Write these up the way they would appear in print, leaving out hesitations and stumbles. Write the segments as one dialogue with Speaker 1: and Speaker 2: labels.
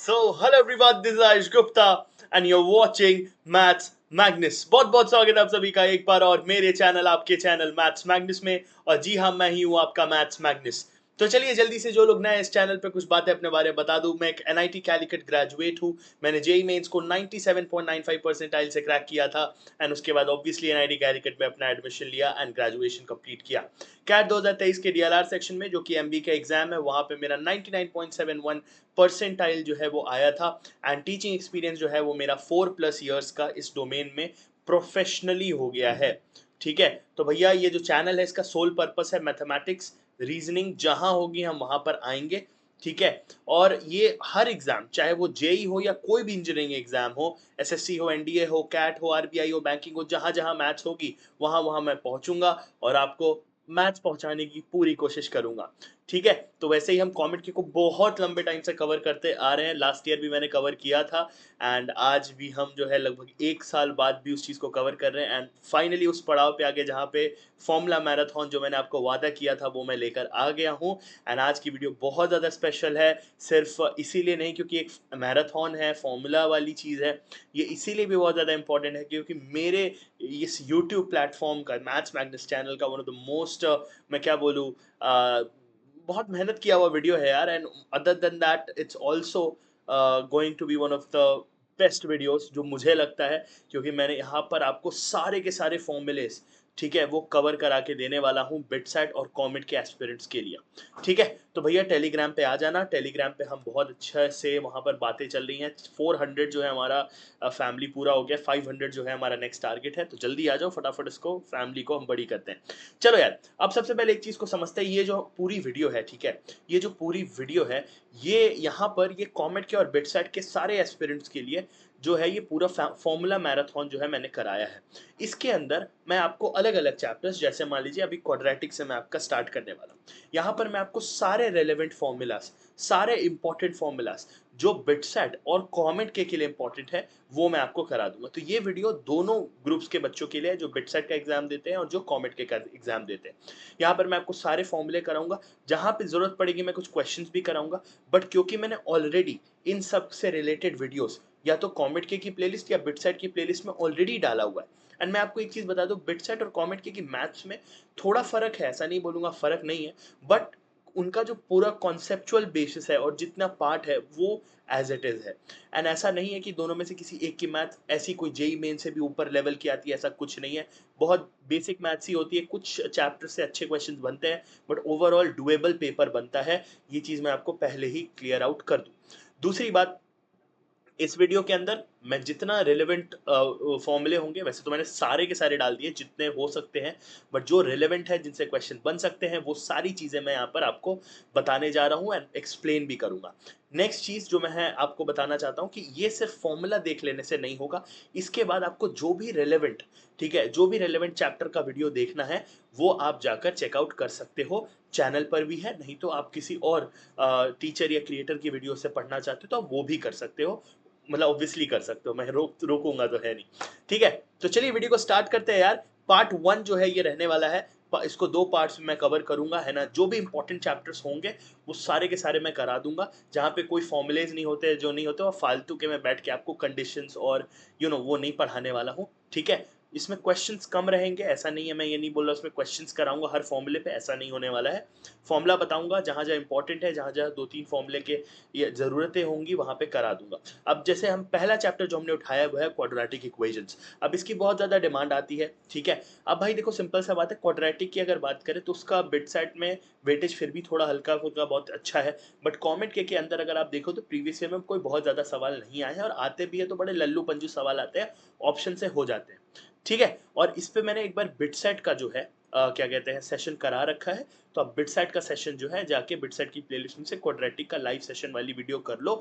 Speaker 1: Hello everyone, this is Ayush Gupta and you're watching Maths Magnus. बहुत बहुत स्वागत है आप सभी का एक बार और मेरे चैनल आपके चैनल मैथ्स मैग्नस में। और जी हाँ, मैं ही हूँ आपका मैथ्स मैग्नस। तो चलिए जल्दी से जो लोग नए इस चैनल पे कुछ बातें अपने बारे में बता दूं। मैं एक एनआईटी कैलिकट ग्रेजुएट हूँ। मैंने जेई मेंस को 97.95 परसेंटाइल से क्रैक किया था एंड उसके बाद ऑब्वियसली एनआईटी कैलिकट में अपना एडमिशन लिया एंड ग्रेजुएशन कंप्लीट किया। कैट 2023 के डीएलआर सेक्शन में जो कि एमबी का एग्जाम है वहाँ पे मेरा 99.71 परसेंटाइल जो है वो आया था एंड टीचिंग एक्सपीरियंस जो है वो मेरा 4+ ईयर्स का इस डोमेन में प्रोफेशनली हो गया है। ठीक है, तो भैया ये जो चैनल है इसका सोल पर्पस है मैथमेटिक्स रीजनिंग, जहां होगी हम वहां पर आएंगे। ठीक है, और ये हर एग्जाम चाहे वो जेई हो या कोई भी इंजीनियरिंग एग्जाम हो, एसएससी हो, एनडीए हो, कैट हो, आरबीआई हो, बैंकिंग हो, जहां जहां मैथ्स होगी वहां वहां मैं पहुंचूंगा और आपको मैथ्स पहुंचाने की पूरी कोशिश करूंगा। ठीक है, तो वैसे ही हम कॉमेट के को बहुत लंबे टाइम से कवर करते आ रहे हैं। लास्ट ईयर भी मैंने कवर किया था एंड आज भी हम जो है लगभग 1 साल बाद भी उस चीज़ को कवर कर रहे हैं एंड फाइनली उस पड़ाव पे आगे जहाँ पे फॉर्मूला मैराथन जो मैंने आपको वादा किया था वो मैं लेकर आ गया हूँ। एंड आज की वीडियो बहुत ज़्यादा स्पेशल है, सिर्फ इसीलिए नहीं क्योंकि एक मैराथन है, फॉर्मूला वाली चीज़ है। ये इसीलिए भी बहुत ज़्यादा इंपॉर्टेंट है क्योंकि मेरे इस यूट्यूब प्लेटफॉर्म का मैथ्स मैग्नस चैनल का वन ऑफ द मोस्ट, मैं क्या बोलूँ, बहुत मेहनत किया हुआ वीडियो है यार। And other than that it's also going to be one of the best videos जो मुझे लगता है, क्योंकि मैंने यहाँ पर आपको सारे के सारे फॉर्मूलेस, ठीक है, वो कवर करा के देने वाला हूँ बिटसेट और कॉमेट के एस्पिरेंट्स के लिए। ठीक है, तो भैया टेलीग्राम पे आ जाना। टेलीग्राम पे हम बहुत अच्छे से वहाँ पर बातें चल रही हैं। 400 जो है हमारा फैमिली पूरा हो गया, 500 जो है हमारा नेक्स्ट टारगेट है। तो जल्दी आ जाओ, फटाफट इसको फैमिली को हम बड़ी करते हैं। चलो यार, अब सबसे पहले एक चीज को समझते हैं। ये जो पूरी वीडियो है, ठीक है, ये जो पूरी वीडियो है, ये यहाँ पर ये कॉमेट के और बिटसेट के सारे एस्पिरेंट्स के लिए जो है ये पूरा फॉर्मूला मैराथन जो है मैंने कराया है। इसके अंदर मैं आपको अलग अलग चैप्टर्स, जैसे मान लीजिए अभी क्वाड्रेटिक से मैं आपका स्टार्ट करने वाला हूँ। यहाँ पर मैं आपको सारे रेलेवेंट फॉर्मूलाज, सारे इंपॉर्टेंट फॉर्मूलाज जो बिटसेट और कॉमेट के लिए इंपॉर्टेंट है वो मैं आपको करा दूंगा। तो ये वीडियो दोनों ग्रुप्स के बच्चों के लिए है, जो बिटसेट का एग्जाम देते हैं और जो कॉमेट के एग्जाम देते हैं। यहाँ पर मैं आपको सारे फॉर्मूले कराऊंगा, जहां पे जरूरत पड़ेगी मैं कुछ क्वेश्चंस भी कराऊंगा। बट क्योंकि मैंने ऑलरेडी इन सब से रिलेटेड वीडियोस या तो कॉमेट के की प्लेलिस्ट या बिटसेट की प्लेलिस्ट में ऑलरेडी डाला हुआ है। एंड मैं आपको एक चीज बता दूं, बिटसेट और कॉमेट के की मैथ्स में थोड़ा फर्क है, ऐसा नहीं बोलूंगा फर्क नहीं है, बट उनका जो पूरा कॉन्सेप्चुअल बेसिस है और जितना पार्ट है वो एज इट इज है। एंड ऐसा नहीं है कि दोनों में से किसी एक की मैथ ऐसी कोई जेई मेन से भी ऊपर लेवल की आती है, ऐसा कुछ नहीं है। बहुत बेसिक मैथ्स ही होती है, कुछ चैप्टर से अच्छे क्वेश्चंस बनते हैं बट ओवरऑल डुएबल पेपर बनता है। ये चीज मैं आपको पहले ही क्लियर आउट कर दूं। दूसरी बात, इस वीडियो के अंदर मैं जितना रिलेवेंट फॉर्मूले होंगे, वैसे तो मैंने सारे के सारे डाल दिए जितने हो सकते हैं, बट जो रिलेवेंट है जिनसे क्वेश्चन बन सकते हैं वो सारी चीजें मैं यहाँ पर आपको बताने जा रहा हूँ एंड एक्सप्लेन भी करूंगा। नेक्स्ट चीज जो मैं आपको बताना चाहता हूँ कि ये सिर्फ फॉर्मूला देख लेने से नहीं होगा। इसके बाद आपको जो भी रिलेवेंट, ठीक है, जो भी रिलेवेंट चैप्टर का वीडियो देखना है वो आप जाकर चेकआउट कर सकते हो। चैनल पर भी है, नहीं तो आप किसी और टीचर या क्रिएटर की वीडियो से पढ़ना चाहते हो तो आप वो भी कर सकते हो। मतलब ऑब्वियसली कर सकते हो, मैं रोकूंगा तो है नहीं। ठीक है, तो चलिए वीडियो को स्टार्ट करते हैं यार। पार्ट 1 जो है ये रहने वाला है, इसको 2 पार्ट्स में मैं कवर करूंगा, है ना। जो भी इंपॉर्टेंट चैप्टर्स होंगे वो सारे के सारे मैं करा दूंगा। जहाँ पे कोई फॉर्मुलेज नहीं होते, जो नहीं होते, वो फालतू के मैं बैठ के आपको कंडीशंस और वो नहीं पढ़ाने वाला हूँ। ठीक है, इसमें क्वेश्चंस कम रहेंगे, ऐसा नहीं है, मैं ये नहीं बोल रहा उसमें क्वेश्चंस कराऊंगा हर फॉर्मूले पे, ऐसा नहीं होने वाला है। फॉर्मूला बताऊंगा, जहां जहां इंपॉर्टेंट है, जहां जहां 2-3 फॉर्मूले के ये जरूरतें होंगी वहां पे करा दूंगा। अब जैसे हम पहला चैप्टर जो हमने उठाया वो है क्वाड्रेटिक इक्वेशंस। अब इसकी बहुत ज्यादा डिमांड आती है, ठीक है। अब भाई देखो, सिंपल सा बात है, क्वाड्रेटिक की अगर बात करें तो उसका बिट सेट में वेटेज फिर भी थोड़ा हल्का फुल्का बहुत अच्छा है। बट कॉमेट के अंदर अगर आप देखो तो प्रीवियस ईयर में कोई बहुत ज्यादा सवाल नहीं आए हैं, और आते भी है तो बड़े लल्लू पंजू सवाल आते हैं, ऑप्शन से हो जाते हैं। ठीक है, और इस पे मैंने एक बार बिटसेट का जो है क्या कहते हैं सेशन करा रखा है। तो आप बिटसेट का सेशन जो है जाके बिटसेट की प्लेलिस्ट में से क्वाड्रेटिक का लाइव सेशन वाली वीडियो कर लो।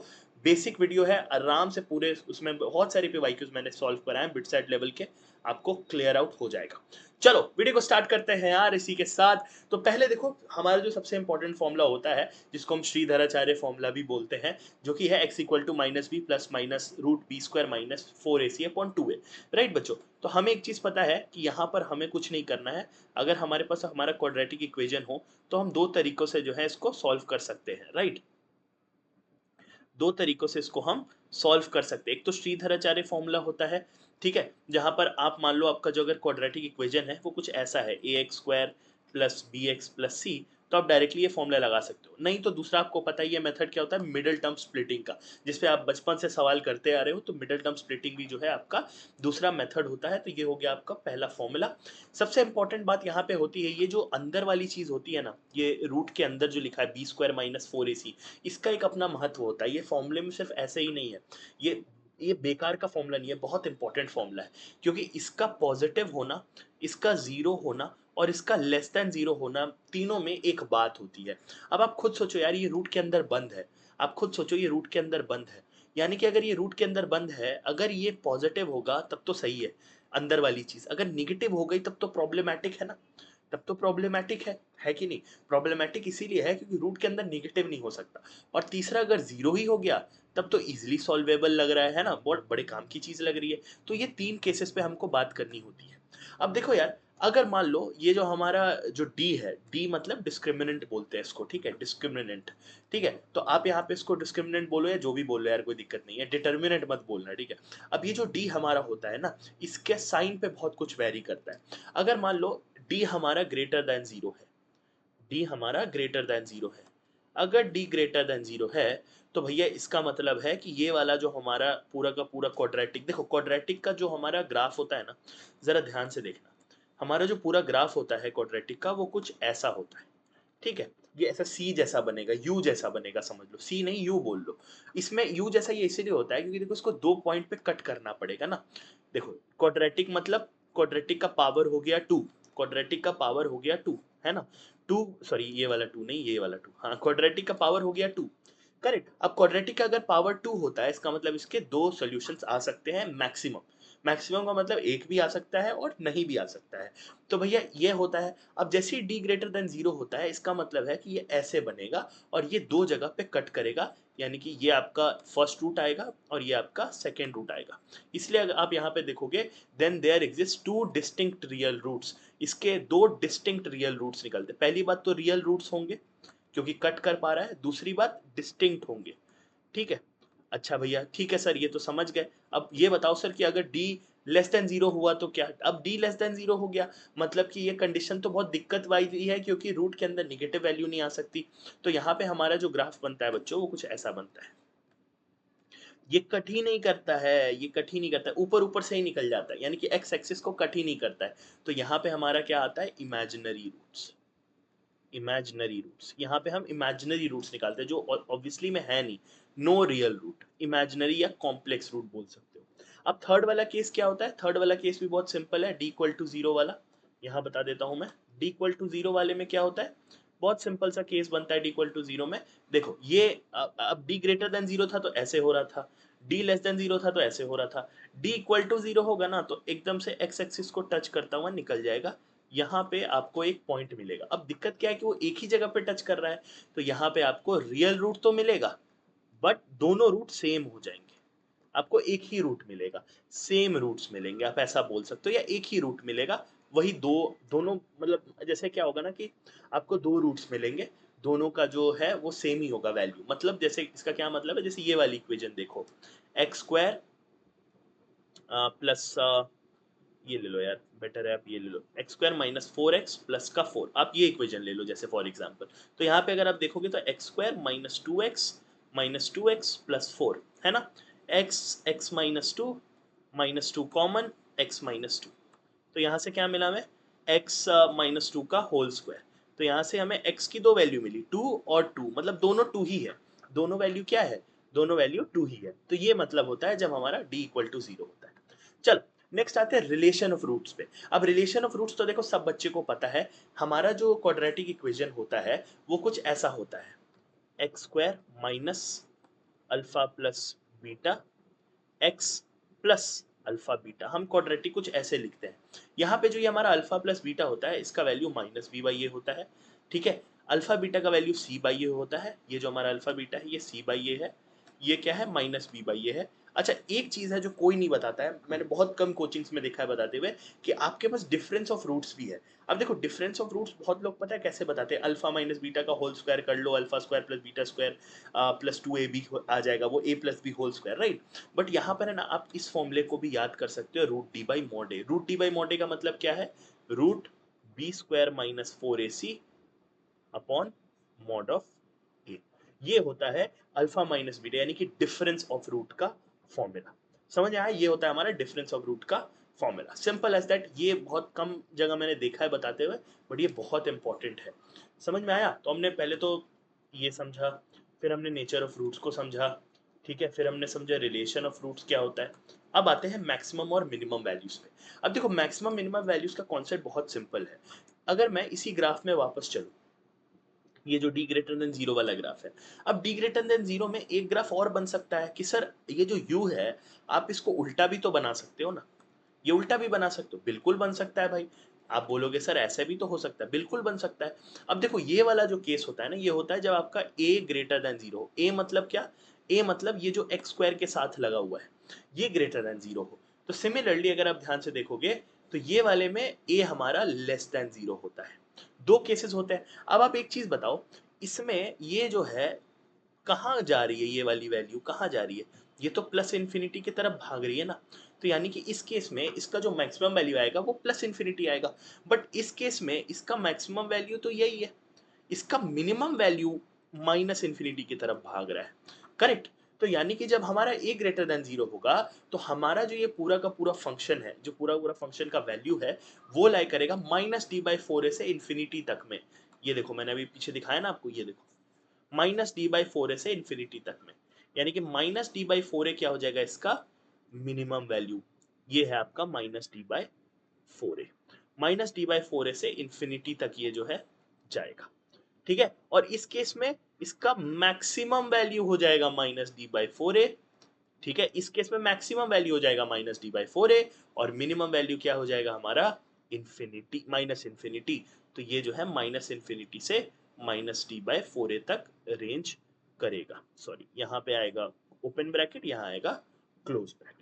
Speaker 1: बेसिक वीडियो है, आराम से पूरे उसमें बहुत सारे पीवाईक्यूज मैंने सॉल्व कराए बिटसेट लेवल के, आपको क्लियर आउट हो जाएगा। चलो वीडियो को स्टार्ट करते हैं यार इसी के साथ। तो पहले देखो, हमारा जो सबसे इंपॉर्टेंट फॉर्मूला होता है जिसको हम श्रीधराचार्य फॉर्मूला भी बोलते हैं, जो कि है x equal to minus b plus minus root B square minus 4ac upon 2a। Right बच्चों, तो हमें एक चीज पता है कि यहाँ पर हमें कुछ नहीं करना है। अगर हमारे पास हमारा क्वाड्रेटिक इक्वेशन हो तो हम 2 तरीकों से जो है इसको सॉल्व कर सकते हैं, राइट। दो तरीकों से इसको हम सॉल्व कर सकते हैं। एक तो श्रीधराचार्य फॉर्मूला होता है, ठीक है, जहां पर आप मान लो आपका जो अगर क्वाड्रेटिक इक्वेशन है वो कुछ ऐसा है, A x square plus B x plus सी, तो आप डायरेक्टली ये फॉर्मूला लगा सकते हो। नहीं तो दूसरा आपको पता ही है मेथड क्या होता है, मिडिल टर्म स्प्लिटिंग का, जिसपे आप बचपन से सवाल करते आ रहे हो। तो मिडिल टर्म स्प्लिटिंग भी जो है आपका दूसरा मेथड होता है। तो ये हो गया आपका पहला फॉर्मूला। सबसे इंपॉर्टेंट बात यहाँ पे होती है, ये जो अंदर वाली चीज होती है ना, ये रूट के अंदर जो लिखा है बी स्क्वायर माइनस फोर ए सी, इसका एक अपना महत्व होता है। ये फॉर्मूले में सिर्फ ऐसे ही नहीं है, ये ये बेकार का फॉर्मूला नहीं है, बहुत इंपॉर्टेंट फॉर्मूला है। क्योंकि इसका पॉजिटिव होना, इसका जीरो होना और इसका लेस देन जीरो होना, तीनों में एक बात होती है। अब आप खुद सोचो यार, ये रूट के अंदर बंद है, आप खुद सोचो ये रूट के अंदर बंद है, यानी कि अगर ये रूट के अंदर बंद है, अगर ये पॉजिटिव होगा तब तो सही है अंदर वाली चीज, अगर निगेटिव हो गई तब तो प्रॉब्लमैटिक है ना, तब तो प्रॉब्लमैटिक है कि नहीं। प्रॉब्लमैटिक इसीलिए है क्योंकि रूट के अंदर निगेटिव नहीं हो सकता। और तीसरा, अगर जीरो ही हो गया तब तो इजीली सॉल्वेबल लग रहा है ना, बहुत बड़े काम की चीज लग रही है। तो ये तीन केसेस पे हमको बात करनी होती है। अब देखो यार, अगर मान लो ये जो हमारा जो डी है, डी मतलब डिस्क्रिमिनेंट बोलते हैं इसको, ठीक है, डिस्क्रिमिनेंट, ठीक है, तो आप यहाँ पे इसको डिस्क्रिमिनेंट बोलो या जो भी बोलो यार, कोई दिक्कत नहीं है, डिटर्मिनेंट मत बोलना, ठीक है। अब ये जो डी हमारा होता है ना, इसके साइन पे बहुत कुछ वेरी करता है। अगर मान लो डी हमारा ग्रेटर देन जीरो है, डी हमारा ग्रेटर देन जीरो है, अगर डी ग्रेटर देन जीरो है, तो भैया इसका मतलब है कि ये वाला जो हमारा पूरा का पूरा क्वाड्रेटिक, देखो क्वाड्रेटिक का जो हमारा ग्राफ होता है ना, जरा ध्यान से देखना, हमारा जो पूरा ग्राफ होता है क्वाड्रेटिक का वो कुछ ऐसा होता है, ठीक है। ये ऐसा सी जैसा बनेगा, यू जैसा बनेगा, समझ लो, सी नहीं यू बोल लो। इसमें यू जैसा ये इसीलिए होता है क्योंकि देखो इसको दो पॉइंट पे कट करना पड़ेगा ना। देखो क्वाड्रेटिक मतलब क्वाड्रेटिक का पावर हो गया टू, क्वाड्रेटिक का पावर हो गया टू, है ना, टू, सॉरी ये वाला टू नहीं, ये वाला टू, हाँ, क्वाड्रेटिक का पावर हो गया टू, करेक्ट। अब क्वाड्रेटिक का अगर पावर टू होता है, इसका मतलब इसके दो सॉल्यूशंस आ सकते हैं मैक्सिमम। मैक्सिमम का मतलब एक भी आ सकता है और नहीं भी आ सकता है। तो भैया ये होता है। अब जैसे ही डी ग्रेटर देन जीरो होता है, इसका मतलब है कि ये ऐसे बनेगा और ये दो जगह पे कट करेगा, यानी कि ये आपका फर्स्ट रूट आएगा और ये आपका सेकेंड रूट आएगा। इसलिए अगर आप यहाँ पे देखोगे, then there exist two distinct real roots, इसके दो डिस्टिंक्ट रियल रूट्स निकलते। पहली बात तो रियल रूट्स होंगे क्योंकि कट कर पा रहा है, दूसरी बात डिस्टिंक्ट होंगे, ठीक है। अच्छा भैया ठीक है सर, ये तो समझ गए। अब ये बताओ सर कि अगर डी लेस देन जीरो हुआ तो क्या, अब डी लेस देन जीरो हो गया, मतलब कि ये कंडीशन तो बहुत दिक्कत वाली है क्योंकि रूट के अंदर निगेटिव वैल्यू नहीं आ सकती। तो यहाँ पे हमारा जो ग्राफ बनता है बच्चों, वो कुछ ऐसा बनता है। ये कट ही नहीं करता है, ये कट ही नहीं करता है, ऊपर ऊपर से ही निकल जाता है, यानी कि एक्स एक्सिस को कट ही नहीं करता है। तो यहाँ पे हमारा क्या आता है, इमेजिनरी रूट्स, इमेजिनरी रूट्स। यहाँ पे हम इमेजिनरी रूट्स निकालते हैं जो ऑब्वियसली में है नहीं, नो रियल रूट, इमेजिनरी या कॉम्प्लेक्स रूट बोल सकते हो। अब थर्ड वाला केस क्या होता है, थर्ड वाला केस भी बहुत सिंपल है, डी इक्वल टू जीरो वाला। यहाँ बता देता हूँ मैं, डी इक्वल टू जीरो वाले में क्या होता है, बहुत सिंपल सा केस बनता है डी इक्वल टू जीरो में। देखो ये अब डी ग्रेटर देन जीरो था तो ऐसे हो रहा था, डी लेस देन जीरो था तो ऐसे हो रहा था, डी इक्वल टू जीरो होगा ना तो एकदम से एक्स एक्सिस को टच करता हुआ निकल जाएगा, यहाँ पे आपको एक पॉइंट मिलेगा। अब दिक्कत क्या है कि वो एक ही जगह पे टच कर रहा है, तो यहाँ पे आपको रियल रूट तो मिलेगा बट दोनों रूट सेम हो जाएंगे, आपको एक ही रूट मिलेगा, सेम रूट्स मिलेंगे, आप ऐसा बोल सकते हो, या एक ही रूट मिलेगा। वही दो, दोनों मतलब जैसे क्या होगा ना कि आपको दो रूट्स मिलेंगे, दोनों का जो है वो सेम ही होगा वैल्यू। मतलब जैसे इसका क्या मतलब है, जैसे ये वाली इक्वेशन देखो, एक्स स्क्वायर प्लस, ये ले लो यार, बेटर है आप ये ले लो, x square minus four x plus का फोर, आप ये इक्वेशन ले लो जैसे फॉर एग्जांपल। तो यहाँ पे अगर आप देखोगे तो x square minus two x plus four, है ना, x x minus two common, x minus two, तो यहाँ से क्या मिला हमें, एक्स माइनस टू का होल स्क्वायर। तो यहाँ से हमें एक्स की दो वैल्यू मिली, टू और टू, मतलब दोनों टू ही है, दोनों वैल्यू क्या है, दोनों वैल्यू टू ही है। तो ये मतलब होता है जब हमारा डी इक्वल टू जीरो होता है। चल नेक्स्ट आते हैं रिलेशन ऑफ रूट्स पे। अब रिलेशन ऑफ रूट्स तो देखो सब बच्चे को पता है, हमारा जो क्वाड्रेटिक इक्वेशन होता है वो कुछ ऐसा होता है, x square minus alpha plus beta x plus alpha beta, हम क्वाड्रेटिक कुछ ऐसे लिखते हैं। यहाँ पे जो ये हमारा अल्फा प्लस बीटा होता है, इसका वैल्यू माइनस बी बाई ए होता है, ठीक है। अल्फा बीटा का वैल्यू सी बाई ए होता है, ये जो हमारा अल्फा बीटा है ये सी बाई ए है, ये क्या है, माइनस बी बाई ये है। अच्छा, एक चीज है जो कोई नहीं बताता है, मैंने बहुत कम कोचिंग्स में देखा है बताते हुए, कि आपके पास डिफरेंस ऑफ रूट्स भी है। अब देखो डिफरेंस ऑफ रूट्स बहुत लोग पता है कैसे बताते हैं, अल्फा माइनस बीटा का होल स्क्वायर कर लो, alpha square plus beta square plus 2ab आ जाएगा, वो a plus B whole square, right. But यहाँ पर है ना, आप इस फॉर्मूले को भी याद कर सकते हो, root D by mod A. Root D by mod A का मतलब क्या है, root B square minus 4ac upon mod of A. ये होता है अल्फा माइनस बीटा, यानी कि डिफरेंस ऑफ रूट का फॉर्मूला। समझ आया, ये होता है हमारा डिफरेंस ऑफ रूट का फॉर्मूला, सिंपल एज दैट। ये बहुत कम जगह मैंने देखा है बताते हुए, बट ये बहुत इंपॉर्टेंट है। समझ में आया? तो हमने पहले तो ये समझा, फिर हमने नेचर ऑफ रूट्स को समझा, ठीक है, फिर हमने समझा रिलेशन ऑफ रूट्स क्या होता है। अब आते हैं मैक्सिमम और मिनिमम वैल्यूज पे। अब देखो मैक्सिमम मिनिमम वैल्यूज का कॉन्सेप्ट बहुत सिंपल है। अगर मैं इसी ग्राफ में वापस चलूं, ये जो डी ग्रेटर देन जीरो वाला ग्राफ है, अब डी ग्रेटर देन जीरो में एक ग्राफ और बन सकता है कि सर ये जो यू है, आप इसको उल्टा भी तो बना सकते हो ना। ये उल्टा भी बना सकते हो, बिल्कुल बन सकता है भाई। आप बोलोगे सर ऐसे भी तो हो सकता है, बिल्कुल बन सकता है। अब देखो ये वाला जो केस होता है ना, ये होता है जब आपका a ग्रेटर देन जीरो। ए मतलब क्या, ए मतलब ये जो एक्स स्क्वायर के साथ लगा हुआ है, ये ग्रेटर देन जीरो हो। तो सिमिलरली अगर आप ध्यान से देखोगे, तो ये वाले में a हमारा लेस देन जीरो होता है। दो केसेस होते हैं। अब आप एक चीज बताओ, इसमें ये जो है कहाँ जा रही है, ये वाली वैल्यू कहाँ जा रही है, ये तो प्लस इन्फिनिटी की तरफ भाग रही है ना। तो यानी कि इस केस में इसका जो मैक्सिमम वैल्यू आएगा वो प्लस इन्फिनिटी आएगा। बट इस केस में इसका मैक्सिमम वैल्यू तो यही है, इसका मिनिमम वैल्यू माइनस इन्फिनिटी की तरफ भाग रहा है, करेक्ट। तो यानी कि जब हमारा a ग्रेटर देन जीरो होगा, तो हमारा जो ये पूरा का पूरा फंक्शन है, जो पूरा पूरा फंक्शन का वैल्यू है, वो लाई करेगा minus D by four A से इन्फिनिटी तक में। ये देखो मैंने अभी पीछे दिखाया ना आपको, ये देखो minus D by four A से इन्फिनिटी तक में। यानी कि minus D by four A क्या हो जाएगा, इसका मिनिमम वैल्यू। ये है आपका minus D by four A. Minus D by four A से इन्फिनिटी तक ये जो है जाएगा, ठीक है। और इस केस में इसका मैक्सिमम वैल्यू हो जाएगा माइनस डी बाई फोर ए, ठीक है। इस केस में मैक्सिमम वैल्यू हो जाएगा माइनस डी बाई फोर ए, और मिनिमम वैल्यू क्या हो जाएगा हमारा, इन्फिनिटी, माइनस इन्फिनिटी। तो ये जो है माइनस इन्फिनिटी से माइनस डी बाई फोर ए तक रेंज करेगा। सॉरी, यहाँ पे आएगा ओपन ब्रैकेट, यहाँ आएगा क्लोज ब्रैकेट।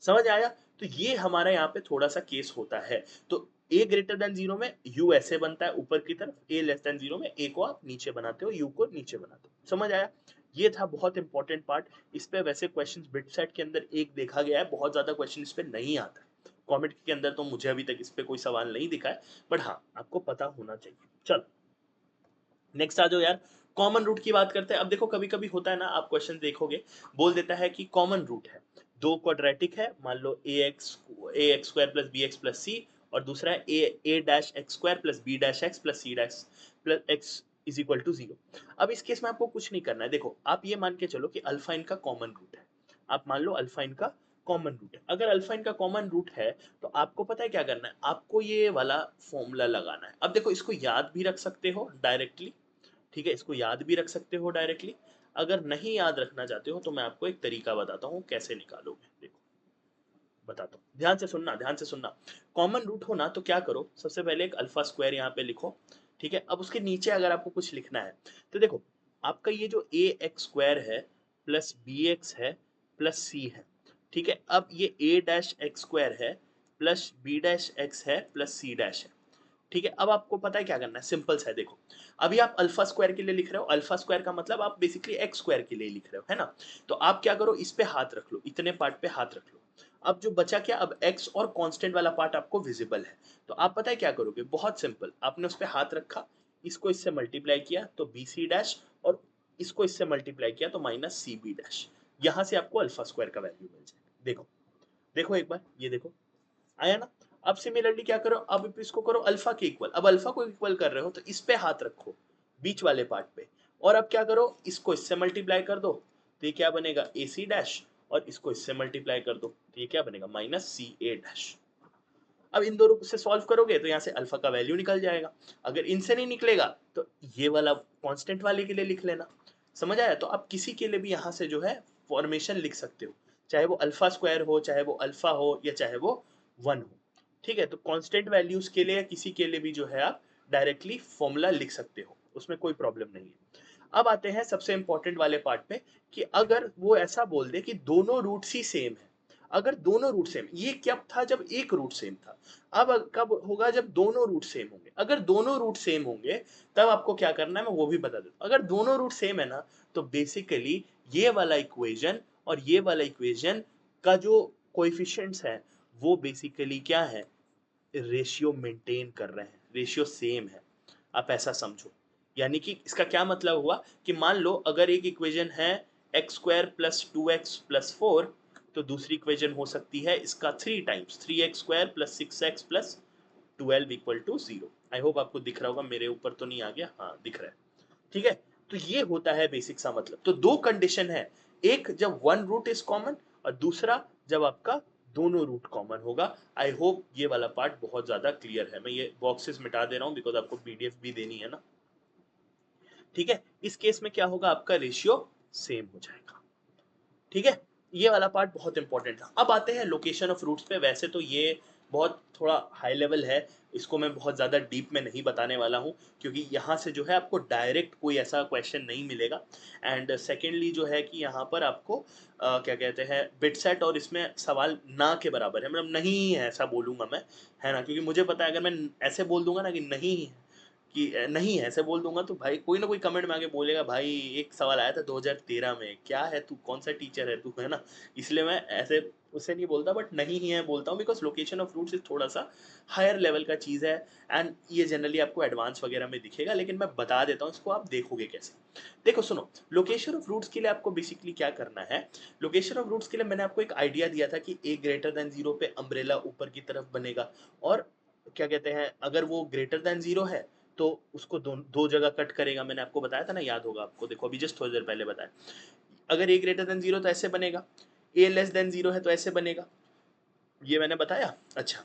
Speaker 1: समझ आया? तो ये हमारा यहाँ पे थोड़ा सा केस होता है। तो a ग्रेटर देन जीरो में u ऐसे बनता है ऊपर की तरफ, a लेस देन जीरो में a को आप नीचे बनाते हो, u को नीचे बनाते हो। समझ आया? ये था बहुत इंपॉर्टेंट पार्ट। इस पे वैसे क्वेश्चंस बिट सेट के अंदर एक देखा गया है, बहुत ज्यादा क्वेश्चन इस पे नहीं आता है। कमेंट के अंदर तो मुझे अभी तक इस पे कोई सवाल नहीं दिखा है, बट हाँ आपको पता होना चाहिए। चलो नेक्स्ट आ जाओ यार, कॉमन रूट की बात करते हैं। अब देखो कभी कभी होता है ना, आप क्वेश्चन देखोगे, बोल देता है कि कॉमन रूट है, दो क्वाड्रेटिक है, मान लो A x square plus B x plus सी, और दूसरा है A dash x square plus B dash x plus C dash plus x is equal to zero. अब इस केस में आपको कुछ नहीं करना है। देखो आप ये मान के चलो कि अल्फा इनका कॉमन रूट है, आप मान लो अल्फा इनका कॉमन रूट है। अगर अल्फा इनका कॉमन रूट है, तो आपको पता है क्या करना है, आपको ये वाला फॉर्मूला लगाना है। अब देखो इसको याद भी रख सकते हो डायरेक्टली, ठीक है, इसको याद भी रख सकते हो डायरेक्टली। अगर नहीं याद रखना चाहते हो तो मैं आपको एक तरीका बताता हूँ कैसे निकालोगे। देखो बताता हूँ, ध्यान से सुनना, ध्यान से सुनना। कॉमन रूट हो ना, तो क्या करो, सबसे पहले एक अल्फा स्क्वायर यहाँ पे लिखो, ठीक है। अब उसके नीचे अगर आपको कुछ लिखना है, तो देखो आपका ये जो ए एक्स स्क्वायर है प्लस बी एक्स है प्लस सी है, ठीक है। अब ये ए डैश एक्स स्क्वायर है प्लस बी डैश एक्स है प्लस सी डैश है, ठीक है। अब आपको पता है क्या करना है, सिंपल सा है। देखो अभी आप अल्फा स्क्वायर के लिए लिख रहे हो, अल्फा स्क्वायर का मतलब आप बेसिकली एक्स स्क्वायर के लिए लिख रहे हो, है ना। तो आप क्या करो, इस पे हाथ रख लो, इतने पार्ट पे हाथ रख लो। अब जो बचा क्या, अब x और कांस्टेंट वाला पार्ट आपको विजिबल है। तो आप पता है क्या करोगे, बहुत सिंपल, आपने उस पे हाथ रखा, इसको इससे मल्टीप्लाई किया तो बी सी डैश, और इसको इससे मल्टीप्लाई किया तो माइनस सी बी डैश। यहां से आपको अल्फा स्क्वायर का वैल्यू मिल जाएगा। देखो देखो एक बार, ये देखो आया ना। अब सिमिलरली क्या करो, अब इसको करो अल्फा के इक्वल। अब अल्फा को इक्वल कर रहे हो तो इस पे हाथ रखो, बीच वाले पार्ट पे, और अब क्या करो, इसको इससे मल्टीप्लाई कर दो, तो ये क्या बनेगा, ए सी डैश, और इसको इससे मल्टीप्लाई कर दो तो ये क्या बनेगा, माइनस सी ए डैश। अब इन दोनों से सॉल्व करोगे तो यहाँ से अल्फा का वैल्यू निकल जाएगा। अगर इनसे नहीं निकलेगा तो ये वाला कांस्टेंट वाले के लिए लिख लेना। समझ आया? तो आप किसी के लिए भी यहाँ से जो है फॉर्मेशन लिख सकते हो, चाहे वो अल्फा स्क्वायर हो, चाहे वो अल्फा हो, या चाहे वो वन हो, ठीक है। तो कांस्टेंट वैल्यूज के लिए किसी के लिए भी जो है आप डायरेक्टली फॉर्मूला लिख सकते हो, उसमें कोई प्रॉब्लम नहीं है। अब आते हैं सबसे इंपॉर्टेंट वाले पार्ट पे कि अगर वो ऐसा बोल दे कि दोनों रूट्स ही सेम है। अगर दोनों रूट सेम, ये कब था जब एक रूट सेम था, अब कब होगा जब दोनों रूट सेम होंगे। अगर दोनों रूट सेम होंगे तब आपको क्या करना है मैं वो भी बता देता हूं। अगर दोनों रूट सेम है ना तो बेसिकली ये वाला इक्वेशन और ये वाला इक्वेशन का जो कोएफिशिएंट्स है वो बेसिकली क्या है, रेशियो मेंटेन कर रहे हैं, रेशियो सेम है। आप ऐसा समझो, यानी कि इसका क्या मतलब हुआ कि मान लो अगर एक इक्वेशन है x square plus two x plus four, तो दूसरी इक्वेशन हो सकती है इसका three times three x square plus six x plus twelve equal to zero. I hope आपको दिख रहा होगा, मेरे ऊपर तो नहीं आ गया, हाँ दिख रहा है। ठीक है, तो ये होता है बेसिक सा मतलब। तो दो कंडीशन है, एक जब वन रूट इज कॉमन और दूसरा जब आपका दोनों रूट कॉमन होगा। आई होप ये वाला पार्ट बहुत ज्यादा क्लियर है। मैं ये बॉक्सेस मिटा दे रहा हूं बिकॉज आपको पीडीएफ भी देनी है ना। ठीक है, इस केस में क्या होगा, आपका रेशियो सेम हो जाएगा। ठीक है, ये वाला पार्ट बहुत इंपॉर्टेंट था। अब आते हैं लोकेशन ऑफ रूट्स पे। वैसे तो ये बहुत थोड़ा हाई लेवल है, इसको मैं बहुत ज़्यादा डीप में नहीं बताने वाला हूँ क्योंकि यहाँ से जो है आपको डायरेक्ट कोई ऐसा क्वेश्चन नहीं मिलेगा। एंड सेकेंडली जो है कि यहाँ पर आपको क्या कहते हैं बिट सेट और इसमें सवाल ना के बराबर है, मतलब नहीं है ऐसा बोलूँगा मैं, है ना, क्योंकि मुझे पता है अगर मैं ऐसे बोल दूंगा ना कि नहीं है, कि नहीं है ऐसे बोल दूंगा तो भाई कोई ना कोई कमेंट में आके बोलेगा भाई एक सवाल आया था 2013 में, क्या है तू, कौन सा टीचर है तू, है ना। इसलिए मैं ऐसे उससे नहीं बोलता, बट नहीं ही है बोलता हूँ because location of roots is थोड़ा सा हायर लेवल का चीज़ है। एंड ये जनरली आपको एडवांस वगैरह में दिखेगा, लेकिन मैं बता देता हूँ इसको, आप देखोगे कैसे। देखो सुनो, लोकेशन ऑफ रूट्स के लिए आपको बेसिकली क्या करना है। लोकेशन ऑफ रूट्स के लिए मैंने आपको एक आइडिया दिया था कि ए ग्रेटर देन जीरो पे अम्ब्रेला ऊपर की तरफ बनेगा, और क्या कहते हैं अगर वो ग्रेटर देन जीरो है तो उसको दो जगह कट करेगा। मैंने आपको बताया था ना, याद होगा आपको, देखो अभी जस्ट थोड़ी देर पहले बताया। अगर ए ग्रेटर देन जीरो तो ऐसे बनेगा, ए लेस देन जीरो है तो ऐसे बनेगा, ये मैंने बताया। अच्छा,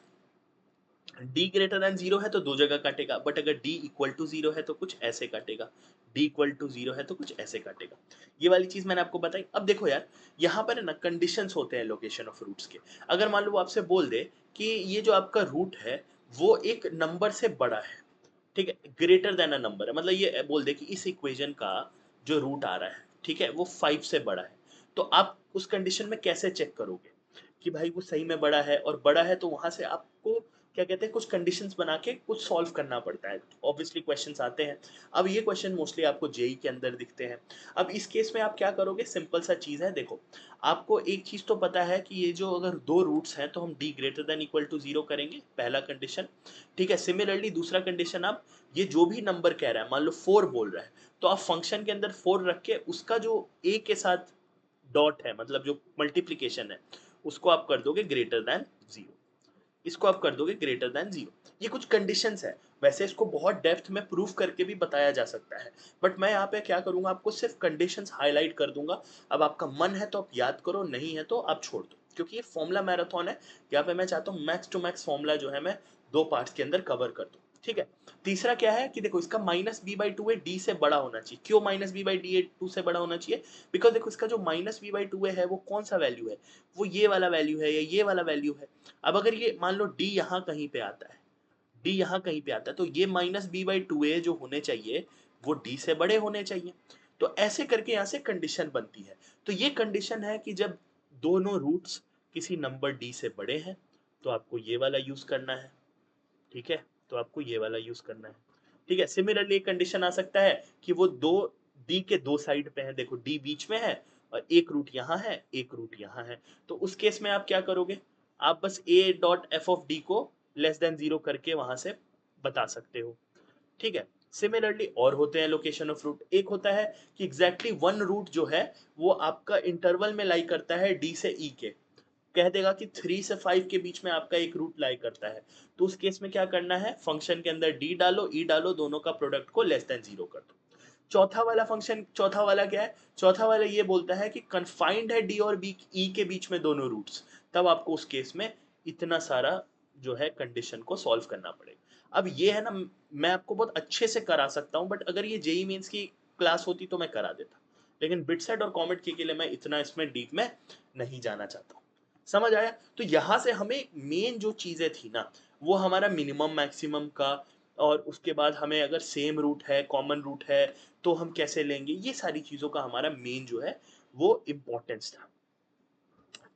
Speaker 1: डी ग्रेटर देन जीरो है तो दो जगह काटेगा, बट अगर डी इक्वल टू जीरो है तो कुछ ऐसे काटेगा, डी इक्वल टू जीरो है तो कुछ ऐसे काटेगा। ये वाली चीज मैंने आपको बताई। अब देखो यार, यहाँ पर है ना कंडीशंस होते हैं लोकेशन ऑफ रूट्स के। अगर मान लो वो आपसे बोल दे कि ये जो आपका रूट है वो एक नंबर से बड़ा है, ठीक है, ग्रेटर देन अ नंबर है, मतलब ये बोल दे कि इस इक्वेशन का जो रूट आ रहा है, ठीक है, वो 5 से बड़ा है, तो आप उस कंडीशन में कैसे चेक करोगे कि भाई वो सही में बड़ा है, और बड़ा है तो वहां से आपको क्या कहते हैं कुछ कंडीशंस बना के कुछ सॉल्व करना पड़ता है, ऑब्वियसली क्वेश्चंस आते हैं। अब ये क्वेश्चन मोस्टली आपको जेई के अंदर दिखते हैं। अब इस केस में आप क्या करोगे, सिंपल सा चीज है, देखो आपको एक चीज तो पता है कि ये जो अगर दो रूट्स हैं तो हम D greater than equal to zero करेंगे, पहला कंडीशन। ठीक है, सिमिलरली दूसरा कंडीशन, आप ये जो भी नंबर कह रहा है, मान लो 4 बोल रहा है, तो आप फंक्शन के अंदर 4 रख के उसका जो ए के साथ डॉट है, मतलब जो मल्टीप्लीकेशन है, उसको आप कर दोगे ग्रेटर देन जीरो, इसको आप कर दोगे ग्रेटर देन जीरो। ये कुछ कंडीशंस है, वैसे इसको बहुत डेप्थ में प्रूफ करके भी बताया जा सकता है, बट मैं यहाँ पे क्या करूंगा, आपको सिर्फ कंडीशंस हाईलाइट कर दूंगा। अब आपका मन है तो आप याद करो, नहीं है तो आप छोड़ दो, क्योंकि ये फॉर्मूला मैराथन है। यहाँ पे मैं चाहता हूँ मैक्स टू मैक्स फॉर्मूला जो है मैं दो पार्ट्स के अंदर कवर कर दूँ। ठीक है, तीसरा क्या है कि देखो इसका माइनस बी बाई टू है डी से बड़ा होना चाहिए। क्यों minus b by D two से बड़ा होना चाहिए, बिकॉज देखो इसका जो माइनस बी बाई टू है वो कौन सा वैल्यू है, वो ये वाला वैल्यू है या ये वाला वैल्यू है। अब अगर ये मान लो डी यहाँ कहीं पे आता है, डी यहाँ कहीं पे आता है, तो ये माइनस बी बाई टू ए जो होने चाहिए वो डी से बड़े होने चाहिए। तो ऐसे करके यहाँ से कंडीशन बनती है। तो ये कंडीशन है कि जब दोनों रूट्स किसी नंबर डी से बड़े हैं तो आपको ये वाला यूज करना है। ठीक है, तो आपको ये वाला यूज करना है। ठीक है, सिमिलरली एक कंडीशन आ सकता है कि वो दो डी के दो साइड पे है, देखो डी बीच में है और एक रूट यहाँ है एक रूट यहाँ है, तो उस केस में आप क्या करोगे, आप बस ए डॉट एफ ऑफ डी को लेस देन जीरो करके वहां से बता सकते हो। ठीक है, सिमिलरली और होते हैं लोकेशन ऑफ रूट। एक होता है कि एग्जैक्टली वन रूट जो है वो आपका इंटरवल में लाई करता है डी से ई के, कह देगा कि 3 से 5 के बीच में आपका एक रूट लाई करता है, तो उस केस में क्या करना है, फंक्शन के अंदर डी डालो ई डालो, दोनों का प्रोडक्ट को लेस देन जीरो कर दो। चौथा वाला फंक्शन, चौथा वाला क्या है, चौथा वाला ये बोलता है कि कन्फाइंड है डी और बी ई के बीच में दोनों रूट्स, तब आपको उस केस में इतना सारा जो है कंडीशन को सॉल्व करना पड़ेगा। अब ये है ना, मैं आपको बहुत अच्छे से करा सकता हूँ, बट अगर ये जेई मेंस की क्लास होती तो मैं करा देता, लेकिन बिटसेट और कॉमेट के लिए मैं इतना इसमें डीप में नहीं जाना चाहता हूँ। समझ आया। तो यहां से हमें मेन जो चीजें थी ना, वो हमारा मिनिमम मैक्सिमम का और उसके बाद हमें अगर सेम रूट है, कॉमन रूट है, तो हम कैसे लेंगे, ये सारी चीज़ों का हमारा मेन जो है वो इम्पोर्टेंस था।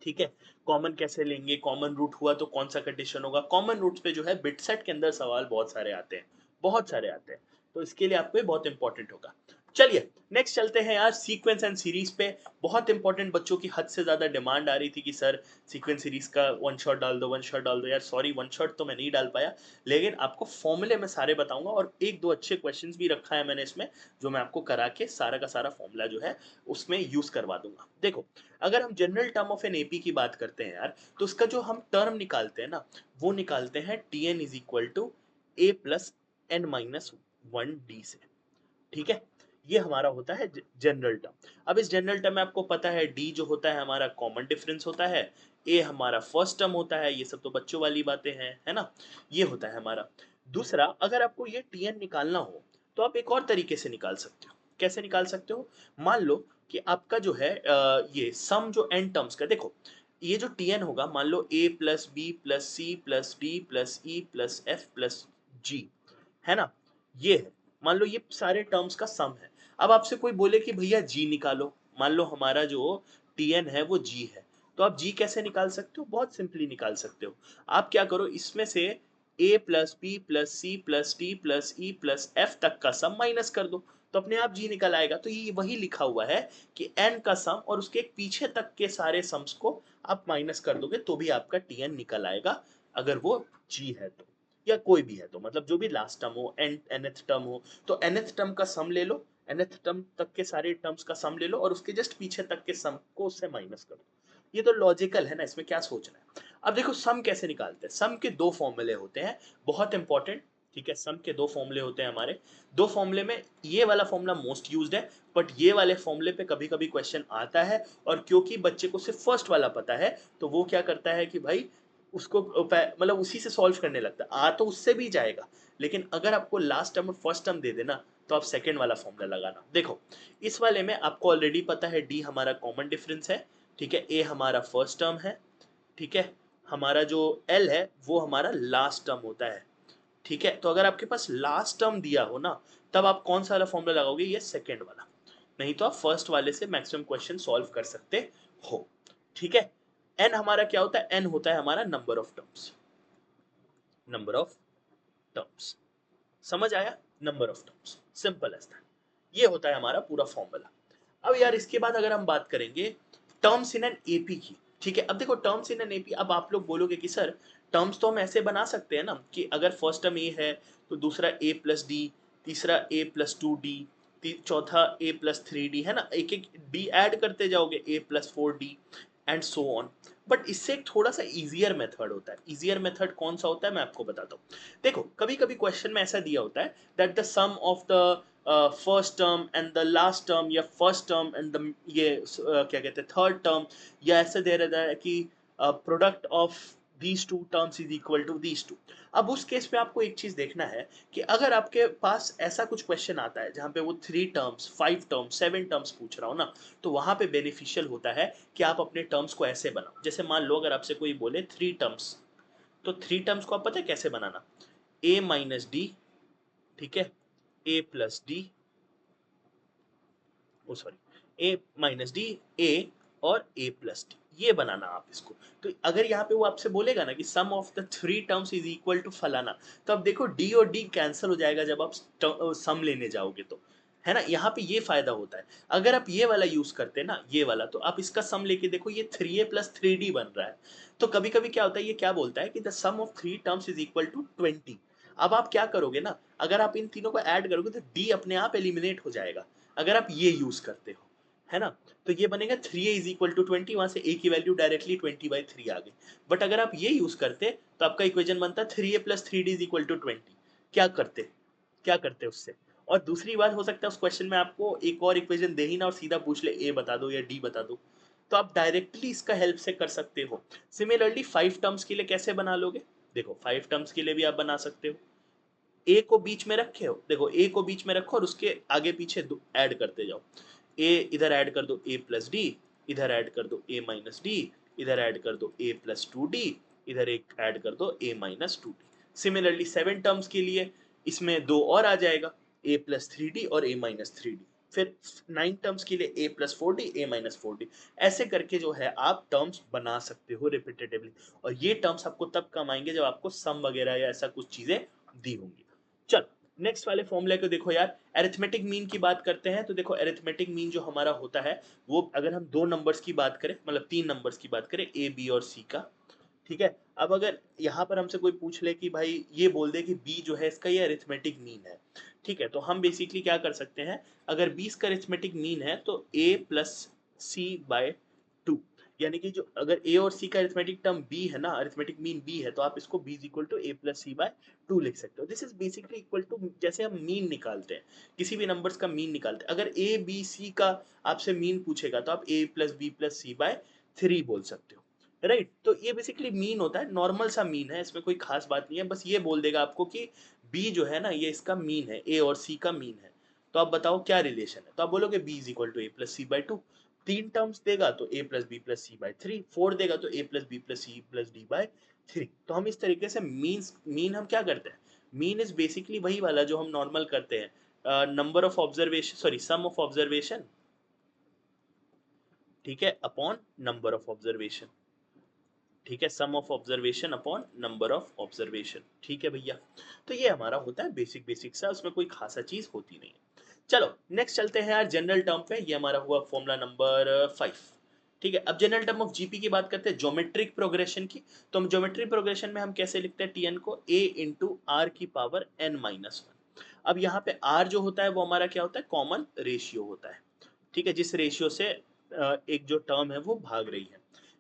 Speaker 1: ठीक है, कॉमन कैसे लेंगे, कॉमन रूट हुआ तो कौन सा कंडीशन होगा, कॉमन रूट्स पे जो है बिट सेट के अंदर सवाल बहुत सारे आते हैं, बहुत सारे आते हैं, तो इसके लिए आपको ये बहुत इंपॉर्टेंट होगा। चलिए नेक्स्ट चलते हैं यार सीक्वेंस एंड सीरीज पे। बहुत इंपॉर्टेंट, बच्चों की हद से ज्यादा डिमांड आ रही थी कि सर सीक्वेंस सीरीज का वन शॉट डाल दो, वन शॉट डाल दो। यार सॉरी, वन शॉट तो मैं नहीं डाल पाया, लेकिन आपको फॉर्मूले में सारे बताऊंगा और एक दो अच्छे क्वेश्चंस भी रखा है मैंने इसमें, जो मैं आपको करा के सारा का सारा फॉर्मूला जो है उसमें यूज करवा दूंगा। देखो, अगर हम general term of an AP की बात करते हैं यार, तो उसका जो हम टर्म निकालते हैं ना, वो निकालते हैं T N is equal to A plus N minus one D से। ठीक है, ये हमारा होता है जनरल टर्म। अब इस जनरल टर्म में आपको पता है डी जो होता है हमारा कॉमन डिफरेंस होता है, ए हमारा फर्स्ट टर्म होता है, ये सब तो बच्चों वाली बातें हैं, है ना। ये होता है हमारा। दूसरा, अगर आपको ये टी एन निकालना हो तो आप एक और तरीके से निकाल सकते हो। कैसे निकाल सकते हो, मान लो कि आपका जो है ये सम जो एन टर्म्स का, देखो ये जो टी एन होगा, मान लो A plus B plus C plus D plus E plus F plus G, है ना, ये है। मान लो ये सारे टर्म्स का सम है। अब आपसे कोई बोले कि भैया जी निकालो, मान लो हमारा जो टीएन है वो जी है, तो आप जी कैसे निकाल सकते हो, बहुत सिंपली निकाल सकते हो। आप क्या करो, इसमें से A plus B plus C plus D plus E plus F तक का सम माइनस कर दो, तो अपने आप जी निकल आएगा। तो ये वही लिखा हुआ है कि एन का सम और उसके पीछे तक के सारे सम्स को आप माइनस कर दोगे तो भी आपका टीएन निकल आएगा, अगर वो जी है तो, या कोई भी है तो, मतलब जो भी लास्ट टर्म हो, nth टर्म हो, तो nth टर्म का सम ले लो, nth टर्म तक के सारे टर्म्स का सम ले लो और उसके जस्ट पीछे तक के सम को उससे माइनस कर दो। ये तो लॉजिकल है ना, इसमें क्या सोचना है। अब देखो सम कैसे निकालते हैं, सम के दो फॉर्मूले होते हैं, बहुत इंपॉर्टेंट। ठीक है, सम के दो फॉर्मूले होते हैं हमारे। दो फॉर्मूले में ये वाला फॉर्मूला मोस्ट यूज्ड है, बट ये वाले फॉर्मूले पे कभी कभी क्वेश्चन आता है, और क्योंकि बच्चे को सिर्फ फर्स्ट वाला पता है, तो वो क्या करता है कि भाई उसको मतलब उसी से सॉल्व करने लगता है। आ तो उससे भी जाएगा, लेकिन अगर आपको लास्ट टर्म और फर्स्ट टर्म दे देना, तो आप सेकंड वाला फॉर्मूला लगाना। देखो, इस वाले में आपको ऑलरेडी पता है डी हमारा कॉमन डिफरेंस है, ठीक है, ए हमारा फर्स्ट टर्म है, ठीक है, हमारा जो एल है वो हमारा लास्ट टर्म होता है। ठीक है, तो अगर आपके पास लास्ट टर्म दिया हो ना, तब आप कौन सा वाला फॉर्मूला लगाओगे, ये सेकंड वाला, नहीं तो आप फर्स्ट वाले से मैक्सिमम क्वेश्चन सॉल्व कर सकते हो। ठीक है, एन हमारा क्या होता है, एन होता है हमारा number of terms, number of terms, समझ आया, number of terms, simple as that. ये होता है हमारा पूरा फॉर्मूला। अब यार इसके बाद अगर हम बात करेंगे टर्म्स इन एन एपी की, ठीक है, अब देखो टर्म्स इन एन एपी, अब आप लोग बोलोगे कि सर टर्म्स तो हम ऐसे बना सकते हैं ना कि अगर फर्स्ट टर्म ए है तो दूसरा ए प्लस डी, तीसरा ए प्लस टू डी, चौथा ए प्लस थ्री डी, है ना, एक एक डी ऐड करते जाओगे, A plus four D and so on. But इससे एक थोड़ा सा इजियर मेथड होता है। इजियर मेथड कौन सा होता है मैं आपको बताता हूँ। देखो, कभी कभी क्वेश्चन में ऐसा दिया होता है that the sum of the first term and the last term, या फर्स्ट टर्म एंड द ये क्या कहते हैं थर्ड टर्म, या ऐसे दे रहता है कि product of these two terms is equal to these two. अब उस केस में आपको एक चीज देखना है कि अगर आपके पास ऐसा कुछ क्वेश्चन आता है जहां पे वो three terms, five terms, seven terms पूछ रहा हो ना, तो वहां पे बेनिफिशियल होता है कि आप अपने टर्म्स को ऐसे बनाओ। जैसे मान लो अगर आपसे कोई बोले थ्री टर्म्स, तो थ्री टर्म्स को आप पता है कैसे बनाना, ए माइनस डी, ठीक है, ए प्लस डी, ओ सॉरी, ए माइनस डी, ए और ए प्लस डी, ये बनाना आप इसको। तो अगर यहाँ पे वो आपसे बोलेगा ना कि sum of the three terms is equal to फलाना, तो अब देखो डी और डी कैंसिल हो जाएगा जब आप सम लेने जाओगे तो, है ना, यहाँ पे ये फायदा होता है। अगर आप ये वाला यूज करते ना, ये वाला, तो आप इसका सम लेके देखो, ये three A plus three D बन रहा है। तो कभी कभी क्या होता है, ये क्या बोलता है कि the sum of three terms is equal to 20। अब आप क्या करोगे ना, अगर आप इन तीनों को ऐड करोगे तो डी अपने आप एलिमिनेट हो जाएगा, अगर आप ये यूज करते हो, है ना। तो ये बनेगा three A is equal to 20, वहां से ए की वैल्यू डायरेक्टली 20/3 आ गई। बट अगर आप ये यूज करते तो आपका इक्वेशन बनता three A plus three D is equal to 20। क्या करते, क्या करते उससे। और दूसरी बात, हो सकता है उस क्वेश्चन में आपको एक और इक्वेशन दे ही ना और सीधा पूछ ले ए बता दो या डी बता दो, तो आप डायरेक्टली इसका हेल्प से कर सकते हो। सिमिलरली फाइव टर्म्स के लिए कैसे बना लोगे, देखो फाइव टर्म्स के लिए भी आप बना सकते हो। ए को बीच में रखे हो, देखो ए को बीच में रखो और उसके आगे पीछे ऐड करते जाओ। ए इधर ऐड कर दो ए प्लस डी, इधर ऐड कर दो ए माइनस डी, इधर ऐड कर दो ए प्लस टू डी, इधर एक ऐड कर दो A minus two D. Similarly seven terms के लिए इसमें 2 और आ जाएगा, a प्लस 3d और a माइनस 3d। फिर 9 टर्म्स के लिए a plus 4d a minus 4d। ऐसे करके जो है आप टर्म्स बना सकते हो रिपीटेटिवली, और ये टर्म्स आपको तब काम आएंगे जब आपको सम वगैरह या ऐसा कुछ चीजें दी होंगी। चलो नेक्स्ट वाले फॉर्मूले को देखो यार, एरिथमेटिक मीन की बात करते हैं। तो देखो एरिथमेटिक मीन जो हमारा होता है वो, अगर हम दो नंबर्स की बात करें, मतलब 3 नंबर्स की बात करें, a b और c का, ठीक है। अब अगर यहाँ पर हमसे कोई पूछ ले कि भाई ये बोल दे कि b जो है इसका ये अरिथमेटिक मीन है, ठीक है, तो हम बेसिकली क्या कर सकते हैं, अगर 20 का अरिथमेटिक मीन है तो a प्लस सी बाय 2, यानी कि जो अगर a और c का अरिथमेटिक टर्म b है ना, अरिथमेटिक मीन b है, तो आप इसको b is equal to a plus C by 2 लिख सकते हो। This is basically equal to, जैसे हम मीन निकालते हैं, किसी भी नंबर्स का मीन निकालते हैं, अगर a b c का आपसे मीन पूछेगा तो आप a plus b plus C by 3 बोल सकते हो, राइट। तो ये बेसिकली मीन होता है, नॉर्मल सा मीन है, इसमें कोई खास बात नहीं है, बस ये बोल देगा आपको कि b जो है ना ये इसका मीन है, a और c का मीन है। तो आप बताओ क्या रिलेशन है, तो आप बोलोगे b is equal to a plus C by 2। 3 terms देगा तो a plus B plus C by 3, 4 देगा तो a plus B plus C plus D by 3। तो हम इस तरीके से मीन हम क्या करते हैं, मीन इज बेसिकली वही वाला जो हम नॉर्मल करते हैं, number of observation, sorry sum of observation, ठीक है, अपॉन नंबर ऑफ ऑब्जर्वेशन, ठीक है, sum of observation upon number of observation, ठीक है भैया। तो ये हमारा होता है बेसिक बेसिक सा, उसमें कोई खासा चीज होती नहीं है। चलो नेक्स्ट चलते हैं यार जनरल टर्म पे, ये हमारा हुआ फॉर्मूला नंबर 5, ठीक है। अब जनरल टर्म ऑफ जीपी की बात करते हैं, ज्योमेट्रिक प्रोग्रेशन की। तो हम ज्योमेट्रिक प्रोग्रेशन में हम कैसे लिखते हैं टीएन को, a इंटू आर की पावर n माइनस 1। अब यहाँ पे r जो होता है वो हमारा क्या होता है, कॉमन रेशियो होता है, ठीक है, जिस रेशियो से एक जो टर्म है वो भाग रही है,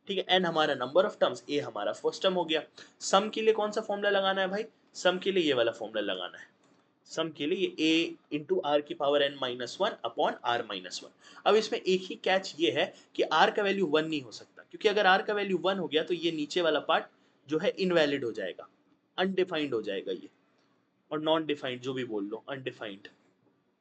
Speaker 1: ठीक है। n हमारा नंबर ऑफ टर्म्स, a हमारा फर्स्ट टर्म हो गया। सम के लिए कौन सा फॉर्मूला लगाना है भाई, सम के लिए ये वाला फॉर्मूला लगाना है, सम के लिए ये a इंटू आर की power n minus 1 upon R minus 1। अब इसमें एक ही कैच ये है कि r का वैल्यू 1 नहीं हो सकता, क्योंकि अगर r का वैल्यू 1 हो गया तो ये नीचे वाला पार्ट जो है इनवैलिड हो जाएगा, अनडिफाइंड हो जाएगा ये, और नॉन डिफाइंड जो भी बोल लो, अनडिफाइंड,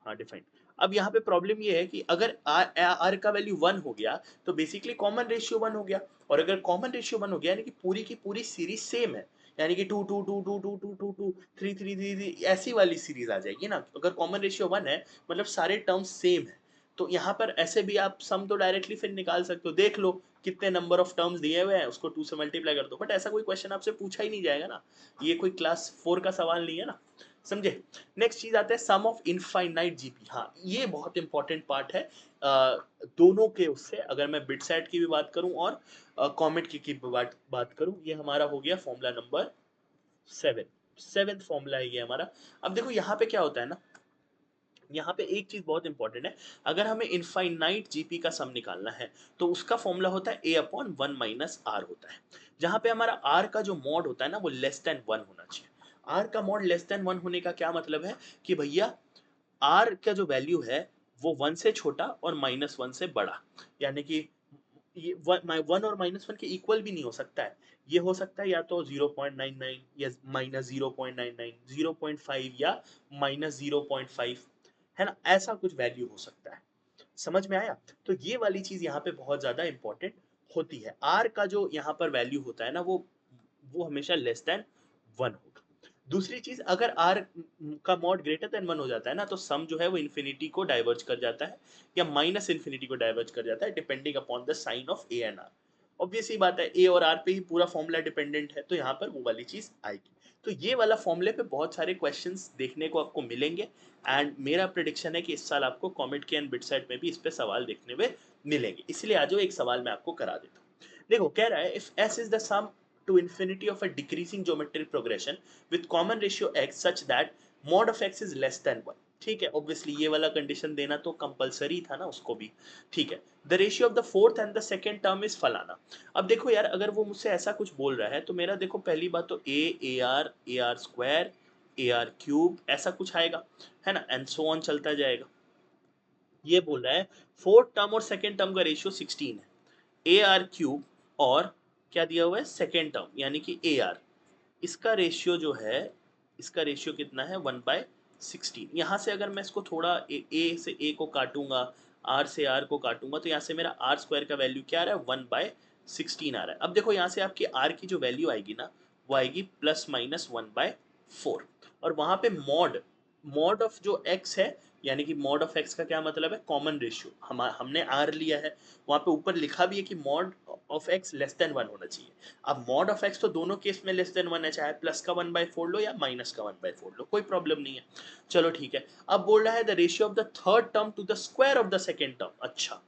Speaker 1: हाँ डिफाइंड। अब यहाँ पे प्रॉब्लम ये है कि अगर आर का वैल्यू 1 हो गया तो बेसिकली कॉमन रेशियो 1 हो गया, और अगर कॉमन रेशियो 1 हो गया यानी कि पूरी की पूरी सीरीज सेम है, यानी कि 2 2 2 2 2 2 2 2 3 3 3 3 ऐसी वाली सीरीज आ जाएगी ना। अगर कॉमन रेशियो 1 है मतलब सारे टर्म्स सेम है, तो यहाँ पर ऐसे भी आप सम तो डायरेक्टली फिर निकाल सकते हो, देख लो कितने नंबर ऑफ टर्म्स दिए हुए हैं उसको 2 से मल्टीप्लाई कर दो, बट ऐसा कोई क्वेश्चन आपसे पूछा ही नहीं जाएगा ना, ये कोई क्लास 4 का सवाल नहीं है ना, समझे। नेक्स्ट चीज आता है सम ऑफ इनफाइनाइट जीपी। हाँ ये बहुत इंपॉर्टेंट पार्ट है, दोनों के उससे, अगर मैं बिट सेट की भी बात करूं और कॉमेट की भी बात करूं, ये हमारा हो गया फॉर्मूला नंबर 7, सेवेंथ फॉर्मूला है ये हमारा। अब देखो यहाँ पे क्या होता है ना, यहाँ पे एक चीज बहुत इंपॉर्टेंट है, अगर हमें इनफाइनाइट जीपी का सम निकालना है तो उसका फॉर्मूला होता है a अपॉन 1 माइनस आर होता है, जहां पे हमारा r का जो मॉड होता है ना वो लेस देन 1 होना चाहिए। r का मॉड लेस देन 1 होने का क्या मतलब है कि भैया r का जो वैल्यू है वो 1 से छोटा और माइनस 1 से बड़ा, यानी कि ये 1 और माइनस 1 के इक्वल भी नहीं हो सकता है, ये हो सकता है या तो 0.99 या माइनस 0.99, 0.5 या माइनस 0.5, है ना, ऐसा कुछ वैल्यू हो सकता है, समझ में आया। तो ये वाली चीज यहाँ पे बहुत ज्यादा इंपॉर्टेंट होती है, आर का जो यहाँ पर वैल्यू होता है ना वो हमेशा लेस देन 1 होगा। दूसरी चीज, अगर आर का मॉड ग्रेटर देन 1 हो जाता है ना तो सम जो है वो इन्फिनिटी को डाइवर्ज कर जाता है या माइनस इन्फिनिटी को डाइवर्ज कर जाता है, depending upon the sign of A and R. Obvious ही बात है, ए और आर पे ही पूरा फॉर्मूला डिपेंडेंट है, तो यहाँ पर वो वाली चीज आएगी। तो ये वाला फॉर्मूले पे बहुत सारे क्वेश्चंस देखने को आपको मिलेंगे, एंड मेरा प्रिडिक्शन है कि इस साल आपको कॉमेट के एंड बिटसेट में भी इस पे सवाल देखने में मिलेंगे, इसलिए आज एक सवाल मैं आपको करा देता हूँ। देखो कह रहा है if S is the sum to infinity of a decreasing geometric progression with common ratio x such that mod of x is less than 1, ठीक है। ऑब्वियसली ये वाला कंडीशन देना तो कंपलसरी था ना उसको भी, ठीक है। The ratio of the fourth and the second term is फलाना। अब देखो यार अगर वो मुझसे ऐसा कुछ बोल रहा है तो मेरा देखो पहली बात तो ए r square a are cube ऐसा कुछ आएगा, है ना, एंड सो ऑन चलता जाएगा। ये बोल रहा है फोर्थ टर्म और सेकंड टर्म का रेशियो 16 है, ए आर क्यूब और क्या दिया हुआ है सेकेंड टर्म यानी कि ए आर, इसका रेशियो जो है, इसका रेशियो कितना है 1/16। यहाँ से अगर मैं इसको थोड़ा ए से ए को काटूंगा, आर से आर को काटूंगा, तो यहाँ से मेरा आर स्क्वायर का वैल्यू क्या आ रहा है 1/16 आ रहा है। अब देखो यहाँ से आपकी आर की जो वैल्यू आएगी ना वो आएगी ±1/4, और वहां पे मॉड मॉड ऑफ जो x है, यानी कि मॉड ऑफ x का क्या मतलब है, कॉमन रेशियो, हमने आर लिया है, वहां पे ऊपर लिखा भी है कि mod of x less than 1 होना चाहिए। अब मॉड ऑफ x तो दोनों केस में लेस देन 1 है, चाहे प्लस का 1/4 लो या माइनस का 1/4 लो, कोई प्रॉब्लम नहीं है। चलो ठीक है, अब बोल रहा है the ratio of the third term to the square of the second term. अच्छा,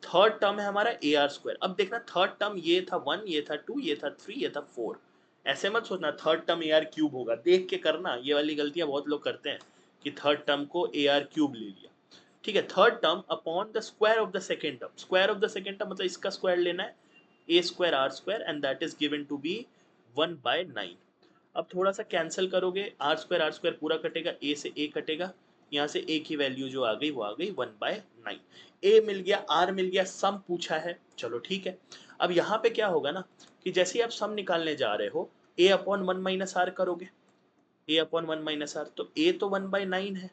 Speaker 1: थर्ड टर्म है हमारा ए आर स्क्वायर। अब देखना थर्ड टर्म ये था 1, ये था 2, ये था 3, ये था 4। ऐसे मत सोचना third term A R cube होगा, देख के करना, ये वाली गलतियां बहुत लोग करते हैं कि थर्ड टर्म को ए आर क्यूब ले लिया। ठीक है, third term upon the square of the second term. Square of the second term मतलब इसका स्क्वायर लेना है, A square R square, and that is given to be 1/9। अब थोड़ा सा कैंसिल करोगे, आर स्क्वायर पूरा कटेगा, ए से ए कटेगा, यहाँ से ए की वैल्यू जो आ गई वो आ गई 1/9। ए मिल गया, आर मिल गया, सम पूछा है, चलो ठीक है। अब यहाँ पे क्या होगा ना कि जैसे ही आप सम निकालने जा रहे हो, ए अपॉन 1 माइनस आर करोगे, ए अपॉन 1 माइनस आर, तो ए तो 1/9 है,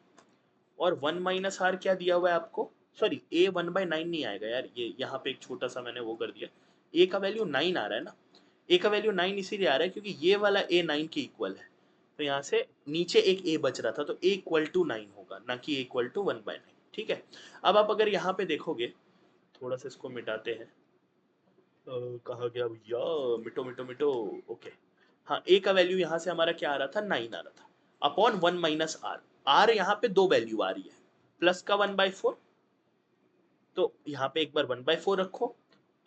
Speaker 1: और 1 माइनस आर क्या दिया हुआ है आपको, सॉरी ए 1/9 नहीं आएगा यार, ये यहाँ पे एक छोटा सा मैंने वो कर दिया, ए का वैल्यू 9 आ रहा है ना, ए का वैल्यू 9 इसीलिए आ रहा है क्योंकि ये वाला ए 9 के इक्वल है, तो यहाँ से नीचे एक ए बच रहा था, तो ए इक्वल टू 9 होगा, ना कि ए इक्वल टू 1/9। ठीक है, अब आप अगर यहाँ पे देखोगे, थोड़ा सा इसको मिटाते हैं, कहा गया भैया, मिटो मिटो मिटो, ओके। हाँ, ए का वैल्यू यहाँ से हमारा क्या आ रहा था, 9 आ रहा था, अपॉन 1 माइनस आर। आर यहाँ पे दो वैल्यू आ रही है, प्लस का 1/4, तो यहाँ पे एक बार 1/4 रखो,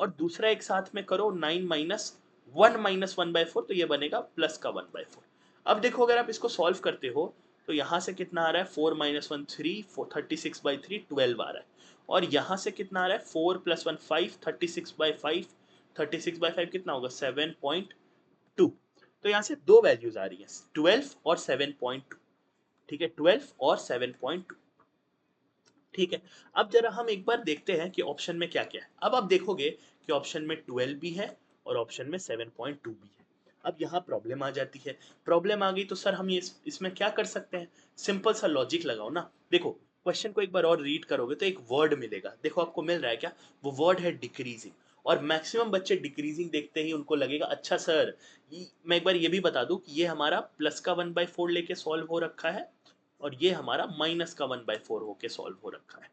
Speaker 1: और दूसरा एक साथ में करो 9 माइनस 1 माइनस 1/4, तो ये बनेगा प्लस का 1/4। अब देखो अगर आप इसको सॉल्व करते हो तो यहाँ से कितना आ रहा है, 4 माइनस 1 3, 36/3 12 आ रहा है, और यहाँ से कितना आ रहा है, 4 प्लस 1 5, 36/5, 36/5 कितना होगा, 7.2। तो यहाँ से दो वैल्यूज आ रही है, 12 और 7.2। ठीक है, 12 और 7.2। ठीक है, अब जरा हम एक बार देखते हैं कि ऑप्शन में क्या क्या है। अब आप देखोगे कि ऑप्शन में 12 भी है और ऑप्शन में 7.2 भी है। अब यहाँ प्रॉब्लम आ जाती है, प्रॉब्लम आ गई तो सर हम ये इसमें क्या कर सकते हैं, सिंपल सा लॉजिक लगाओ ना। देखो क्वेश्चन को एक बार और रीड करोगे तो एक वर्ड मिलेगा, देखो आपको मिल रहा है क्या, वो वर्ड है डिक्रीजिंग, और मैक्सिमम बच्चे डिक्रीजिंग देखते ही उनको लगेगा अच्छा सर, मैं एक बार ये भी बता दूं कि ये हमारा प्लस का 1/4 लेके सॉल्व हो रखा है, और ये हमारा माइनस का 1/4 होके सॉल्व हो रखा है।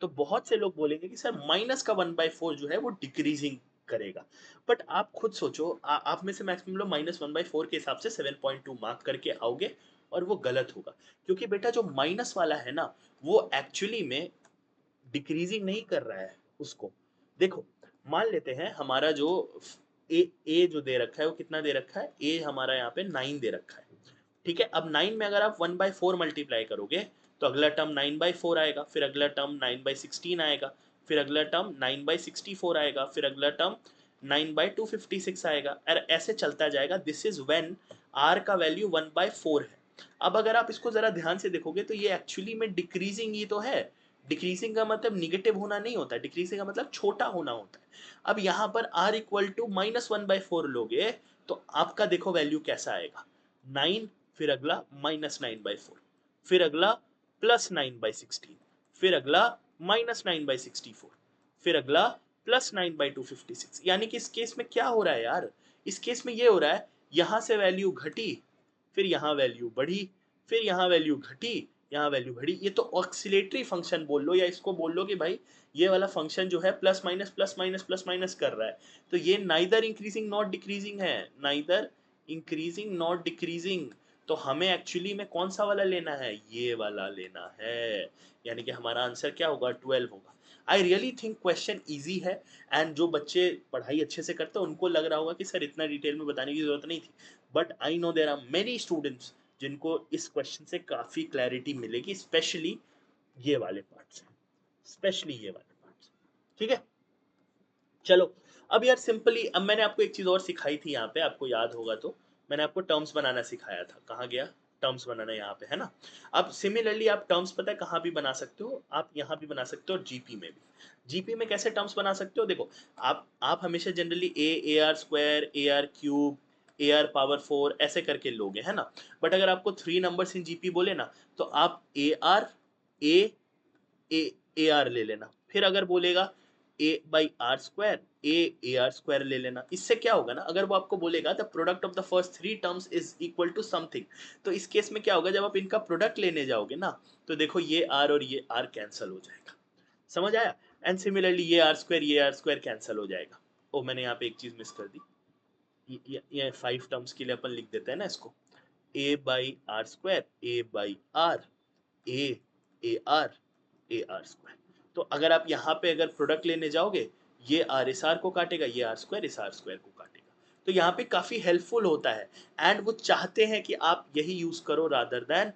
Speaker 1: तो बहुत से लोग बोलेंगे कि सर माइनस का 1/4 जो है वो डिक्रीजिंग करेगा, बट आप खुद सोचो, आप में से मैक्सिमम लोग -1/4 के हिसाब से 7.2 मार्क करके आओगे, और वो गलत होगा, क्योंकि बेटा जो माइनस वाला है ना, वो एक्चुअली में डिक्रीजिंग नहीं कर रहा है उसको। देखो मान लेते हैं हमारा जो ए जो दे रखा है वो कितना दे रखा है, ए हमारा यहाँ पे 9 दे रखा है। ठीक है, अब 9 में अगर आप 1/4 मल्टीप्लाई करोगे तो अगला टर्म 9/4 आएगा, फिर अगला टर्म 9/16 आएगा, फिर अगला टर्म 9/64 आएगा, फिर अगला टर्म 9/256 आएगा, और ऐसे चलता जाएगा। दिस इज व्हेन आर का वैल्यू 1/4 है। अब अगर आप इसको जरा ध्यान से देखोगे तो ये एक्चुअली में डिक्रीजिंग ही तो है। डिक्रीजिंग का मतलब निगेटिव होना नहीं होता, डिक्रीजिंग का मतलब छोटा होना होता है। अब यहाँ पर r इक्वल टू -1/4 लोगे तो आपका देखो वैल्यू कैसा आएगा, 9, फिर अगला -9/4, फिर अगला +9/16, फिर अगला -9/64, फिर अगला +9/256। यानी कि इस केस में क्या हो रहा है यार, इस केस में ये हो रहा है, यहां से वैल्यू घटी, फिर यहाँ वैल्यू बढ़ी, फिर यहाँ वैल्यू घटी, यहाँ वैल्यू बढ़ी। ये तो ऑक्सीलेटरी फंक्शन बोल लो, या इसको बोल लो कि भाई ये वाला फंक्शन जो है plus minus plus minus plus minus कर रहा है, तो ये नाइदर इंक्रीजिंग नॉट डिक्रीजिंग है, नाइदर इंक्रीजिंग नॉट डिक्रीजिंग। तो हमें एक्चुअली में कौन सा वाला लेना है, ये वाला लेना है, यानी कि हमारा आंसर क्या होगा, 12 होगा। I really think question easy है, एंड जो बच्चे पढ़ाई अच्छे से करते हैं उनको लग रहा होगा कि सर इतना डिटेल में बताने की जरूरत नहीं थी, but I know there are many students जिनको इस क्वेश्चन से काफी क्लैरिटी मिलेगी, स्पेशली ये वाले पार्ट से, स्पेशली ये वाले पार्ट से। ठीक है, चलो अब यार सिंपली, अब मैंने आपको एक चीज और सिखाई थी यहाँ पे, आपको याद होगा तो मैंने आपको टर्म्स बनाना सिखाया था, कहाँ गया टर्म्स बनाना, यहाँ पे है ना। अब सिमिलरली आप टर्म्स पता है कहाँ भी बना सकते हो, आप यहाँ भी बना सकते हो और जीपी में भी। जीपी में कैसे टर्म्स बना सकते हो, देखो आप हमेशा generally A r square, a are cube, A R power 4 ऐसे करके लोगे, है ना। बट अगर आपको 3 नंबर्स इन जीपी बोले ना, तो आप A R a A a are ले लेना। फिर अगर बोलेगा a by r square, a r square ले लेना। इससे क्या होगा ना, अगर वो आपको बोलेगा the product of the first three terms is equal to something, तो इस केस में क्या होगा, जब आप इनका प्रोडक्ट लेने जाओगे ना, तो देखो ये आर और ये आर कैंसिल हो जाएगा, समझ आया। एंड सिमिलरली ये आर स्क्वायर कैंसिल हो जाएगा। ओ मैंने यहाँ पे एक चीज मिस कर दी, ये 5 टर्म्स के लिए अपन लिख देते हैं ना इसको, a by r square, a by r, a a r square. तो अगर आप यहाँ पे अगर प्रोडक्ट लेने जाओगे, ये आर इस आर को काटेगा, ये आर स्क्वायर इस आर स्क्वायर को काटेगा। तो यहाँ पे काफी हेल्पफुल होता है, एंड वो चाहते हैं कि आप यही यूज करो रादर देन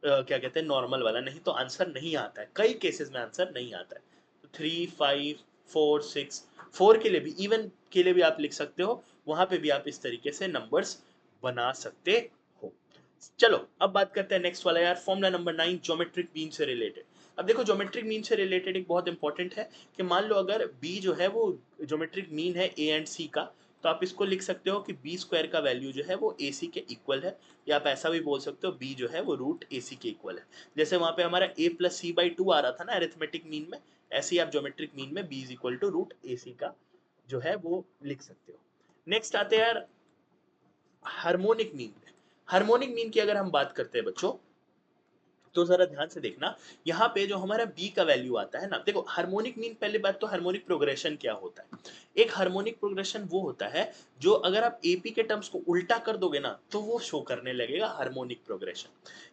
Speaker 1: क्या कहते हैं नॉर्मल वाला, नहीं तो आंसर नहीं आता है, कई केसेस में आंसर नहीं आता है। तो 3, 5, 4, 6, 4 के लिए भी, इवन के लिए भी आप लिख सकते हो, वहां पे भी आप इस तरीके से नंबर्स बना सकते हो। चलो अब बात करते हैं नेक्स्ट वाला यार, फॉर्मूला नंबर 9 ज्योमेट्रिक मीन से रिलेटेड। अब देखो ज्योमेट्रिक मीन से रिलेटेड एक बहुत इंपॉर्टेंट है कि मान लो अगर बी जो है वो ज्योमेट्रिक मीन है ए एंड सी का, तो आप इसको लिख सकते हो कि बी स्क्वायर का वैल्यू जो है वो ए सी के इक्वल है, या आप ऐसा भी बोल सकते हो बी जो है वो रूट ए सी के इक्वल है। जैसे वहां पे हमारा ए प्लस सी बाई 2 आ रहा था ना अरिथमेटिक मीन में, ऐसे ही आप ज्योमेट्रिक मीन में b is equal to root a c का जो है वो लिख सकते हो। नेक्स्ट आते हैं यार हार्मोनिक मीन। हार्मोनिक मीन की अगर हम बात करते हैं बच्चों, तो जरा ध्यान से देखना, यहाँ पे जो हमारा b का वैल्यू आता है ना, देखो हार्मोनिक मीन, पहले बात तो हार्मोनिक प्रोग्रेशन क्या होता है। एक हार्मोनिक प्रोग्रेशन वो होता है जो अगर आप एपी के टर्म्स को उल्टा कर दोगे ना, तो वो शो करने लगेगा हार्मोनिक प्रोग्रेशन।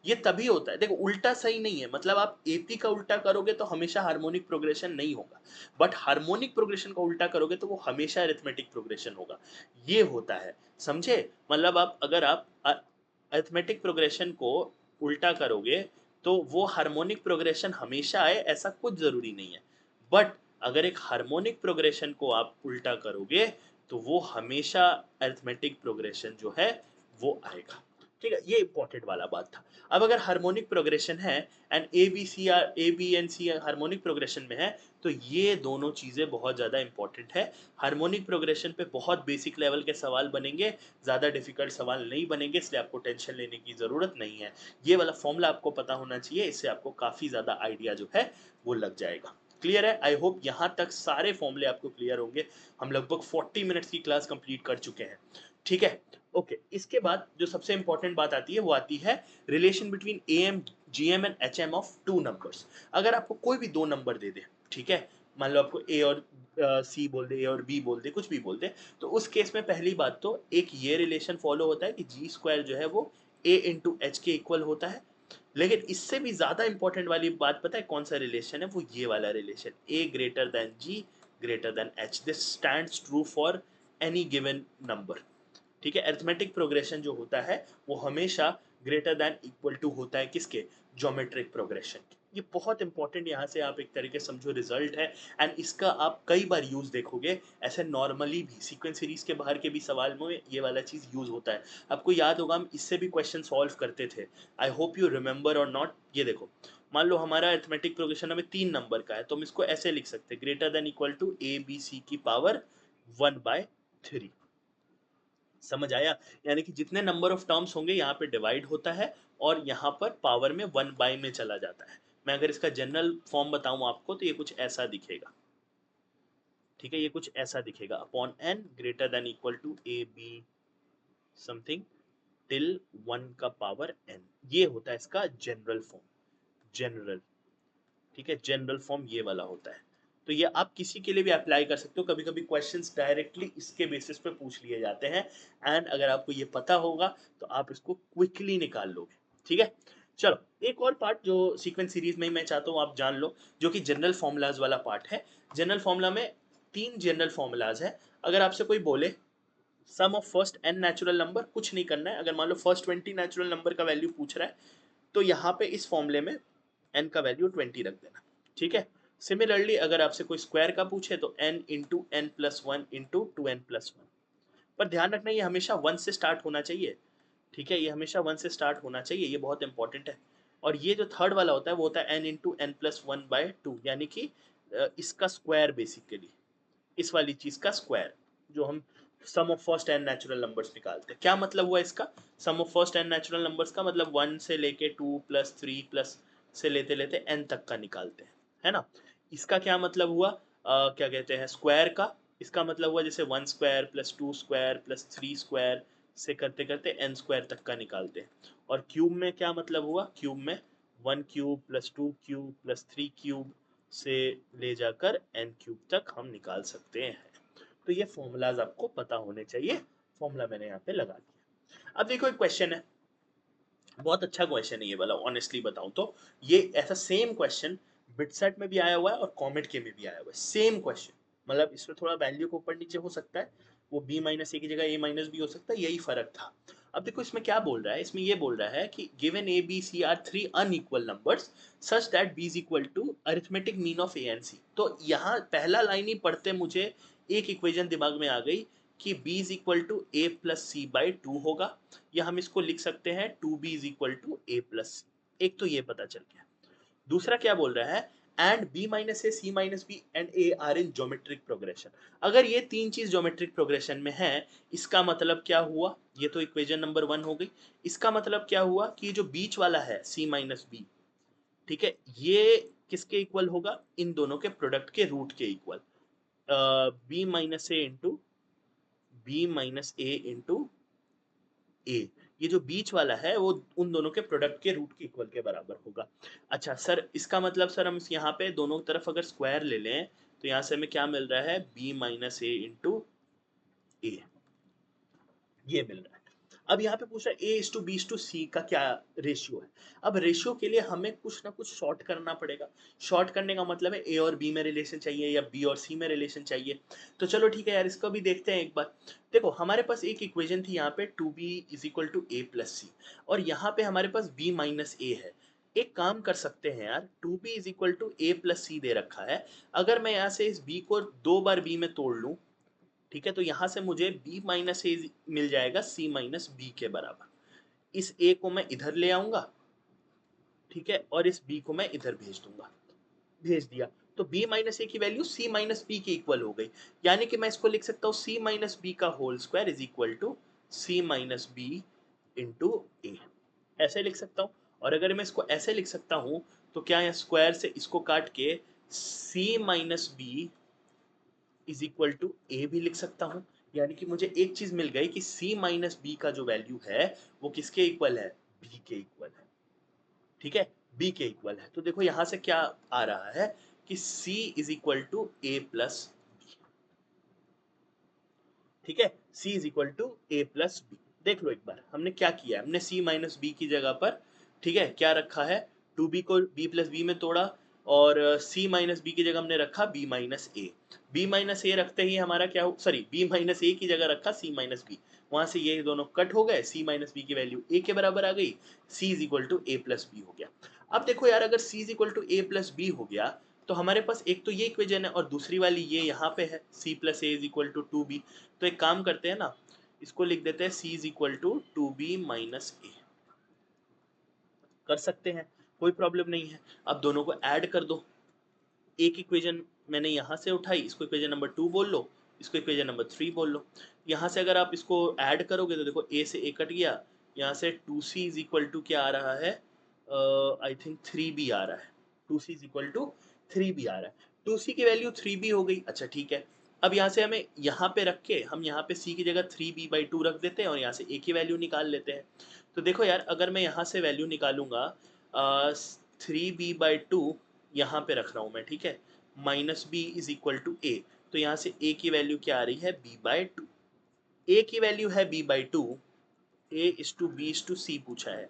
Speaker 1: ये तभी होता है, देखो उल्टा सही नहीं है, मतलब आप एपी का उल्टा करोगे तो हमेशा हार्मोनिक प्रोग्रेशन नहीं होगा, बट हार्मोनिक प्रोग्रेशन का उल्टा करोगे तो वो हमेशा अरिथमेटिक प्रोग्रेशन होगा। ये होता है, समझे। मतलब आप अगर आप अरिथमेटिक प्रोग्रेशन को उल्टा करोगे तो वो हार्मोनिक प्रोग्रेशन हमेशा आए ऐसा कुछ जरूरी नहीं है, बट अगर एक हार्मोनिक प्रोग्रेशन को आप उल्टा करोगे तो वो हमेशा अरिथमेटिक प्रोग्रेशन जो है वो आएगा। ठीक है, ये इंपॉर्टेंट वाला बात था। अब अगर हार्मोनिक प्रोग्रेशन है and A B and C harmonic progression में है, तो ये दोनों चीजें बहुत ज्यादा इंपॉर्टेंट है। हार्मोनिक प्रोग्रेशन पे बहुत बेसिक लेवल के सवाल बनेंगे, ज्यादा डिफिकल्ट सवाल नहीं बनेंगे, इसलिए आपको टेंशन लेने की जरूरत नहीं है। ये वाला फॉर्मूला आपको पता होना चाहिए, इससे आपको काफी ज्यादा आइडिया जो है वो लग जाएगा। क्लियर है, आई होप यहाँ तक सारे फॉर्मूले आपको क्लियर होंगे। हम लगभग 40 मिनट्स की क्लास कंप्लीट कर चुके हैं, ठीक है। ओके, इसके बाद जो सबसे इंपॉर्टेंट बात आती है वो आती है relation between A M G M and H M of two numbers. अगर आपको कोई भी दो नंबर दे दे, ठीक है, मान लो आपको ए और सी बोल दे, ए और बी बोल दे, कुछ भी बोल दे, तो उस केस में पहली बात तो एक ये रिलेशन फॉलो होता है कि जी स्क्वायर जो है वो ए इंटू एच के इक्वल होता है। लेकिन इससे भी ज्यादा इंपॉर्टेंट वाली बात पता है कौन सा रिलेशन है, वो ये वाला relation, A greater than G greater than H. This stands true for any given number. ठीक है, अरिथमेटिक प्रोग्रेशन जो होता है वो हमेशा ग्रेटर देन इक्वल टू होता है किसके, ज्योमेट्रिक प्रोग्रेशन। ये बहुत इंपॉर्टेंट, यहाँ से आप एक तरीके समझो रिजल्ट है, एंड इसका आप कई बार यूज देखोगे। ऐसे नॉर्मली भी सीक्वेंस सीरीज के बाहर के भी सवाल में ये वाला चीज यूज होता है। आपको याद होगा हम इससे भी क्वेश्चन सॉल्व करते थे, आई होप यू रिमेंबर और नॉट। ये देखो, मान लो हमारा अरिथमेटिक प्रोग्रेशन हमें 3 नंबर का है, तो हम इसको ऐसे लिख सकते हैं, greater than equal to A B C की पावर 1/3। समझ आया, यानी कि जितने नंबर ऑफ टर्म्स होंगे यहाँ पे डिवाइड होता है, और यहाँ पर पावर में 1/, में चला जाता है। मैं अगर इसका जनरल फॉर्म बताऊं आपको तो ये कुछ ऐसा दिखेगा, ठीक है, ये कुछ ऐसा दिखेगा, upon N greater than equal to A B something till 1 का पावर एन। ये होता है इसका जनरल फॉर्म, जनरल, ठीक है, जनरल फॉर्म ये वाला होता है। तो ये आप किसी के लिए भी अप्लाई कर सकते हो, कभी कभी क्वेश्चंस डायरेक्टली इसके बेसिस पे पूछ लिए जाते हैं, एंड अगर आपको ये पता होगा तो आप इसको क्विकली निकाल लोगे, ठीक है। चलो एक और पार्ट जो सीक्वेंस सीरीज में ही मैं चाहता हूँ आप जान लो, जो कि जनरल फॉर्मूलाज वाला पार्ट है। जनरल फॉर्मूला में 3 जनरल फॉर्मूलाज है। अगर आपसे कोई बोले sum of first n natural number, कुछ नहीं करना है, अगर मान लो फर्स्ट 20 नेचुरल नंबर का वैल्यू पूछ रहा है, तो यहाँ पे इस फॉर्मूले में n का वैल्यू 20 रख देना, ठीक है। सिमिलरली अगर आपसे कोई स्क्वायर का पूछे तो n into N plus one into 2n+1। पर ध्यान रखना ये हमेशा 1 से स्टार्ट होना चाहिए, ठीक है, ये हमेशा 1 से स्टार्ट होना चाहिए, ये बहुत इंपॉर्टेंट है। और ये जो थर्ड वाला होता है वो होता है n इंटू n+1/2, यानी कि इसका स्क्वायर, बेसिकली इस वाली चीज का स्क्वायर, जो हम sum of first n natural numbers निकालते हैं। क्या मतलब हुआ इसका, sum of first n natural numbers का मतलब 1 से लेके 2 प्लस 3 प्लस से लेते लेते n तक का निकालते हैं, है ना। इसका क्या मतलब हुआ, क्या कहते हैं स्क्वायर का, इसका मतलब हुआ जैसे 1 square plus 2 square plus 3 square से करते करते n स्क्वायर तक का निकालते हैं। और क्यूब में क्या मतलब हुआ, क्यूब में 1 cube plus 2 cube plus 3 cube से ले जाकर n क्यूब तक हम निकाल सकते हैं। तो ये फॉर्मूलाज आपको पता होने चाहिए, फॉर्मूला मैंने यहाँ पे लगा दिया। अब देखो एक क्वेश्चन है, बहुत अच्छा क्वेश्चन है ये वाला, ऑनेस्टली बताऊं तो ये ऐसा सेम क्वेश्चन बिटसेट में भी आया हुआ है और कॉमेट के में भी आया हुआ है, सेम क्वेश्चन। मतलब इसमें थोड़ा वैल्यू को ऊपर नीचे हो सकता है, वो b माइनस ए की जगह a माइनस बी हो सकता है, यही फर्क था। अब देखो इसमें क्या बोल रहा है, इसमें ये बोल रहा है कि given a b c are three unequal numbers such that b is equal to arithmetic mean of a and c। तो यहाँ पहला लाइन ही पढ़ते मुझे एक इक्वेशन दिमाग में आ गई कि b is equal to a plus C by two होगा, या हम इसको लिख सकते हैं 2b is equal to a plus. एक तो ये पता चल गया। दूसरा क्या बोल रहा है, and b minus A C minus B and a are in geometric progression. अगर ये तीन चीज ज्योमेट्रिक प्रोग्रेशन में है, इसका मतलब क्या हुआ, ये तो इक्वेशन नंबर 1 हो गई। इसका मतलब क्या हुआ कि जो बीच वाला है c माइनस बी, ठीक है, ये किसके इक्वल होगा, इन दोनों के प्रोडक्ट के रूट के इक्वल, b माइनस ए इंटू बी माइनस ए इंटू ए। ये जो बीच वाला है वो उन दोनों के प्रोडक्ट के रूट के इक्वल के बराबर होगा। अच्छा सर, इसका मतलब सर हम यहाँ पे दोनों तरफ अगर स्क्वायर ले लें तो यहाँ से हमें क्या मिल रहा है, b माइनस ए इंटू ए, ये मिल रहा है। अब यहाँ पे पूछ रहा है a is to b is to c का क्या रेशियो है। अब रेशियो के लिए हमें कुछ ना कुछ शॉर्ट करना पड़ेगा। शॉर्ट करने का मतलब है a और b में रिलेशन चाहिए या b और c में रिलेशन चाहिए। तो चलो ठीक है यार, इसको भी देखते हैं एक बार। देखो हमारे पास एक इक्वेशन थी यहाँ पे 2b is equal to a plus सी, और यहाँ पे हमारे पास b माइनस ए है। एक काम कर सकते हैं यार, 2b is equal to a plus c दे रखा है, अगर मैं यहाँ से इस b को दो बार b में तोड़ लूँ, ठीक है, तो यहां से मुझे b माइनस ए मिल जाएगा c माइनस बी के बराबर। इस a को मैं इधर ले आऊंगा, ठीक है, और इस b को मैं इधर भेज दूंगा, भेज दिया, तो b माइनस ए की वैल्यू c माइनस बी के इक्वल हो गई। यानी कि मैं इसको लिख सकता हूँ c माइनस बी का whole square is equal to c minus b into a, ऐसे लिख सकता हूँ। और अगर मैं इसको ऐसे लिख सकता हूँ तो क्या यहाँ स्क्वायर से इसको काट के c minus b is equal to a भी लिख सकता हूं। यानी कि मुझे एक चीज मिल गई कि c माइनस बी का जो वैल्यू है वो किसके इक्वल है, b के इक्वल है। ठीक है, b के इक्वल है। तो देखो यहां से क्या आ रहा है कि c is equal to A plus B. ठीक है, c is equal to A plus B. देख लो एक बार हमने क्या किया, हमने c माइनस बी की जगह पर, ठीक है, क्या रखा है, 2b को b प्लस बी में तोड़ा, और c माइनस बी की जगह हमने रखा b माइनस ए। b माइनस ए रखते ही हमारा क्या हो, सॉरी, b माइनस ए की जगह रखा c माइनस बी, वहां से ये दोनों कट हो गए, c माइनस बी की वैल्यू a के बराबर आ गई, c is equal to A plus B हो गया। अब देखो यार, अगर c is equal to A plus B हो गया तो हमारे पास एक तो ये इक्वेशन है और दूसरी वाली ये यहाँ पे है, c plus A is equal to two B. तो एक काम करते हैं ना, इसको लिख देते हैं c is equal to two b minus a, कर सकते हैं, कोई प्रॉब्लम नहीं है। अब दोनों को ऐड कर दो, एक इक्वेशन मैंने यहाँ से उठाई, इसको इक्वेशन नंबर 2 बोल लो, इसको इक्वेशन नंबर 3 बोल लो। यहाँ से अगर आप इसको ऐड करोगे तो देखो a से a कट गया, यहाँ से 2c इज इक्वल टू क्या आ रहा है, आई थिंक 3b आ रहा है, 2c is equal to 3b आ रहा है, 2c की वैल्यू 3b हो गई। अच्छा ठीक है, अब यहाँ से हमें यहाँ पे रख के हम यहाँ पे c की जगह 3b/2 रख देते हैं और यहाँ से a की वैल्यू निकाल लेते हैं। तो देखो यार, अगर मैं यहाँ से वैल्यू निकालूंगा 3b/2, यहाँ पे रख रहा हूँ मैं, ठीक है, minus b is equal to a, तो यहाँ से a की वैल्यू क्या आ रही है, b/2, a की वैल्यू है b/2, a is to b is to c पूछा है,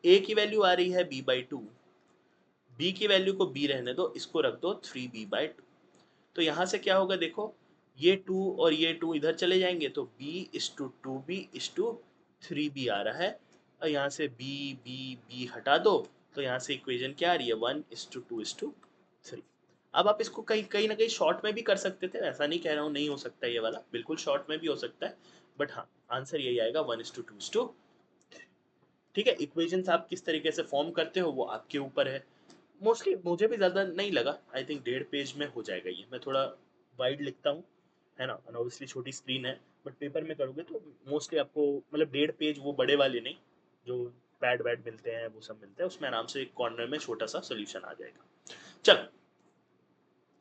Speaker 1: a की वैल्यू आ रही है b/2, b की वैल्यू को b रहने दो, इसको रख दो 3b/2। तो यहाँ से क्या होगा देखो, ये 2 और ये 2 इधर चले जाएंगे तो b is two 2b is two 3b आ रहा है, और यहाँ से b b b हटा दो, तो यहाँ से इक्वेशन क्या आ रही है, 1 इज टू 2 इज टू 3। अब आप इसको कहीं कहीं ना कहीं शॉर्ट में भी कर सकते थे, ऐसा नहीं कह रहा हूँ नहीं हो सकता ये वाला, बिल्कुल शॉर्ट में भी हो सकता है, बट हाँ आंसर यही आएगा 1 इज टू 2 इज टू। ठीक है, इक्वेशंस आप किस तरीके से फॉर्म करते हो वो आपके ऊपर है। मोस्टली मुझे भी ज़्यादा नहीं लगा, आई थिंक 1.5 पेज में हो जाएगा ये। मैं थोड़ा वाइड लिखता हूँ, है ना, और ऑब्वियसली छोटी स्क्रीन है, बट पेपर में करोगे तो मोस्टली आपको मतलब 1.5 पेज, वो बड़े वाले नहीं जो पैड वैड मिलते हैं वो सब मिलते हैं, उसमें आराम से एक कॉर्नर में छोटा सा सोल्यूशन आ जाएगा। चल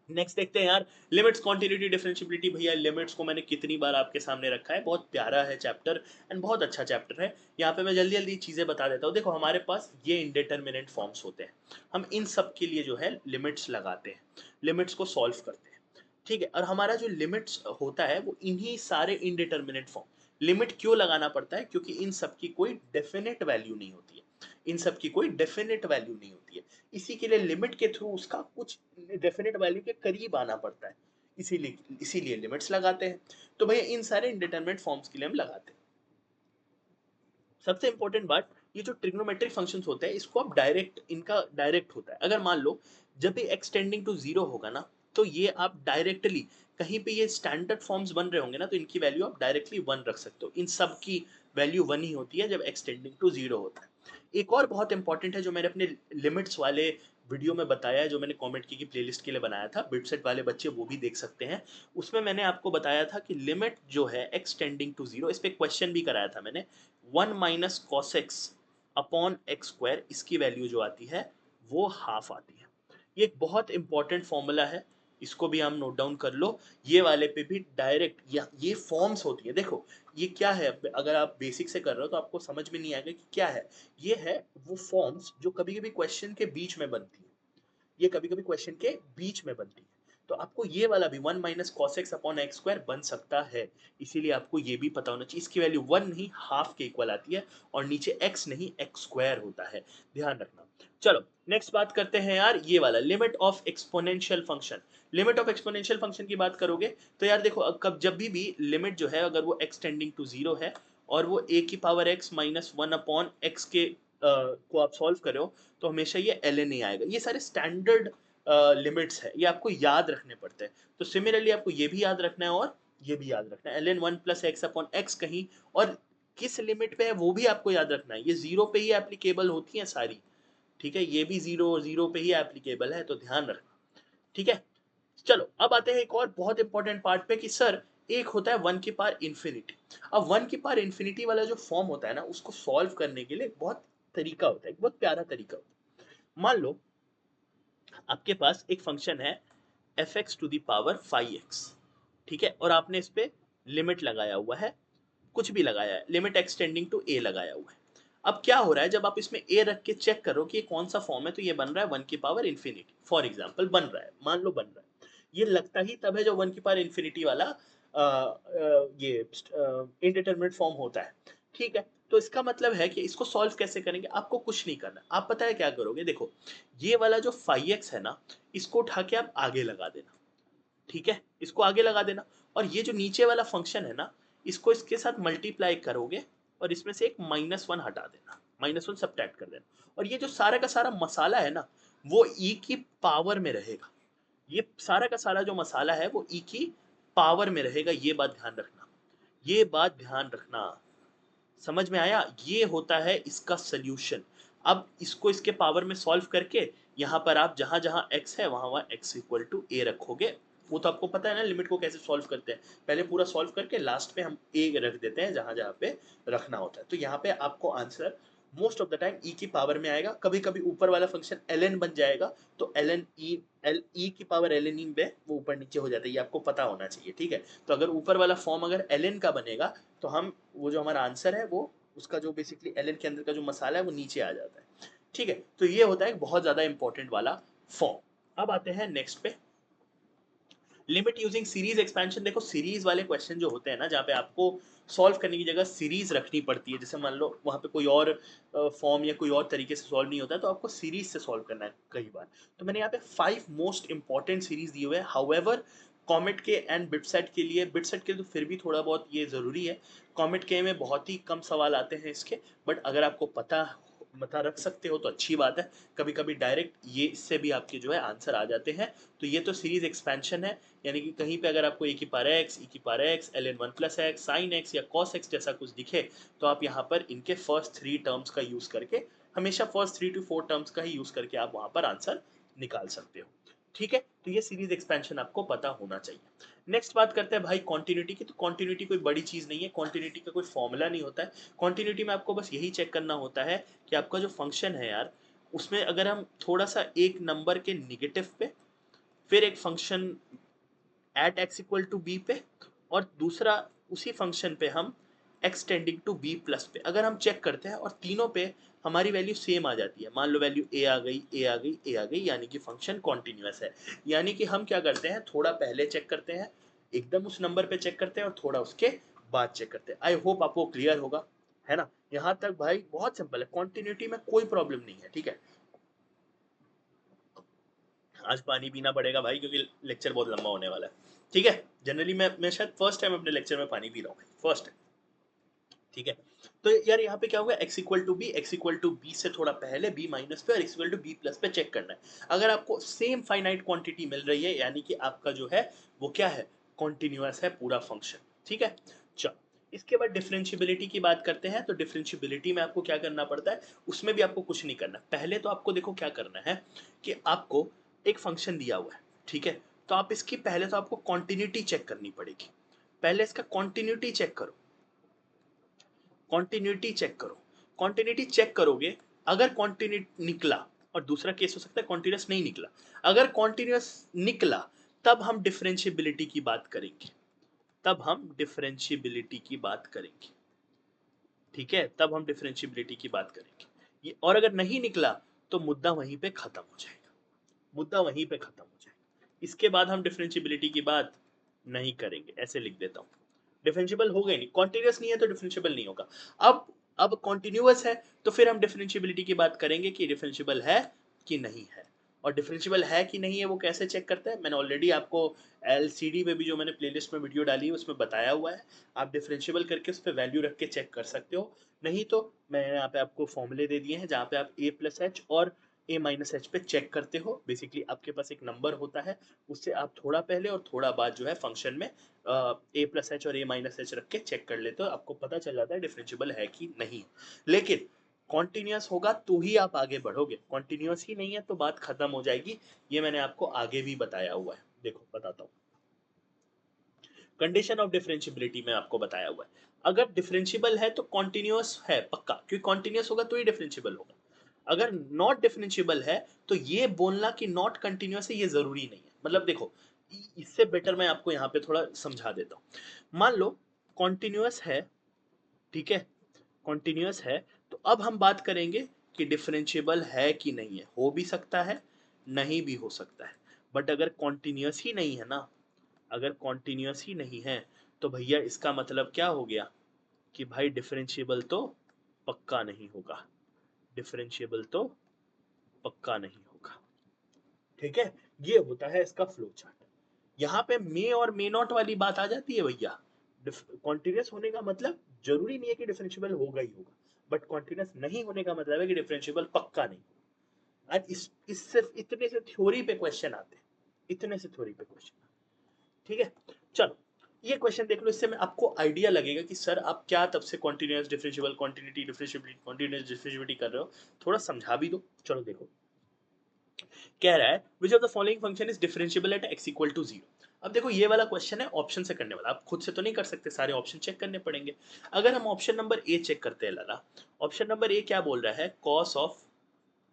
Speaker 1: नेक्स्ट देखते हैं यार, लिमिट्स कॉन्टिन्यूटी डिफरेंशियबिलिटी। भैया लिमिट्स को मैंने कितनी बार आपके सामने रखा है, बहुत प्यारा है चैप्टर एंड बहुत अच्छा चैप्टर है। यहाँ पे मैं जल्दी जल्दी चीज़ें बता देता हूँ। देखो हमारे पास ये इंडिटरमिनेंट फॉर्म्स होते हैं, हम इन सब के लिए जो है लिमिट्स लगाते हैं, लिमिट्स को सॉल्व करते हैं, ठीक है। और हमारा जो लिमिट्स होता है वो इन्हीं सारे इनडिटरमिनेट फॉर्म। लिमिट क्यों लगाना पड़ता है? क्योंकि इन सब की कोई डेफिनेट वैल्यू नहीं होती है, इन सब की कोई डेफिनेट वैल्यू नहीं होती है। इसी के लिए लिमिट के थ्रू उसका कुछ डेफिनेट वैल्यू के करीब आना पड़ता है, इसीलिए लिमिट्स लगाते हैं। तो भैया इन सारे इंडिटरमिनेट फॉर्म्स के लिए हम लगाते हैं। सबसे इंपॉर्टेंट बात, ये जो ट्रिग्नोमेट्रिक फंक्शंस होते हैं इसको आप डायरेक्ट, इनका डायरेक्ट होता है। अगर मान लो जब भी x टेंडिंग टू जीरो होगा ना, तो ये आप डायरेक्टली कहीं पे ये स्टैंडर्ड फॉर्म्स बन रहे होंगे ना, तो इनकी वैल्यू आप डायरेक्टली वन रख सकते हो। इन सब की वैल्यू वन ही होती है जब x टेंडिंग टू जीरो होता है। एक और बहुत इंपॉर्टेंट है जो मैंने अपने लिमिट्स वाले वीडियो में बताया है, जो मैंने कमेंट की प्लेलिस्ट के लिए बनाया था, बिटसेट वाले बच्चे वो भी देख सकते हैं। उसमें मैंने आपको बताया था कि लिमिट जो है x टेंडिंग टू जीरो, इस पे क्वेश्चन भी कराया था मैंने, 1 minus cos x upon x square, इसकी वैल्यू जो आती है वो हाफ आती है। ये एक बहुत इंपॉर्टेंट फॉर्मूला है, इसको भी हम नोट डाउन कर लो। ये वाले पे भी डायरेक्ट ये फॉर्म्स होती है। देखो ये क्या है, अगर आप बेसिक से कर रहे हो तो आपको समझ में नहीं आएगा कि क्या है। ये है वो फॉर्म्स जो कभी कभी क्वेश्चन के बीच में बनती है, ये कभी कभी क्वेश्चन के बीच में बनती है। तो आपको ये वाला भी 1 minus cos x upon x square बन सकता है, इसीलिए आपको ये भी पता होना चाहिए। इसकी वैल्यू 1 नहीं हाफ के इक्वल आती है, और नीचे x नहीं एक्स स्क्वायर होता है, ध्यान रखना। चलो नेक्स्ट बात करते हैं यार, ये वाला limit of exponential function. Limit of exponential function की बात करोगे तो यार देखो, कब जब भी लिमिट जो है अगर वो x टेंडिंग टू जीरो है और वो a की power x minus one upon x के को आप सॉल्व करो, तो हमेशा ये ln ही आएगा। ये सारे स्टैंडर्ड लिमिट्स है, ये आपको याद रखने पड़ते हैं। तो सिमिलरली आपको ये भी याद रखना है और ये भी याद रखना है, ln one plus x upon x कहीं और किस लिमिट पे है वो भी आपको याद रखना है। ये जीरो पे ही एप्लीकेबल होती है सारी, ठीक है, ये भी जीरो जीरो पे ही एप्लीकेबल है, तो ध्यान रखना, ठीक है। चलो अब आते हैं एक और बहुत इंपॉर्टेंट पार्ट पे कि सर एक होता है वन की पावर इंफिनिटी। अब वन की पावर इंफिनिटी वाला जो फॉर्म होता है ना, उसको सॉल्व करने के लिए बहुत तरीका होता है, एक बहुत प्यारा तरीका होता है। मान लो आपके पास एक फंक्शन है F X to the power 5x, ठीक है, और आपने इस पे लिमिट लगाया हुआ है, कुछ भी लगाया है, लिमिट एक्सटेंडिंग टू ए लगाया हुआ है। अब क्या हो रहा है, जब आप इसमें ए रख के चेक करो कि ये कौन सा फॉर्म है, तो ये बन रहा है वन की पावर इन्फिनिटी, फॉर एग्जाम्पल बन रहा है, मान लो बन रहा है। ये लगता ही तब है जब वन की पावर इन्फिनिटी वाला ये इनडिटरमिनेट फॉर्म होता है, ठीक है। तो इसका मतलब है कि इसको सॉल्व कैसे करेंगे, आपको कुछ नहीं करना, आप पता है क्या करोगे, देखो ये वाला जो 5x है ना, इसको उठा के आप आगे लगा देना, ठीक है, इसको आगे लगा देना। और ये जो नीचे वाला फंक्शन है ना, इसको इसके साथ मल्टीप्लाई करोगे और इसमें से एक -1 हटा देना, -1 सब्ट्रैक्ट कर देना, और ये जो सारा का सारा मसाला है ना, वो e की पावर में रहेगा। ये सारा का सारा जो मसाला है वो e की पावर में रहेगा, ये बात ध्यान रखना, ये बात ध्यान रखना। समझ में आया? ये होता है इसका सल्यूशन। अब इसको इसके पावर में सॉल्व करके यहाँ पर आप जहां जहां x है वहां वहां x इक्वल टू ए रखोगे। वो तो आपको पता है ना लिमिट को कैसे सॉल्व करते हैं, पहले पूरा सॉल्व करके लास्ट पे हम a रख देते हैं जहां जहां पे रखना होता है। तो यहाँ पे आपको answer most of the time e की पावर में आएगा, कभी कभी ऊपर वाला फंक्शन ln बन जाएगा, तो ln e की पावर ln में वो ऊपर नीचे हो जाता है, ये आपको पता होना चाहिए, ठीक है। तो अगर ऊपर वाला फॉर्म अगर ln का बनेगा, तो हम वो जो हमारा आंसर है वो उसका जो बेसिकली ln के अंदर का जो मसाला है वो नीचे आ जाता है, ठीक है। तो ये होता है एक बहुत ज्यादा इंपॉर्टेंट वाला फॉर्म। अब आते हैं नेक्स्ट पे, लिमिट यूजिंग सीरीज एक्सपेंशन। देखो सीरीज वाले क्वेश्चन जो होते हैं ना, जहाँ पे आपको सॉल्व करने की जगह सीरीज रखनी पड़ती है, जैसे मान लो वहाँ पे कोई और फॉर्म या कोई और तरीके से सॉल्व नहीं होता है, तो आपको सीरीज से सॉल्व करना है कई बार। तो मैंने यहाँ पे 5 मोस्ट इंपॉर्टेंट सीरीज दिए हुए हैं। हाउएवर कॉमेट के एंड बिटसेट के लिए, बिटसेट के तो फिर भी थोड़ा बहुत ये जरूरी है, कॉमेट के में बहुत ही कम सवाल आते हैं इसके, बट अगर आपको पता रख सकते हो तो अच्छी बात है। कभी कभी डायरेक्ट ये इससे भी आपके जो है आंसर आ जाते हैं। तो ये तो सीरीज एक्सपेंशन है, यानी कि कहीं पे अगर आपको e की power x ln 1 plus x sine x या cos x जैसा कुछ दिखे, तो आप यहाँ पर इनके फर्स्ट 3 टर्म्स का यूज करके, हमेशा फर्स्ट 3 to 4 टर्म्स का ही यूज करके आप वहां पर आंसर निकाल सकते हो, ठीक है। तो ये सीरीज एक्सपेंशन आपको पता होना चाहिए। नेक्स्ट बात करते हैं भाई कॉन्टिन्यूटी की। तो कॉन्टिन्यूटी कोई बड़ी चीज नहीं है, कॉन्टिन्यूटी का कोई फॉर्मूला नहीं होता है। कॉन्टिन्यूटी में आपको बस यही चेक करना होता है कि आपका जो फंक्शन है यार, उसमें अगर हम थोड़ा सा एक नंबर के निगेटिव पे फिर एक function at X equal to B पे, और दूसरा उसी फंक्शन पे हम X tending to B plus पे। अगर हम चेक करते हैं और तीनों पे हमारी वैल्यू सेम आ जाती है, मान लो वैल्यू ए आ गई, ए आ गई, ए आ गई, यानी कि फंक्शन कॉन्टिन्यूअस है। यानी कि हम क्या करते हैं, थोड़ा पहले चेक करते हैं, एकदम उस नंबर पे चेक करते हैं, और थोड़ा उसके बाद चेक करते हैं। आई होप आपको क्लियर होगा, है ना। यहां तक भाई बहुत सिंपल है, कॉन्टिन्यूटी में कोई प्रॉब्लम नहीं है, ठीक है। आज पानी पीना पड़ेगा भाई, क्योंकि लेक्चर बहुत लंबा होने वाला है, ठीक है। जनरली मैं शायद फर्स्ट टाइम अपने लेक्चर में पानी पी रहा हूँ, फर्स्ट टाइम, ठीक है। तो यार यहाँ पे क्या होगा, x equal to B, X equal to B से थोड़ा पहले b माइनस पे और x equal to B plus पे चेक करना है। अगर आपको सेम फाइनाइट क्वांटिटी मिल रही है, यानी कि आपका जो है वो क्या है, कॉन्टिन्यूअस है पूरा फंक्शन, ठीक है। चलो, इसके बाद डिफरेंशियबिलिटी की बात करते हैं। तो डिफरेंशियबिलिटी में आपको क्या करना पड़ता है, उसमें भी आपको कुछ नहीं करना। पहले तो आपको देखो क्या करना है, कि आपको एक फंक्शन दिया हुआ है, ठीक है। तो आप इसकी पहले तो आपको कॉन्टिन्यूटी चेक करनी पड़ेगी। पहले इसका कॉन्टिन्यूटी चेक करो, कॉन्टिन्यूटी चेक करो। कॉन्टिन्यूटी चेक करोगे, अगर कॉन्टिन्यूटी निकला, और दूसरा केस हो सकता है कॉन्टिन्यूस नहीं निकला, अगर कॉन्टिन्यूस निकला तब हम डिफरेंशियबिलिटी की बात करेंगे, तब हम डिफरेंशियबिलिटी की बात करेंगे, ठीक है। तब हम डिफरेंशियबिलिटी की बात करेंगे ये, और अगर नहीं निकला तो मुद्दा वहीं पे खत्म हो जाएगा, मुद्दा वहीं पे खत्म हो जाएगा। इसके बाद हम डिफरेंशियबिलिटी की बात नहीं करेंगे, ऐसे लिख देता हूं। डिफरेंशियबल हो गई नहीं, कॉन्टिन्यूस नहीं है तो डिफरेंशियबल नहीं होगा। अब कॉन्टिन्यूअस है तो फिर हम डिफरेंशियबिलिटी की बात करेंगे कि डिफरेंशियबल है कि नहीं है। और डिफरेंशियबल है कि नहीं है वो कैसे चेक करते हैं, मैंने ऑलरेडी आपको एलसीडी में भी जो मैंने प्लेलिस्ट में वीडियो डाली है उसमें बताया हुआ है। आप डिफरेंशियबल करके उस पर वैल्यू रख के चेक कर सकते हो। नहीं तो मैंने यहाँ पे आपको फॉर्मूले दे दिए हैं, जहाँ पे आप ए प्लस एच और ए माइनस एच पे चेक करते हो। बेसिकली आपके पास एक नंबर होता है, उससे आप थोड़ा पहले और थोड़ा बाद जो है फंक्शन में ए प्लस एच और ए माइनस एच रख के चेक कर लेते हो, आपको पता चल जाता है डिफरेंशियबल है कि नहीं। लेकिन कॉन्टिन्यूअस होगा तो ही आप आगे बढ़ोगे, कॉन्टिन्यूअस ही नहीं है तो बात खत्म हो जाएगी। ये मैंने आपको आगे भी बताया हुआ है, देखो बताता हूँ। कंडीशन ऑफ डिफरेंशियबिलिटी में आपको बताया हुआ है, अगर डिफरेंशियबल है तो कॉन्टिन्यूअस है पक्का, क्योंकि कॉन्टिन्यूअस होगा तो ही डिफरेंशियबल होगा। अगर नॉट डिफरेंशियबल है तो ये बोलना कि नॉट कंटिन्यूअस है ये जरूरी नहीं है। मतलब देखो, इससे बेटर मैं आपको यहाँ पे थोड़ा समझा देता हूँ। मान लो कॉन्टिन्यूअस है, ठीक है, कॉन्टिन्यूअस है, तो अब हम बात करेंगे कि डिफरेंशियबल है कि नहीं है। हो भी सकता है, नहीं भी हो सकता है, बट अगर कॉन्टिन्यूअस ही नहीं है ना, अगर कॉन्टिन्यूअस ही नहीं है तो भैया इसका मतलब क्या हो गया, कि भाई डिफरेंशियबल तो पक्का नहीं होगा, डिफरेंशियबल तो पक्का नहीं होगा, ठीक है। ये होता है इसका फ्लो चार्ट। यहाँ पे मे और मे नॉट वाली बात आ जाती है भैया। कॉन्टिन्यूअस होने का मतलब जरूरी नहीं है कि डिफरेंशियबल होगा ही होगा, बट कॉन्टिन्यूअस नहीं होने का मतलब है कि डिफरेंशियबल पक्का नहीं। आज इससे इतने से थ्योरी पे क्वेश्चन आते हैं, इतने से थ्योरी पे क्वेश्चन, ठीक है। चलो ये क्वेश्चन देख लो, इससे में आपको आइडिया लगेगा कि सर आप क्या तब से continuous differentiable continuity differentiability continuous differentiability कर रहे हो, थोड़ा समझा भी दो। चलो देखो, कह रहा है which of the following function is differentiable at x equal to 0। अब देखो ये वाला क्वेश्चन है ऑप्शन से करने वाला, आप खुद से तो नहीं कर सकते, सारे ऑप्शन चेक करने पड़ेंगे। अगर हम ऑप्शन नंबर ए चेक करते हैं लाला, ऑप्शन नंबर ए क्या बोल रहा है, cos of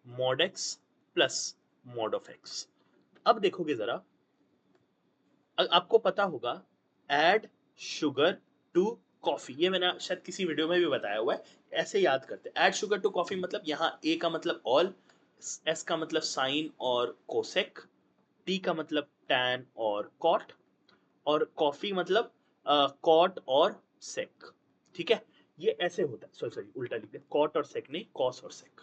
Speaker 1: mod x plus mod of x। अब देखोगे जरा, आपको पता होगा एड शुगर टू कॉफी, ये मैंने शायद किसी वीडियो में भी बताया हुआ है। ऐसे याद करते हैं, एड शुगर टू कॉफी मतलब यहाँ ए का मतलब ऑल, एस का मतलब साइन और कोसेक, टी का मतलब टैन और कॉट, और कॉफी मतलब कॉट और सेक, ठीक है। ये ऐसे होता है, सॉरी सॉरी उल्टा लिख दिया, कॉट और सेक नहीं, कॉस और सेक,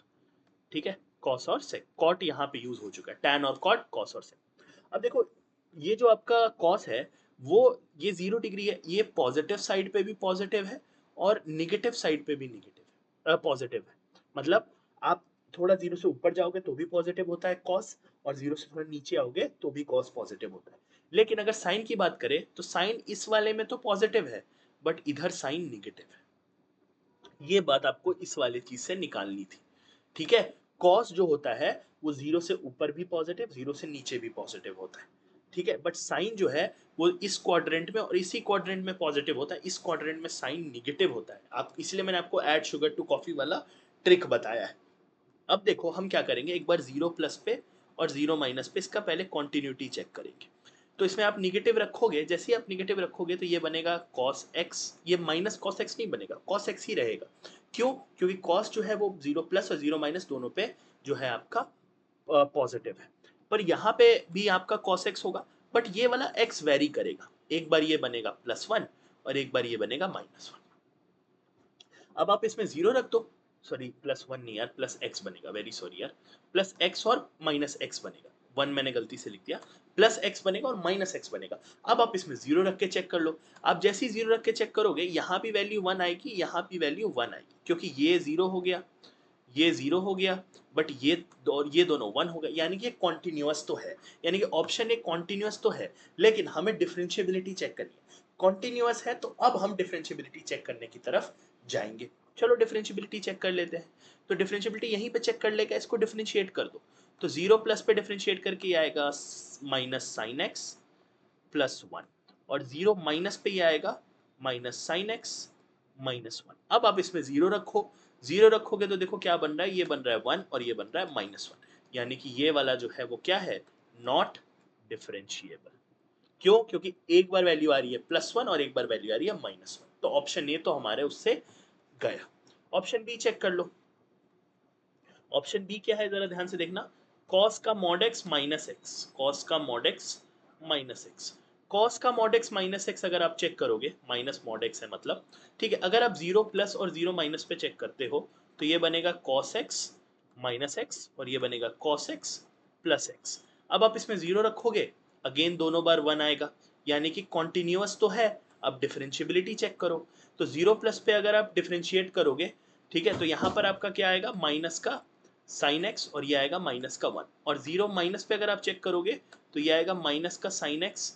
Speaker 1: ठीक है। कॉस और सेक, कॉट यहाँ पे यूज हो चुका है, टैन और कॉट, कॉस और सेक। अब देखो ये जो आपका कॉस है वो, ये 0 डिग्री है, ये पॉजिटिव साइड पे भी पॉजिटिव है और निगेटिव साइड पे भी निगेटिव पॉजिटिव है। मतलब आप थोड़ा 0 से ऊपर जाओगे तो भी पॉजिटिव होता है कॉस, और 0 से थोड़ा नीचे आओगे तो भी कॉस पॉजिटिव होता है। लेकिन अगर साइन की बात करें तो साइन इस वाले में तो पॉजिटिव है, बट इधर साइन निगेटिव है। ये बात आपको इस वाले चीज से निकालनी थी, ठीक है। कॉस जो होता है वो 0 से ऊपर भी पॉजिटिव, 0 से नीचे भी पॉजिटिव होता है, ठीक है। बट साइन जो है वो इस क्वाड्रेंट में और इसी क्वाड्रेंट में पॉजिटिव होता है, इस क्वाड्रेंट में साइन निगेटिव होता है। आप इसलिए मैंने आपको ऐड शुगर टू कॉफी वाला ट्रिक बताया है। अब देखो हम क्या करेंगे, एक बार 0 प्लस पे और 0 माइनस पे इसका पहले कॉन्टिन्यूटी चेक करेंगे। तो इसमें आप निगेटिव रखोगे, जैसे ही आप निगेटिव रखोगे तो ये बनेगा cos x, ये माइनस cos x नहीं बनेगा, cos x ही रहेगा। क्यों? क्योंकि cos जो है वो 0 प्लस और 0 माइनस दोनों पे जो है आपका पॉजिटिव है। पर यहाँ पे भी आपका cos x होगा, बट ये वाला x वेरी करेगा, एक बार ये बनेगा +1 और एक बार ये बनेगा -1। अब आप इसमें 0 रख दो, सॉरी +1 नहीं यार, प्लस x बनेगा, वेरी सॉरी यार, प्लस x और माइनस x बनेगा, 1 मैंने गलती से लिख दिया, प्लस x बनेगा और माइनस x बनेगा। अब आप इसमें 0 रख के चेक कर लो। आप जैसे ही 0 रख के चेक करोगे, यहाँ भी वैल्यू 1 आएगी, यहाँ भी वैल्यू 1 आएगी, क्योंकि ये 0 हो गया, ये 0 हो गया, बट ये दोनों 1 हो गए, यानी कि कॉन्टिन्यूअस तो है, यानी कि ऑप्शन ए कॉन्टिन्यूअस तो है, लेकिन हमें डिफरेंशिएबिलिटी चेक करनी है। कॉन्टिन्यूअस है तो अब हम डिफरेंशिएबिलिटी चेक करने की तरफ जाएंगे। चलो डिफरेंशिएबिलिटी चेक कर लेते हैं। तो डिफरेंशिएबिलिटी यहीं पे चेक कर लेगा, इसको डिफरेंशिएट कर दो। तो 0 प्लस पे डिफरेंशिएट करके ये आएगा माइनस साइन एक्स प्लस 1, और 0 माइनस पे ये आएगा माइनस साइन एक्स -1। अब आप इसमें 0 रखो, 0 रखोगे तो देखो क्या बन रहा है, ये बन रहा है 1 और ये बन रहा है -1, यानी कि ये वाला जो है वो क्या है, नॉट डिफरेंशिएबल। क्यों? क्योंकि एक बार वैल्यू आ रही है +1 और एक बार वैल्यू आ रही है -1। तो ऑप्शन ए तो हमारे उससे गया। ऑप्शन बी चेक कर लो। ऑप्शन बी क्या है, जरा ध्यान से देखना, cos का mod x minus x, cos का mod x minus x, cos का mod x माइनस एक्स अगर आप चेक करोगे, माइनस mod x है मतलब, ठीक है, अगर आप 0 प्लस और 0 माइनस पे चेक करते हो तो ये बनेगा cos x माइनस एक्स और ये बनेगा cos x प्लस एक्स। अब आप इसमें 0 रखोगे, अगेन दोनों बार 1 आएगा, यानी कि कॉन्टिन्यूअस तो है। अब डिफरेंशिएबिलिटी चेक करो, तो 0 प्लस पे अगर आप डिफरेंशिएट करोगे, ठीक है, तो यहाँ पर आपका क्या आएगा, माइनस का साइन एक्स और ये आएगा माइनस का 1, और 0 माइनस पे अगर आप चेक करोगे तो ये आएगा माइनस का साइन एक्स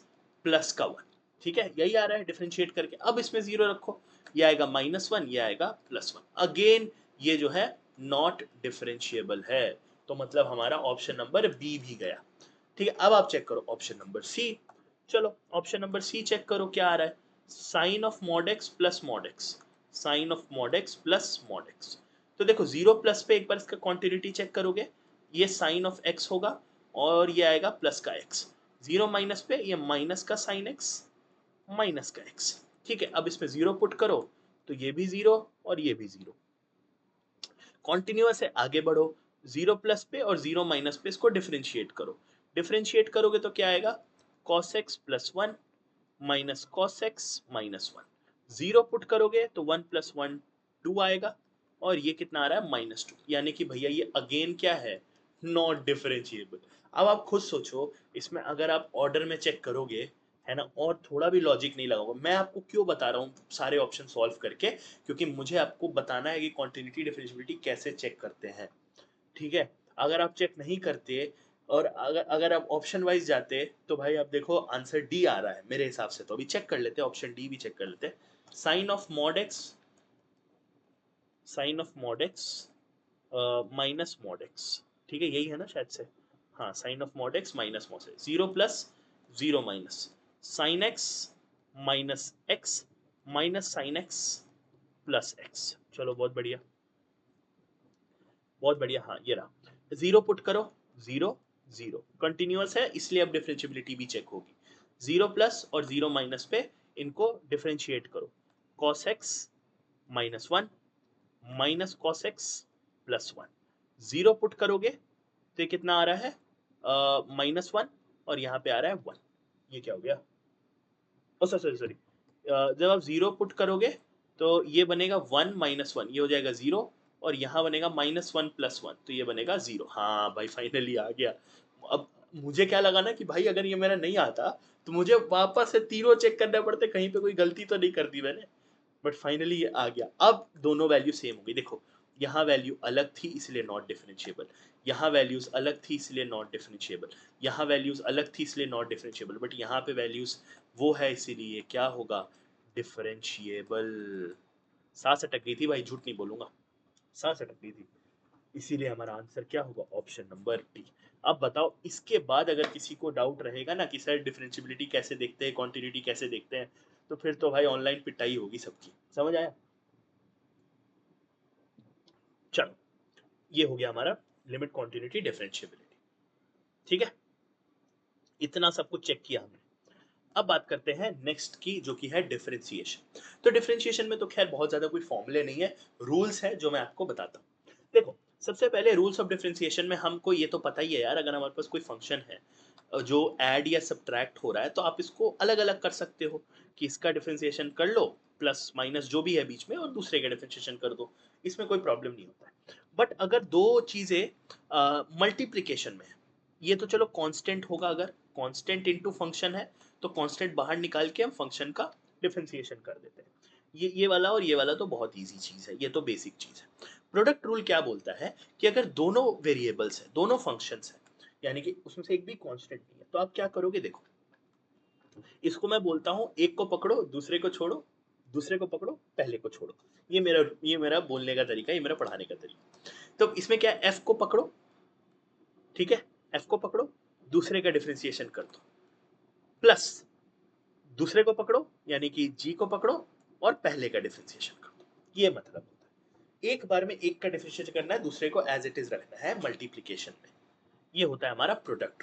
Speaker 1: प्लस का 1। ठीक है, यही आ रहा है डिफरेंशिएट करके। अब इसमें 0 रखो, ये आएगा -1, ये आएगा +1, अगेन ये जो है नॉट डिफरेंशिएबल है, तो मतलब हमारा ऑप्शन नंबर बी भी गया। ठीक है, अब आप चेक करो ऑप्शन नंबर सी। चलो ऑप्शन नंबर सी चेक करो, क्या आ रहा है, sine of mod x plus mod x, sine of mod x plus mod x। तो देखो 0 प्लस पे एक बार इसका क्वांटिटी चेक करोगे, ये साइन ऑफ x होगा और ये आएगा प्लस का x। 0 माइनस पे ये माइनस का साइन x माइनस का x। ठीक है, अब इसमें 0 पुट करो तो ये भी 0 और ये भी 0, कॉन्टिन्यूअस है, आगे बढ़ो, 0 प्लस पे और 0 माइनस पे इसको डिफरेंशिएट करो। डिफरेंशिएट करोगे तो क्या आएगा, cos x plus 1 minus cos x minus 1। 0 put करोगे तो 1 प्लस 1 2 आएगा और ये कितना आ रहा है -2, यानी कि भैया ये अगेन क्या है, नॉट डिफरेंशिएबल। अब आप खुद सोचो, इसमें अगर आप ऑर्डर में चेक करोगे, है ना, और थोड़ा भी लॉजिक नहीं लगाओगे, मैं आपको क्यों बता रहा हूँ सारे ऑप्शन सॉल्व करके, क्योंकि मुझे आपको बताना है कि कॉन्टिन्यूटी डिफरेंशिएबिलिटी कैसे चेक करते हैं। ठीक है, अगर आप चेक नहीं करते और अगर अगर आप ऑप्शन वाइज जाते तो भाई आप देखो आंसर डी आ रहा है मेरे हिसाब से। तो अभी चेक कर लेते हैं, ऑप्शन डी भी चेक कर लेते हैं। Sine of mod x, sine of mod x minus mod x, ठीक है, यही है ना शायद से, हाँ, sine of mod x minus mod x, 0 plus 0 minus sine x minus x minus sine x plus x। चलो बहुत बढ़िया, बहुत बढ़िया, हाँ ये रहा। 0 पुट करो, 0 0 कंटिन्यूअस है, इसलिए अब डिफरेंशिएबिलिटी भी चेक होगी। 0 प्लस और 0 माइनस पे इनको डिफरेंशिएट करो, cos x minus 1 minus cos x plus 1। 0 put करोगे तो ये कितना आ रहा है, -1 और यहाँ पे आ रहा है 1। ये क्या हो गया, ओ सॉरी सॉरी, जब आप 0 पुट करोगे तो ये बनेगा 1 माइनस 1, ये हो जाएगा 0, और यहाँ बनेगा -1 प्लस 1, तो ये बनेगा 0। हाँ भाई फाइनली आ गया। अब मुझे क्या लगा ना कि भाई अगर ये मेरा नहीं आता तो मुझे वापस से तीनों चेक करने पड़ते, कहीं पे कोई गलती तो नहीं कर दी मैंने, बट फाइनली ये आ गया। अब दोनों वैल्यू सेम होगी, देखो यहाँ वैल्यू अलग थी इसलिए नॉट डिफरेंशिएबल, यहाँ वैल्यूज अलग थी इसलिए नॉट डिफरेंशिएबल, यहाँ वैल्यूज अलग थी इसलिए नॉट डिफरेंशिएबल, बट यहाँ पे वैल्यूज वो है इसीलिए क्या होगा, डिफरेंशिएबल। सांस अटक गई थी भाई, झूठ नहीं बोलूंगा, सांस अटक गई थी, इसीलिए हमारा आंसर क्या होगा, ऑप्शन नंबर डी। अब बताओ इसके बाद अगर किसी को डाउट रहेगा ना कि सर डिफरेंशिएबिलिटी कैसे देखते हैं, क्वांटिटी कैसे देखते हैं, तो फिर तो भाई ऑनलाइन पिटाई होगी सबकी, समझ आया। चलो ये हो गया हमारा लिमिट, क्वांटिटी, डिफरेंशिएबिलिटी। ठीक है, इतना सब कुछ चेक किया हमने। अब बात करते हैं नेक्स्ट की, जो कि है डिफरेंशिएशन। तो डिफरेंशिएशन में तो खैर बहुत ज्यादा कोई फॉर्मूले नहीं है, रूल्स है जो मैं आपको बताता हूँ। देखो, सबसे पहले रूल्स ऑफ डिफरेंशिएशन में हमको ये तो पता ही है यार, अगर हमारे पास कोई फंक्शन है जो ऐड या सब्ट्रैक्ट हो रहा है, तो आप इसको अलग अलग कर सकते हो कि इसका डिफरेंशिएशन कर लो, प्लस माइनस जो भी है बीच में, और दूसरे का डिफरेंशिएशन कर दो, इसमें कोई प्रॉब्लम नहीं होता है। बट अगर दो चीजें मल्टीप्लीकेशन में है, ये तो चलो कांस्टेंट होगा, अगर कांस्टेंट इनटू फंक्शन है तो कांस्टेंट बाहर निकाल के हम फंक्शन का डिफरेंशिएशन कर देते हैं। ये वाला और ये वाला तो बहुत इजी चीज है, ये तो बेसिक चीज है। प्रोडक्ट रूल क्या बोलता है कि अगर दोनों वेरिएबल्स हैं, दोनों फंक्शंस हैं, यानी कि उसमें से एक भी कांस्टेंट नहीं है, तो आप क्या करोगे, देखो इसको मैं बोलता हूं, एक को पकड़ो दूसरे को छोड़ो, दूसरे को पकड़ो पहले को छोड़ो। ये मेरा बोलने का तरीका, ये मेरा पढ़ाने का तरीका। तो इसमें क्या है, एफ को पकड़ो, ठीक है, एफ को पकड़ो, दूसरे का डिफरेंशिएशन कर दो, प्लस दूसरे को पकड़ो यानी कि जी को पकड़ो और पहले का डिफरेंशिएशन कर दो। ये मतलब होता है एक बार में एक का डिफरेंशिएशन करना है, दूसरे को एज इट इज रखना है मल्टीप्लीकेशन में। ये होता है हमारा प्रोडक्ट,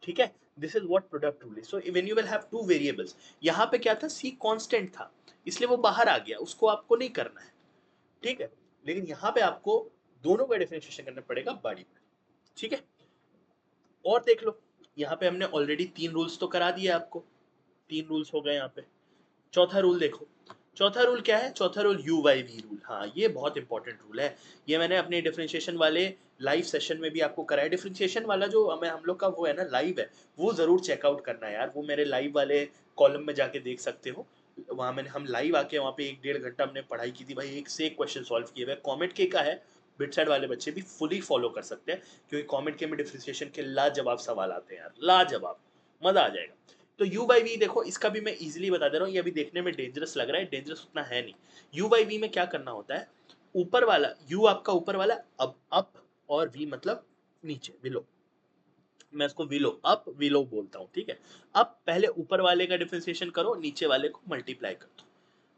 Speaker 1: ठीक है। This is what product rule is. So when you will have two variables, यहाँ पे क्या था, सी कांस्टेंट था इसलिए वो बाहर आ गया, उसको आपको नहीं करना है, ठीक है। लेकिन यहाँ पे आपको दोनों का डिफरेंशिएशन करना पड़ेगा बारी बारी, ठीक है। और देख लो, यहाँ पे हमने ऑलरेडी 3 रूल्स तो करा दिए आपको, 3 रूल्स हो गए यहाँ पे। चौथा रूल देखो, चौथा रूल क्या है, चौथा rule U by V rule. हाँ, ये बहुत इंपॉर्टेंट रूल है, ये मैंने अपने डिफरेंशिएशन वाले लाइव सेशन में भी आपको कराया। डिफरेंशिएशन वाला जो हमें हम लोग का वो है ना, लाइव है, वो जरूर चेकआउट करना है यार, वो मेरे लाइव वाले कॉलम में जाके देख सकते हो। वहाँ मैंने हम लाइव आके वहाँ पे 1-1.5 घंटा हमने पढ़ाई की थी भाई, एक से एक क्वेश्चन सॉल्व किए हुए। कॉमेट के का है, बिटसाइड वाले बच्चे भी फुली फॉलो कर सकते हैं, क्योंकि कॉमेट के में डिफरेंशिएशन के लाजवाब सवाल आते हैं यार, लाजवाब, मजा आ जाएगा। तो u बाई वी देखो, इसका भी मैं इजीली बता दे रहा हूँ, ये अभी देखने में डेंजरस लग रहा है, डेंजरस उतना है नहीं। u बाई वी में क्या करना होता है, ऊपर वाला u आपका ऊपर वाला, अब अप, और v मतलब नीचे, बिलो। मैं इसको विलो अप विलो बोलता हूँ, ठीक है। अब पहले ऊपर वाले का डिफरेंशिएशन करो, नीचे वाले को मल्टीप्लाई कर दो,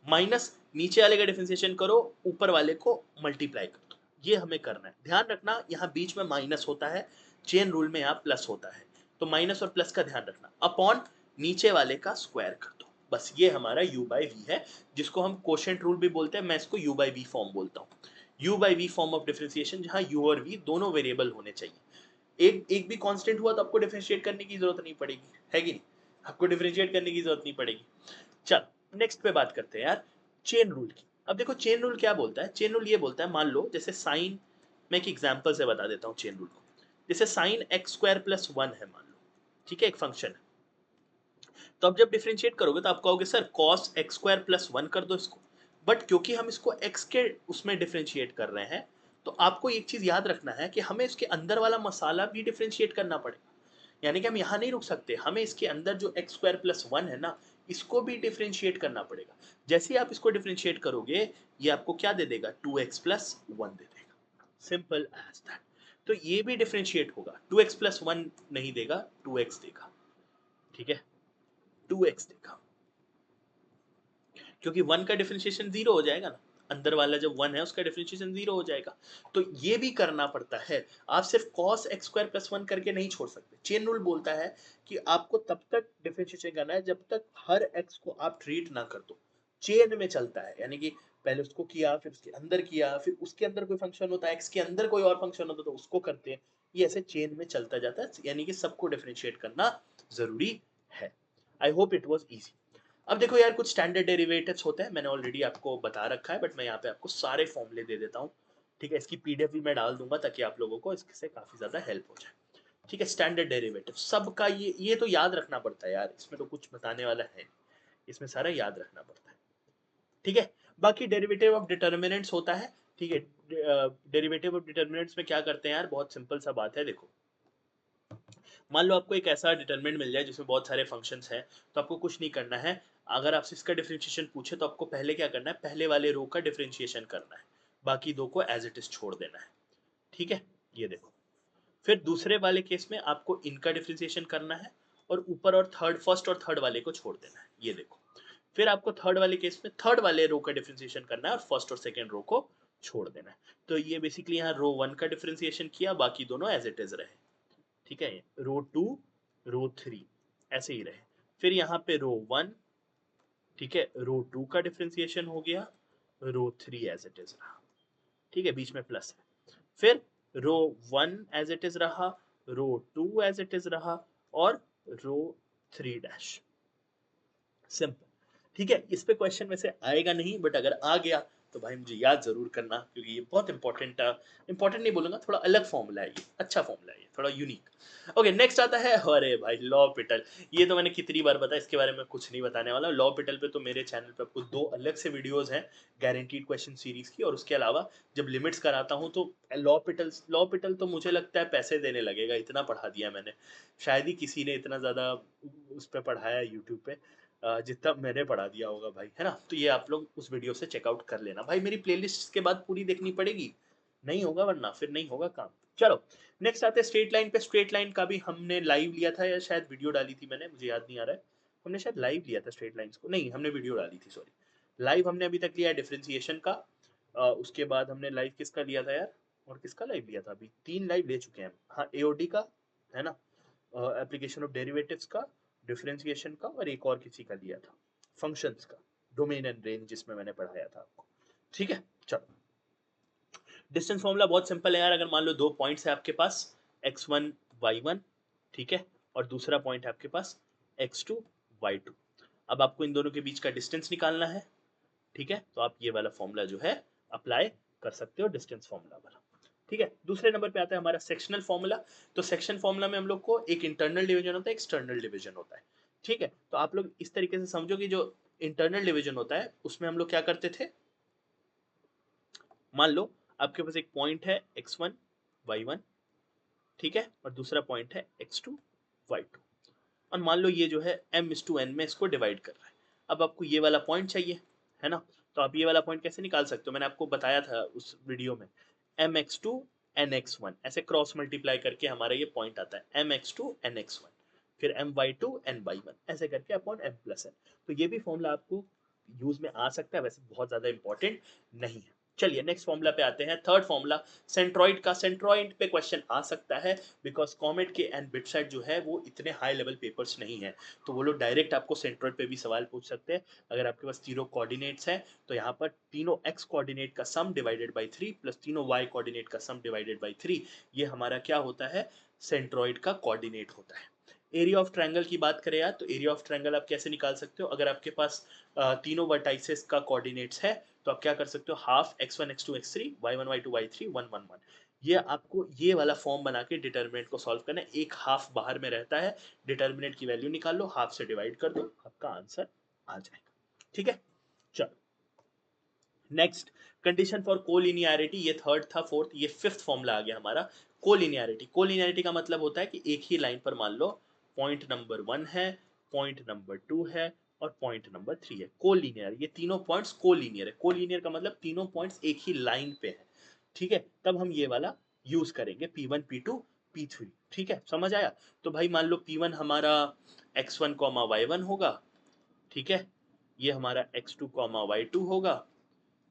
Speaker 1: माइनस नीचे वाले का डिफरेंशिएशन करो, ऊपर वाले को मल्टीप्लाई कर दो। ये हमें करना है, ध्यान रखना यहाँ बीच में माइनस होता है, चेन रूल में यहाँ प्लस होता है, तो माइनस और प्लस का ध्यान रखना। अपॉन नीचे वाले का स्क्वायर कर दो, बस ये हमारा u बाई वी है, जिसको हम कोशेंट रूल भी बोलते हैं, मैं इसको u बाई वी फॉर्म बोलता हूँ। u by V form of differentiation, जहाँ u और v दोनों वेरिएबल होने चाहिए। एक भी कांस्टेंट हुआ तो आपको डिफरेंशिएट करने की जरूरत नहीं पड़ेगी, है कि नहीं, आपको डिफरेंशिएट करने की जरूरत नहीं पड़ेगी। चल नेक्स्ट पे बात करते हैं यार, चेन रूल की। अब देखो चेन रूल क्या बोलता है, चेन रूल ये बोलता है, मान लो जैसे साइन, मैं एक एग्जांपल से बता देता हूँ चेन रूल को। जैसे साइन एक्स स्क्वायर प्लस 1 है मान लो, ठीक है, एक फंक्शन है। तो अब जब डिफरेंशिएट करोगे तो आप कहोगे sir cos x square plus 1 कर दो इसको, बट क्योंकि हम इसको एक्स के उसमें डिफरेंशिएट कर रहे हैं, तो आपको एक चीज याद रखना है कि हमें इसके अंदर वाला मसाला भी डिफरेंशिएट करना पड़ेगा। यानी कि हम यहाँ नहीं रुक सकते, हमें इसके अंदर जो एक्स स्क्वायर प्लस 1 है ना, इसको भी डिफरेंशिएट करना पड़ेगा। जैसे ही आप इसको डिफरेंशिएट करोगे, ये आपको क्या दे देगा, 2x प्लस 1 दे देगा, सिंपल एज दैट। तो ये भी डिफरेंशिएट होगा, 2x प्लस 1 नहीं देगा, 2x देगा, ठीक है, 2x देगा, क्योंकि 1 का डिफरेंशिएशन 0 हो जाएगा ना, अंदर वाला जब 1 है उसका डिफरेंशिएशन 0 हो जाएगा। तो ये भी करना पड़ता है, आप सिर्फ cos x स्क्वायर प्लस 1 करके नहीं छोड़ सकते। चेन रूल बोलता है कि आपको तब तक डिफरेंशिएशन करना है जब तक हर x को आप ट्रीट ना कर दो, चेन में चलता है, यानी कि पहले उसको किया, फिर उसके अंदर किया, फिर उसके अंदर कोई फंक्शन होता है, x के अंदर कोई और फंक्शन होता है तो उसको करते हैं। ये ऐसे चेन में चलता जाता है, यानी कि सबको डिफरेंशिएट करना जरूरी है। I hope it was easy. अब देखो यार, कुछ स्टैंडर्ड डेरिवेटिव्स होते हैं, मैंने ऑलरेडी आपको बता रखा है, बट मैं यहाँ पे आपको सारे फॉर्मूले दे देता हूँ, ठीक है। इसकी पीडीएफ भी मैं डाल दूंगा ताकि आप लोगों को इससे काफी ज्यादा हेल्प हो जाए, ठीक है। स्टैंडर्ड डेरिवेटिव सबका ये तो याद रखना पड़ता है यार, इसमें तो कुछ बताने वाला है नहीं, इसमें सारा याद रखना पड़ता है, ठीक है। बाकी डेरिवेटिव ऑफ डिटर्मिनेंट्स होता है, ठीक है। डेरिवेटिव ऑफ डिटर्मिनेंट्स में क्या करते हैं यार, बहुत सिंपल सा बात है, देखो मान लो आपको एक ऐसा डिटरमिनेंट मिल जाए जिसमें बहुत सारे फंक्शंस हैं, तो आपको कुछ नहीं करना है। अगर आपसे इसका डिफरेंशिएशन पूछे तो आपको पहले क्या करना है, पहले वाले रो का डिफरेंशिएशन करना है, बाकी दो को एज इट इज छोड़ देना है, ठीक है। ये देखो, फिर दूसरे वाले केस में आपको इनका डिफरेंशिएशन करना है, और ऊपर और थर्ड, फर्स्ट और थर्ड वाले को छोड़ देना है, ये देखो। फिर आपको थर्ड वाले केस में थर्ड वाले रो का डिफरेंशिएशन करना है और फर्स्ट और सेकेंड रो को छोड़ देना है। तो ये बेसिकली यहाँ रो 1 का डिफरेंशिएशन किया, बाकी दोनों एज इट इज रहे, ठीक है, रो 2 रो 3 ऐसे ही रहे। फिर यहाँ पे रो 1, ठीक है, रो 2 का डिफरेंशिएशन हो गया, रो 3 एज इट इज रहा, ठीक है, बीच में प्लस है। फिर रो 1 एज इट इज रहा, रो 2 एज इट इज रहा, और रो 3 डैश। सिंपल, ठीक है। इस पे क्वेश्चन वैसे आएगा नहीं, बट अगर आ गया तो भाई मुझे याद जरूर करना, क्योंकि ये बहुत इंपॉर्टेंट, इंपॉर्टेंट नहीं बोलूंगा, थोड़ा अलग फॉर्मूला है ये, अच्छा फॉर्मूला है ये, थोड़ा यूनिक। ओके, नेक्स्ट आता है, अरे भाई लॉपिटल। ये तो मैंने कितनी बार बताया, इसके बारे में कुछ नहीं बताने वाला। लॉपिटल पे तो मेरे चैनल पे आपको 2 अलग से वीडियोस हैं गारंटीड क्वेश्चन सीरीज की, और उसके अलावा जब लिमिट्स कराता हूँ तो लॉपिटल तो मुझे लगता है पैसे देने लगेगा, इतना पढ़ा दिया मैंने। शायद ही किसी ने इतना ज़्यादा उस पर पढ़ाया यूट्यूब पे जितना मैंने पढ़ा दिया होगा भाई, है ना। तो ये आप लोग उस वीडियो से चेकआउट कर लेना भाई, मेरी प्लेलिस्ट के बाद पूरी देखनी पड़ेगी, नहीं होगा वरना फिर नहीं होगा काम। चलो नेक्स्ट आते हैं स्ट्रेट लाइन पे। स्ट्रेट लाइन का भी हमने लाइव लिया था, या शायद वीडियो डाली थी मैंने, मुझे याद नहीं आ रहा है। हमने शायद लाइव लिया था स्ट्रेट लाइंस को, नहीं हमने वीडियो डाली थी, सॉरी। लाइव हमने अभी तक लिया है डिफरेंशिएशन का, उसके बाद हमने लाइव किसका लिया था यार, और किसका लाइव लिया था, अभी 3 लाइव ले चुके हैं हम। हाँ, एओडी का है ना, एप्लीकेशन ऑफ डेरिवेटिव्स का, डिफरेंशिएशन का, और एक और किसी का लिया था, फंक्शंस का, डोमेन एंड रेंज, जिसमें मैंने पढ़ाया था आपको। ठीक है, चलो। डिस्टेंस फॉर्मूला बहुत सिंपल है यार। अगर मान लो 2 पॉइंट्स है आपके पास, x1 y1, ठीक है, और दूसरा पॉइंट है आपके पास x2 y2। अब आपको इन दोनों के बीच का डिस्टेंस निकालना है, ठीक है, तो आप ये वाला फॉर्मूला जो है अप्लाई कर सकते हो, डिस्टेंस फॉर्मूला वाला। ठीक है, दूसरे नंबर पे आता है हमारा सेक्शनल फॉर्मूला। तो सेक्शन फॉर्मूला में हम लोग को एक इंटरनल डिवीजन होता है, एक्सटर्नल डिवीजन होता है। ठीक है, तो आप लोग इस तरीके से समझो कि जो इंटरनल डिवीजन होता है उसमें हम लोग क्या करते थे, मान लो आपके पास एक पॉइंट है x1 y1, ठीक है, और दूसरा पॉइंट है x2 y2, और मान लो ये जो है m/n में इसको डिवाइड कर रहा है। अब आपको ये वाला पॉइंट चाहिए, है ना, तो आप ये वाला पॉइंट कैसे निकाल सकते हो, मैंने आपको बताया था उस वीडियो में, mx2 nx1 ऐसे क्रॉस मल्टीप्लाई करके हमारा ये पॉइंट आता है, mx2 nx1, फिर my2 ny1 ऐसे करके अपॉन m+n। तो ये भी फॉर्मूला आपको यूज में आ सकता है, वैसे बहुत ज्यादा इंपॉर्टेंट नहीं है। चलिए नेक्स्ट फॉर्मूला पे आते हैं, थर्ड फॉर्मूला सेंट्रॉइड का। सेंट्रॉइड पे क्वेश्चन आ सकता है, बिकॉज कॉमेट के एंड बिटसाइड जो है वो इतने हाई लेवल पेपर्स नहीं है, तो वो लोग डायरेक्ट आपको सेंट्रॉइड पे भी सवाल पूछ सकते हैं। अगर आपके पास तीनों कोऑर्डिनेट्स हैं तो यहाँ पर तीनों x कोऑर्डिनेट का सम डिवाइडेड बाई 3 प्लस तीनों y कोऑर्डिनेट का सम डिवाइडेड बाई 3, ये हमारा क्या होता है, सेंट्रॉइड का कोऑर्डिनेट होता है। एरिया ऑफ ट्रायंगल की बात करें यार, तो एरिया ऑफ ट्रायंगल आप कैसे निकाल सकते हो, अगर आपके पास तीनों वर्टाइसेस का कोऑर्डिनेट्स है तो आप क्या कर सकते हो, half x1 x2 x3 y1 y2 y3 1 1 1। ये आपको ये वाला फॉर्म बना के डिटर्मिनेंट को सॉल्व करना है। एक हाफ बाहर में रहता है, डिटर्मिनेंट की वैल्यू निकाल लो, हाफ से डिवाइड कर दो, आपका आंसर आ जाएगा। ठीक है, चलो नेक्स्ट, कंडीशन फॉर कोलिनियरिटी, ये थर्ड था, फोर्थ, ये फिफ्थ फॉर्मूला आ गया हमारा। कोलिनियरिटी, कोलिनियरिटी का मतलब होता है कि एक ही लाइन पर मान लो पॉइंट नंबर 1 है, पॉइंट नंबर 2 है, और पॉइंट नंबर 3 है। कोलिनियर, ये तीनों पॉइंट्स कोलिनियर है। कोलिनियर का मतलब तीनों पॉइंट्स एक ही लाइन पे है, ठीक है, तब हम ये वाला यूज करेंगे, P1 P2 P3। ठीक है, समझ आया। तो भाई मान लो P1 हमारा x1 y1 होगा, ठीक है, ये हमारा x2 y2 होगा,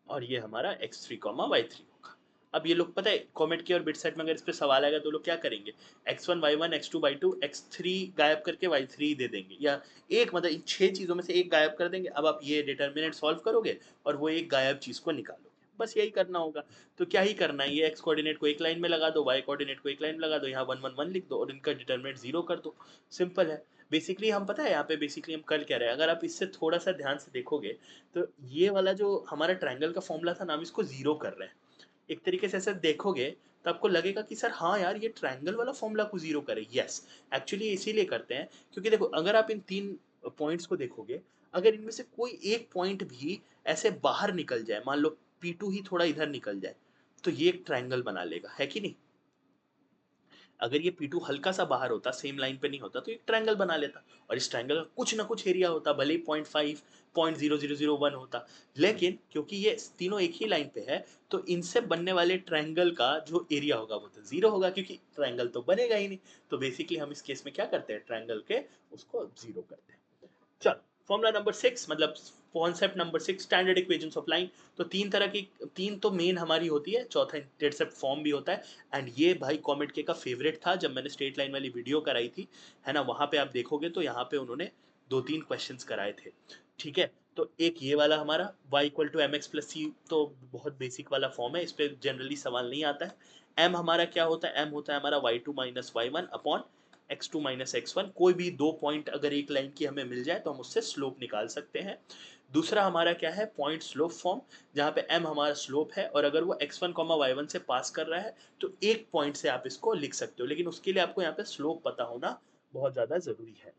Speaker 1: और ये हमारा x3 y3 होगा। अब ये लोग पता है कमेंट की और बिट सेट में अगर इस पे सवाल आएगा तो लोग क्या करेंगे, x1 y1 x2 y2 x3 गायब करके y3 दे देंगे, या एक मतलब इन 6 चीजों में से एक गायब कर देंगे। अब आप ये डिटर्मिनेंट सॉल्व करोगे और वो एक गायब चीज को निकालोगे, बस यही करना होगा। तो क्या ही करना है, ये x कोऑर्डिनेट को एक लाइन में लगा दो, y कोऑर्डिनेट को एक लाइन में लगा दो, यहाँ 1 1 1 लिख दो और इनका डिटर्मिनेंट 0 कर दो, सिंपल है। बेसिकली हम पता है यहाँ पे बेसिकली हम कर क्या रहे हैं, अगर आप इससे थोड़ा सा ध्यान से देखोगे तो ये वाला जो हमारा ट्रायंगल का फॉर्मूला था ना, हम इसको जीरो कर रहे हैं। एक तरीके से ऐसे देखोगे तो आपको लगेगा कि सर हाँ यार ये ट्रायंगल वाला फॉर्मूला को जीरो करें, यस, एक्चुअली इसीलिए करते हैं क्योंकि देखो अगर आप इन 3 पॉइंट्स को देखोगे, अगर इनमें से कोई एक पॉइंट भी ऐसे बाहर निकल जाए, मान लो P2 ही थोड़ा इधर निकल जाए, तो ये एक ट्रायंगल बना लेगा, है कि नहीं। अगर ये P2 हल्का सा बाहर होता, सेम लाइन पे नहीं होता, तो एक ट्रायंगल बना लेता, और इस ट्रायंगल का कुछ ना कुछ एरिया होता, भले ही 0.5 0.0001 होता, लेकिन क्योंकि ये तीनों एक ही लाइन पे है तो इनसे बनने वाले ट्रायंगल का जो एरिया होगा वो तो जीरो होगा, क्योंकि ट्रायंगल तो बनेगा ही नहीं। तो बेसिकली हम इस केस में क्या करते हैं, ट्रायंगल के उसको जीरो करते हैं। चलो फॉर्मूला नंबर 6 मतलब concept number 6 standard equations of line. तो तीन तरह की, तीन तो मेन हमारी होती है, चौथा इंटरसेप्ट फॉर्म भी होता है। एंड ये भाई कॉमेट के का फेवरेट था जब मैंने स्ट्रेट लाइन वाली वीडियो कराई थी, है ना, वहां पे आप देखोगे तो यहाँ पे उन्होंने 2-3 क्वेश्चंस कराए थे। ठीक है, तो एक ये वाला हमारा y equal to m x plus सी, तो बहुत बेसिक वाला फॉर्म है, इस पर जनरली सवाल नहीं आता है। m हमारा क्या होता है, m होता है हमारा y2 minus Y one upon x2 minus X one. कोई भी दो पॉइंट अगर एक लाइन की हमें मिल जाए तो हम उससे स्लोप निकाल सकते हैं। दूसरा हमारा क्या है, पॉइंट स्लोप फॉर्म, जहाँ पे m हमारा स्लोप है और अगर वो x1 y1 से पास कर रहा है तो एक पॉइंट से आप इसको लिख सकते हो, लेकिन उसके लिए आपको यहाँ पे स्लोप पता होना बहुत ज़्यादा ज़रूरी है।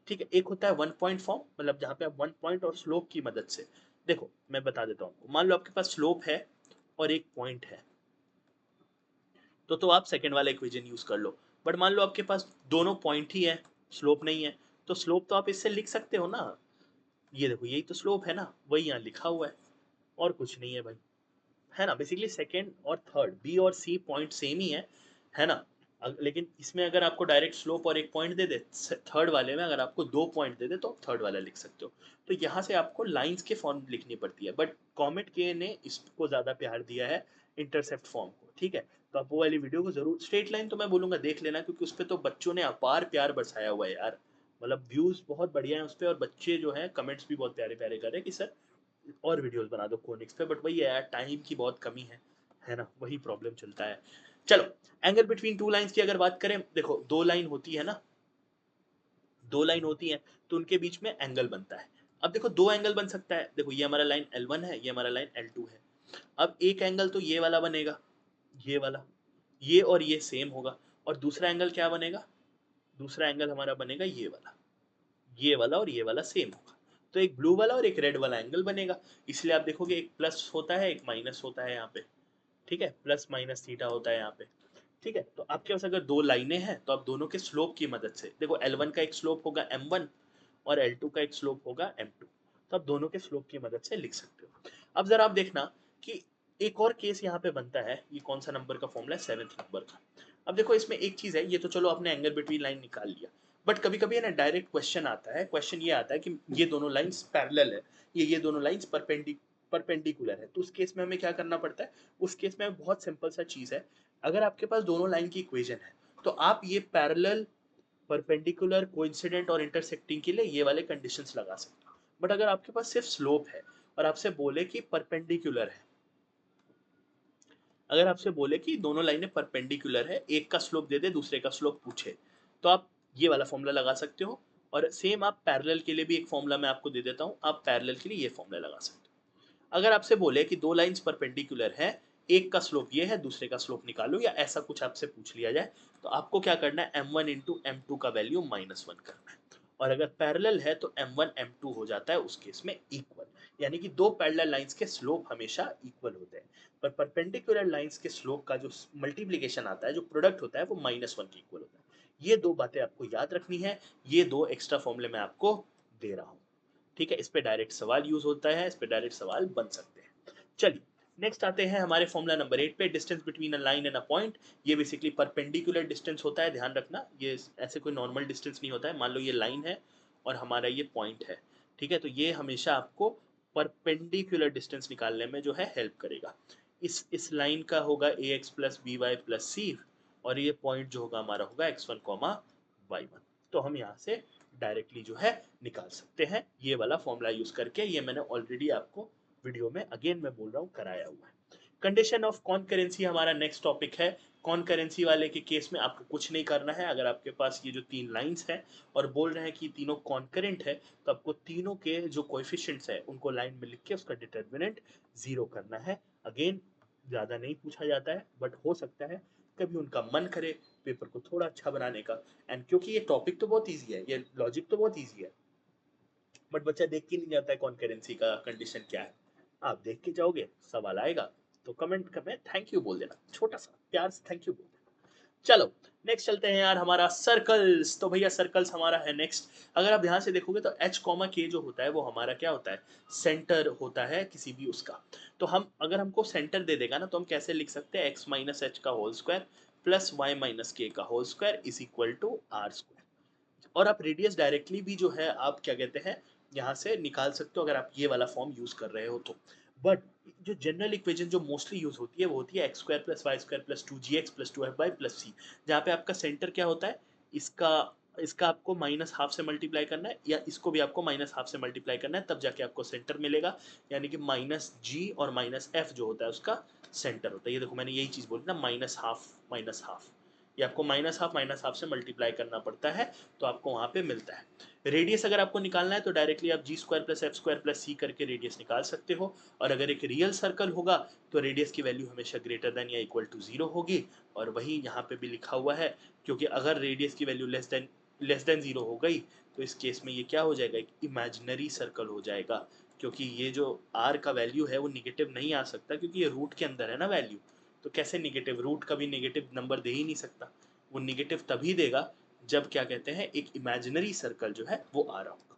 Speaker 1: ठीक है, एक होता है वन पॉइंट फॉर्म, मतलब जहाँ पे आप वन पॉइंट और स्लोप की मदद से, देखो मैं बता देता हूँ आपको, मान लो आपके पास स्लोप है और एक पॉइंट है, तो आप सेकंड वाला इक्वेशन यूज कर लो। बट मान लो आपके पास दोनों पॉइंट ही है, स्लोप नहीं है, तो स्लोप तो आप इससे लिख सकते हो ना, ये देखो यही तो स्लोप है ना, वही यहाँ लिखा हुआ है और कुछ नहीं है भाई, है ना। बेसिकली सेकंड और थर्ड, बी और सी पॉइंट सेम ही है ना। लेकिन इसमें अगर आपको डायरेक्ट स्लोप और एक पॉइंट दे दे, थर्ड वाले में अगर आपको दो पॉइंट दे दे तो थर्ड वाला लिख सकते हो। तो यहाँ से आपको लाइंस के फॉर्म लिखनी पड़ती है, बट कॉमेट के ने इसको ज़्यादा प्यार दिया है इंटरसेप्ट फॉर्म को। ठीक है, तो आप वो वाली वीडियो को जरूर, स्ट्रेट लाइन तो मैं बोलूँगा देख लेना, क्योंकि उस पर तो बच्चों ने अपार प्यार बरसाया हुआ है यार, मतलब व्यूज़ बहुत बढ़िया है उस पर, और बच्चे जो हैं कमेंट्स भी बहुत प्यारे प्यारे कर रहे हैं कि सर और वीडियोस बना दो कोनिक्स पे। बट वही है यार, टाइम की बहुत कमी है ना, वही प्रॉब्लम चलता है। चलो, एंगल बिटवीन टू लाइंस की अगर बात करें, देखो दो लाइन होती है ना, दो लाइन होती है तो उनके बीच में एंगल बनता है। अब देखो दो एंगल बन सकता है, देखो ये हमारा लाइन L1 है, ये हमारा लाइन L2 है। अब एक एंगल तो ये वाला बनेगा, ये वाला, ये और ये सेम होगा, और दूसरा एंगल क्या बनेगा, दूसरा एंगल हमारा बनेगा ये वाला, ये वाला और ये वाला सेम होगा। तो एक ब्लू वाला और एक रेड वाला एंगल बनेगा। इसलिए आप देखोगे एक प्लस होता है, एक माइनस होता है यहाँ पे। ठीक है, प्लस माइनस थीटा होता है यहाँ पे। ठीक है, तो आपके पास अगर दो लाइनें हैं तो आप दोनों के स्लोप की मदद से, देखो L1 का एक स्लोप होगा M1 और L2 का एक स्लोप होगा M2, तो आप दोनों के स्लोप की मदद से लिख सकते हो। अब जरा आप देखना कि एक और केस यहाँ पे बनता है, ये कौन सा नंबर का फॉर्मूला है, 7th नंबर का। अब देखो इसमें एक चीज है, ये तो चलो आपने एंगल बिटवीन लाइन निकाल लिया, बट कभी कभी है ना डायरेक्ट क्वेश्चन आता है, क्वेश्चन ये आता है कि ये दोनों लाइंस पैरेलल है, ये दोनों लाइंस परपेंडिकुलर है, तो उस केस में हमें क्या करना पड़ता है। उस केस में बहुत सिंपल सा चीज है, अगर आपके पास दोनों लाइन की इक्वेशन है तो आप ये पैरेलल, परपेंडिकुलर, कोइंसिडेंट और इंटरसेक्टिंग के लिए ये वाले कंडीशंस लगा सकते हो। बट अगर आपके पास सिर्फ स्लोप है और आपसे बोले कि परपेंडिकुलर है, अगर आपसे बोले कि दोनों लाइनें परपेंडिकुलर है, एक का स्लोप दे दे दूसरे का स्लोप पूछे, तो आप ये वाला फॉर्मूला लगा सकते हो। और सेम आप पैरेलल के लिए भी एक फॉर्मूला मैं आपको दे देता हूँ, आप पैरेलल के लिए ये फॉर्मूला लगा सकते हो। अगर आपसे बोले कि दो लाइंस परपेंडिकुलर है, एक का स्लोप ये है दूसरे का स्लोप निकालो, या ऐसा कुछ आपसे पूछ लिया जाए, तो आपको क्या करना है, m1 इंटू M2 का वैल्यू -1 करना है। और अगर पैरेलल है तो M1 M2 हो जाता है उस केस में इक्वल, यानी कि दो पैरेलल लाइंस के स्लोप हमेशा इक्वल होते हैं। पर परपेंडिकुलर लाइंस के स्लोप का जो मल्टीप्लीकेशन आता है, जो प्रोडक्ट होता है, वो -1 के इक्वल होता है। ये दो बातें आपको याद रखनी है, ये दो एक्स्ट्रा फॉर्मूले मैं आपको दे रहा हूँ। ठीक है, इस पे डायरेक्ट सवाल यूज होता है, इस पे डायरेक्ट सवाल बन सकते हैं। चलिए नेक्स्ट आते हैं हमारे फॉर्मूला नंबर 8 पे, distance between a line and a point. ये बेसिकली परपेंडिकुलर डिस्टेंस होता है, ध्यान रखना, ये ऐसे कोई नॉर्मल डिस्टेंस नहीं होता है। मान लो ये लाइन है और हमारा ये पॉइंट है, ठीक है, तो ये हमेशा आपको परपेंडिकुलर डिस्टेंस निकालने में जो है हेल्प करेगा। इस लाइन का होगा ax plus b y plus सी, और ये पॉइंट जो होगा हमारा होगा x1 y1। तो हम यहाँ से डायरेक्टली जो है निकाल सकते हैं ये वाला फॉर्मूला यूज करके, ये मैंने ऑलरेडी आपको वीडियो में अगेन मैं बोल रहा हूँ कराया हुआ है। कंडीशन ऑफ कॉनकरेंसी हमारा नेक्स्ट टॉपिक है। कॉनकरेंसी वाले के केस में आपको कुछ नहीं करना है, अगर आपके पास ये जो तीन लाइंस हैं और बोल रहे हैं कि तीनों कॉनकरेंट है, तो आपको तीनों के जो कोएफिशिएंट्स है उनको लाइन में लिख के उसका डिटर्मिनेंट 0 करना है। अगेन ज़्यादा नहीं पूछा जाता है, बट हो सकता है कभी उनका मन करे पेपर को थोड़ा अच्छा बनाने का। एंड क्योंकि ये टॉपिक तो बहुत ईजी है, ये लॉजिक तो बहुत ईजी है, बट बच्चा देख के नहीं जाता है कॉन्करेंसी का कंडीशन क्या है। आप देख के जाओगे, सवाल आएगा तो कमेंट में थैंक यू बोल देना, छोटा सा प्यार से थैंक यू बोल देना। चलो नेक्स्ट चलते हैं यार, हमारा सर्कल्स। तो भैया सर्कल्स हमारा है नेक्स्ट। अगर आप ध्यान से देखोगे तो h कॉमा k जो होता है वो हमारा क्या होता है, सेंटर होता है किसी भी उसका। तो हम अगर हमको सेंटर दे देगा ना, तो हम कैसे लिख सकते हैं, x माइनस एच का whole square plus Y minus K का whole square is equal to R square. और आप रेडियस डायरेक्टली भी जो है आप क्या कहते हैं, यहाँ से निकाल सकते हो अगर आप ये वाला फॉर्म यूज कर रहे हो तो। बट जो जनरल इक्वेशन जो मोस्टली यूज होती है वो होती है x square plus y square plus 2gx plus 2fy plus c, जहाँ पे आपका सेंटर क्या होता है, इसका इसका आपको माइनस हाफ से मल्टीप्लाई करना है या इसको भी आपको माइनस हाफ से मल्टीप्लाई करना है, तब जाके आपको सेंटर मिलेगा। यानी कि माइनस जी और माइनस एफ जो होता है उसका सेंटर होता है। ये देखो मैंने यही चीज बोली ना, माइनस हाफ, ये आपको माइनस हाफ से मल्टीप्लाई करना पड़ता है तो आपको वहां पे मिलता है। रेडियस अगर आपको निकालना है तो डायरेक्टली आप g square plus f square plus c करके रेडियस निकाल सकते हो। और अगर एक रियल सर्कल होगा तो रेडियस की वैल्यू हमेशा ग्रेटर देन या इक्वल टू 0 होगी। और वही यहाँ पे भी लिखा हुआ है, क्योंकि अगर रेडियस की वैल्यू लेस देन 0 हो गई तो इस केस में ये क्या हो जाएगा, एक इमेजिनरी सर्कल हो जाएगा। क्योंकि ये जो आर का वैल्यू है वो निगेटिव नहीं आ सकता, क्योंकि ये रूट के अंदर है ना वैल्यू। तो कैसे निगेटिव, रूट कभी निगेटिव नंबर दे ही नहीं सकता। वो निगेटिव तभी देगा जब क्या कहते हैं एक इमेजिनरी सर्कल जो है वो आ रहा होगा।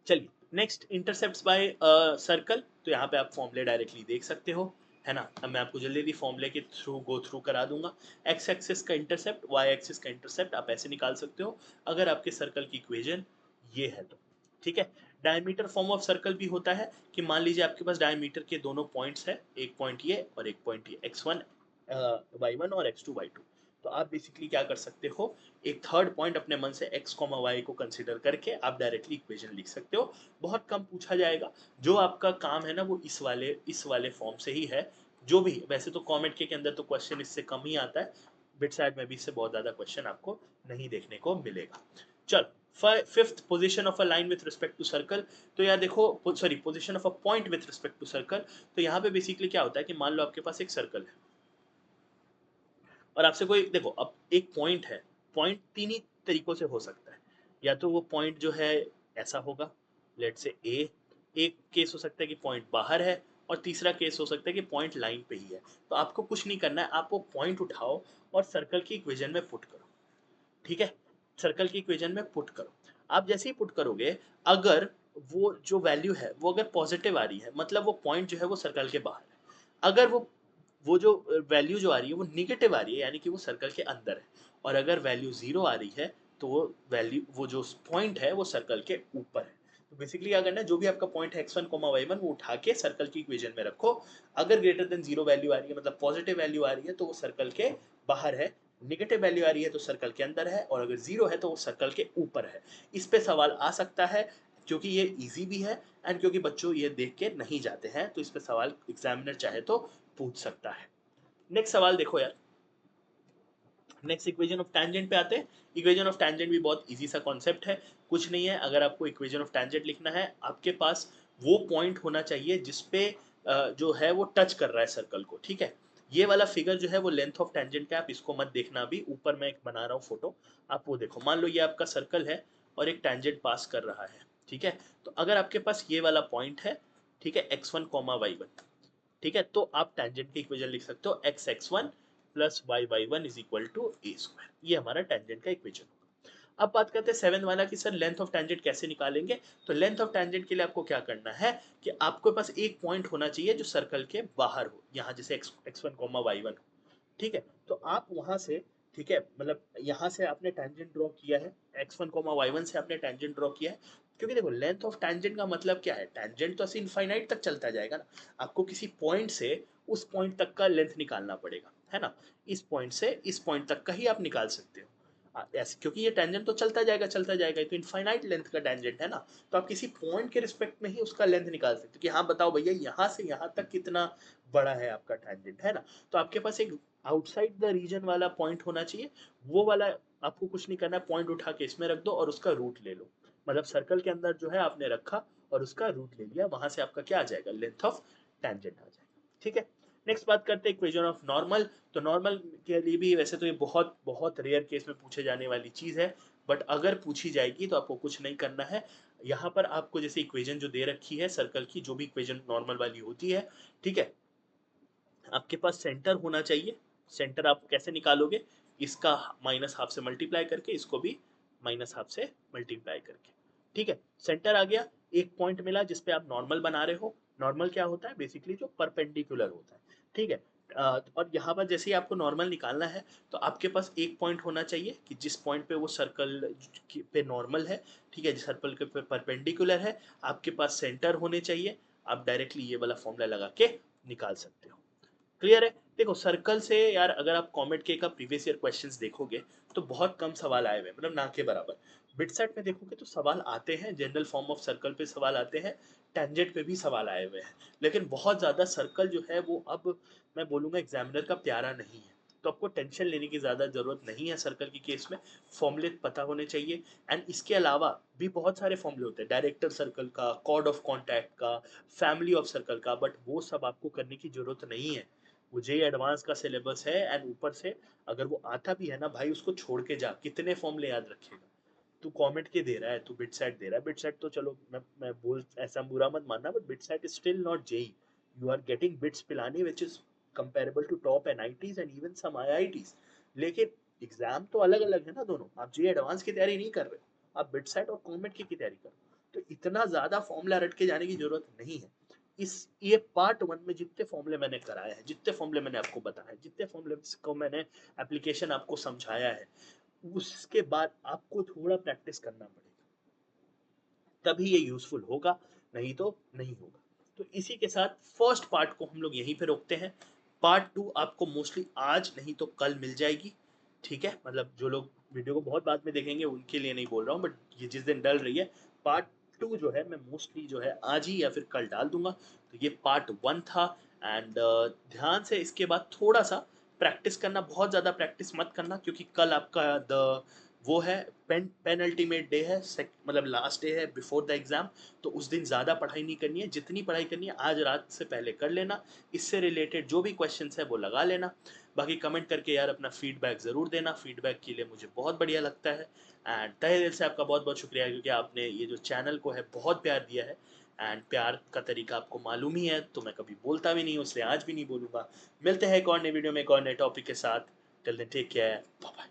Speaker 1: चलिए नेक्स्ट, इंटरसेप्ट्स बाय सर्कल। तो यहाँ पे आप फॉर्मूले डायरेक्टली देख सकते हो, है ना। अब मैं आपको जल्दी जल्दी फॉर्मूले के थ्रू गो थ्रू करा दूंगा। एक्स एक्सिस का इंटरसेप्ट, वाई एक्सिस का इंटरसेप्ट आप ऐसे निकाल सकते हो अगर आपके सर्कल की इक्वेशन ये है तो, ठीक है। डायमीटर फॉर्म ऑफ सर्कल भी होता है कि मान लीजिए आपके पास डायमीटर के दोनों पॉइंट्स है, एक पॉइंट ये और एक पॉइंट ये, x1 y1 और x2 y2। तो आप बेसिकली क्या कर सकते हो, एक थर्ड पॉइंट अपने मन से x, y को कंसीडर करके आप डायरेक्टली इक्वेशन लिख सकते हो। बहुत कम पूछा जाएगा। जो आपका काम है ना वो इस वाले फॉर्म से ही है। जो भी वैसे तो कमेंट के अंदर तो क्वेश्चन इससे कम ही आता है, बिट साइड में भी इससे बहुत ज्यादा क्वेश्चन आपको नहीं देखने को मिलेगा। चल, fifth, position of a line with respect to circle. तो यार देखो, sorry, position of a point with respect to circle. तो यहाँ पे बेसिकली क्या होता है कि मान लो आपके पास एक सर्कल है और आपसे कोई, देखो अब एक पॉइंट है, पॉइंट तीन ही तरीकों से हो सकता है। या तो वो पॉइंट जो है ऐसा होगा, लेट से ए, एक केस हो सकता है कि पॉइंट बाहर है, और तीसरा केस हो सकता है कि पॉइंट लाइन पे ही है। तो आपको कुछ नहीं करना है, आप वो पॉइंट उठाओ और सर्कल की इक्वेशन में पुट करो, ठीक है। सर्कल की इक्वेशन में पुट करो। आप जैसे ही पुट करोगे, अगर वो जो वैल्यू है वो अगर पॉजिटिव आ रही है, मतलब वो पॉइंट जो है वो सर्कल के बाहर है। अगर वो जो वैल्यू जो आ रही है वो निगेटिव आ रही है, यानी कि वो सर्कल के अंदर है। और अगर वैल्यू जीरो आ रही है तो वो जो पॉइंट है वो सर्कल के ऊपर है। तो बेसिकली क्या करना है, जो भी आपका पॉइंट है x1 y1 वो उठा के सर्कल की इक्वेशन में रखो। अगर ग्रेटर देन जीरो वैल्यू आ रही है, मतलब पॉजिटिव वैल्यू आ रही है, तो वो सर्कल के बाहर है। निगेटिव वैल्यू आ रही है तो सर्कल के अंदर है, और अगर जीरो है तो वो सर्कल के ऊपर है। इस पे सवाल आ सकता है, क्योंकि ये इजी भी है एंड क्योंकि बच्चों ये देख के नहीं जाते हैं, तो इस पे सवाल एग्जामिनर चाहे तो पूछ सकता है। नेक्स्ट सवाल देखो यार, नेक्स्ट इक्वेशन ऑफ टैंजेंट पे आते हैं। इक्वेशन ऑफ टैंजेंट भी बहुत इजी सा कॉन्सेप्ट है। कुछ नहीं है, अगर आपको इक्वेशन ऑफ टैंजेंट लिखना है, आपके पास वो पॉइंट होना चाहिए जिसपे जो है वो टच कर रहा है सर्कल को, ठीक है। ये वाला फिगर जो है वो लेंथ ऑफ टैंजेंट का, आप इसको मत देखना, अभी ऊपर मैं एक बना रहा हूँ फोटो, आप वो देखो। मान लो ये आपका सर्कल है और एक टैंजेंट पास कर रहा है, ठीक है। तो अगर आपके पास ये वाला पॉइंट है, ठीक है, x1 y1, ठीक है, तो आप टेंजेंट की इक्वेशन लिख सकते हो X X one plus Y Y one is equal to A square. ये हमारा टेंजेंट का इक्वेशन होगा। अब बात करते हैं सेवन वाला कि सर लेंथ ऑफ टेंजेंट कैसे निकालेंगे। तो लेंथ ऑफ टेंजेंट के लिए आपको क्या करना है कि आपके पास एक पॉइंट होना चाहिए जो सर्कल के बाहर हो, यहाँ जैसे X X one comma Y one, ठीक है। तो आप वहां से, ठीक है, मतलब यहाँ से आपने टेंजेंट ड्रॉ किया है, x1 y1 से आपने टेंजेंट ड्रॉ किया है। क्योंकि देखो लेंथ ऑफ टेंजेंट का मतलब क्या है, टेंजेंट तो ऐसे इनफाइनाइट तक चलता जाएगा ना। आपको किसी पॉइंट से उस पॉइंट तक का लेंथ निकालना पड़ेगा, है ना। इस पॉइंट से इस पॉइंट तक का ही आप निकाल सकते हो ऐसे, क्योंकि ये टेंजेंट तो चलता जाएगा, ये तो इनफाइनाइट लेंथ का टेंजेंट है ना। तो आप किसी पॉइंट के रिस्पेक्ट में ही उसका लेंथ निकाल सकते हो कि हाँ बताओ भैया यहाँ से यहाँ तक कितना बड़ा है आपका टेंजेंट, है ना। तो आपके पास एक आउटसाइड द रीजन वाला पॉइंट होना चाहिए, वो वाला आपको कुछ नहीं करना है, पॉइंट उठा के इसमें रख दो और उसका रूट ले लो। मतलब सर्कल के अंदर जो है आपने रखा और उसका रूट ले लिया, वहां से आपका क्या आ जाएगा, लेंथ ऑफ टेंजेंट आ जाएगा, ठीक है। नेक्स्ट बात करते हैं इक्वेशन ऑफ नॉर्मल। तो नॉर्मल के लिए भी वैसे तो ये बहुत बहुत रेयर केस में पूछे जाने वाली चीज है, बट अगर पूछी जाएगी तो आपको कुछ नहीं करना है। यहाँ पर आपको जैसे इक्वेशन जो दे रखी है सर्कल की, जो भी इक्वेशन नॉर्मल वाली होती है, ठीक है, आपके पास सेंटर होना चाहिए। सेंटर आप कैसे निकालोगे, इसका माइनस हाफ से मल्टीप्लाई करके, इसको भी माइनस हाफ से मल्टीप्लाई करके, ठीक है। सेंटर आ गया, एक पॉइंट मिला जिसपे आप नॉर्मल बना रहे हो। नॉर्मल क्या होता है, बेसिकली जो परपेंडिकुलर होता है, ठीक है। और यहाँ पर जैसे ही आपको नॉर्मल निकालना है तो आपके पास एक पॉइंट होना चाहिए कि जिस पॉइंट पे वो सर्कल पे नॉर्मल है, ठीक है, जिस सर्कल के पे परपेंडिकुलर है, आपके पास सेंटर होने चाहिए। आप डायरेक्टली ये वाला फॉर्मूला लगा के निकाल सकते हो। क्लियर है? देखो सर्कल से यार अगर आप कॉमेट के का प्रीवियस ईयर क्वेश्चंस देखोगे तो बहुत कम सवाल आए हुए हैं, मतलब ना के बराबर। बिटसेट में देखोगे तो सवाल आते हैं, जनरल फॉर्म ऑफ सर्कल पे सवाल आते हैं, टेंजेंट पे भी सवाल आए हुए हैं, लेकिन बहुत ज़्यादा सर्कल जो है वो अब मैं बोलूँगा एग्जामिनर का प्यारा नहीं है। तो आपको टेंशन लेने की ज़्यादा ज़रूरत नहीं है सर्कल की केस में। फॉर्मूले पता होने चाहिए। एंड इसके अलावा भी बहुत सारे फॉर्मूले होते हैं, डायरेक्टर सर्कल का, कॉर्ड ऑफ कॉन्टैक्ट का, फैमिली ऑफ सर्कल का, बट वो सब आपको करने की ज़रूरत नहीं है। वो जेईई एडवांस का सिलेबस है एंड ऊपर से अगर वो आता भी है ना भाई, उसको छोड़ के जा, कितने फॉर्मूले याद रखेगा। तू कमेंट के दे रहा है, तू बिटसेट दे रहा है, बिटसेट तो चलो मैं बोल ऐसा बुरा मत मानना, but BITSAT is still not JEE. You are getting BITS Pilani which is comparable to top NITs and even some IITs. लेकिन एग्जाम तो अलग अलग है ना दोनों। आप जेईई एडवांस की तैयारी नहीं कर रहे हो, आप बिटसेट और कमेंट की तैयारी कर रहे हो, तो इतना ज्यादा फॉर्मूला रट के जाने की जरूरत नहीं है। इस ये पार्ट वन में जितने फॉर्मूले मैंने कराए हैं, जितने फॉर्मूले मैंने आपको बताया, जितने फॉर्मूले को मैंने एप्लीकेशन आपको समझाया है, उसके बाद आपको थोड़ा प्रैक्टिस करना पड़ेगा, तभी ये यूजफुल होगा, नहीं तो नहीं होगा। तो इसी के साथ फर्स्ट पार्ट को हम लोग यहीं पे रोकते हैं। पार्ट टू आपको मोस्टली आज नहीं तो कल मिल जाएगी, ठीक है। मतलब जो लोग वीडियो को बहुत बाद में देखेंगे उनके लिए नहीं बोल रहा हूँ, बट ये जिस दिन डल रही है, पार्ट टू जो है मैं मोस्टली जो है आज ही या फिर कल डाल दूंगा। तो ये पार्ट वन था। एंड ध्यान से इसके बाद थोड़ा सा प्रैक्टिस करना, बहुत ज़्यादा प्रैक्टिस मत करना, क्योंकि कल आपका द वो है पेन अल्टीमेट डे है, मतलब लास्ट डे है बिफोर द एग्जाम। तो उस दिन ज़्यादा पढ़ाई नहीं करनी है, जितनी पढ़ाई करनी है आज रात से पहले कर लेना। इससे रिलेटेड जो भी क्वेश्चंस है वो लगा लेना। बाकी कमेंट करके यार अपना फीडबैक ज़रूर देना, फीडबैक के लिए मुझे बहुत बढ़िया लगता है। एंड तहे दिल से आपका बहुत बहुत शुक्रिया, क्योंकि आपने ये जो चैनल को है बहुत प्यार दिया है। एंड प्यार का तरीका आपको मालूम ही है, तो मैं कभी बोलता भी नहीं हूँ, इसलिए आज भी नहीं बोलूँगा। मिलते हैं एक और नए वीडियो में एक और नए टॉपिक के साथ। Till then take care, bye bye.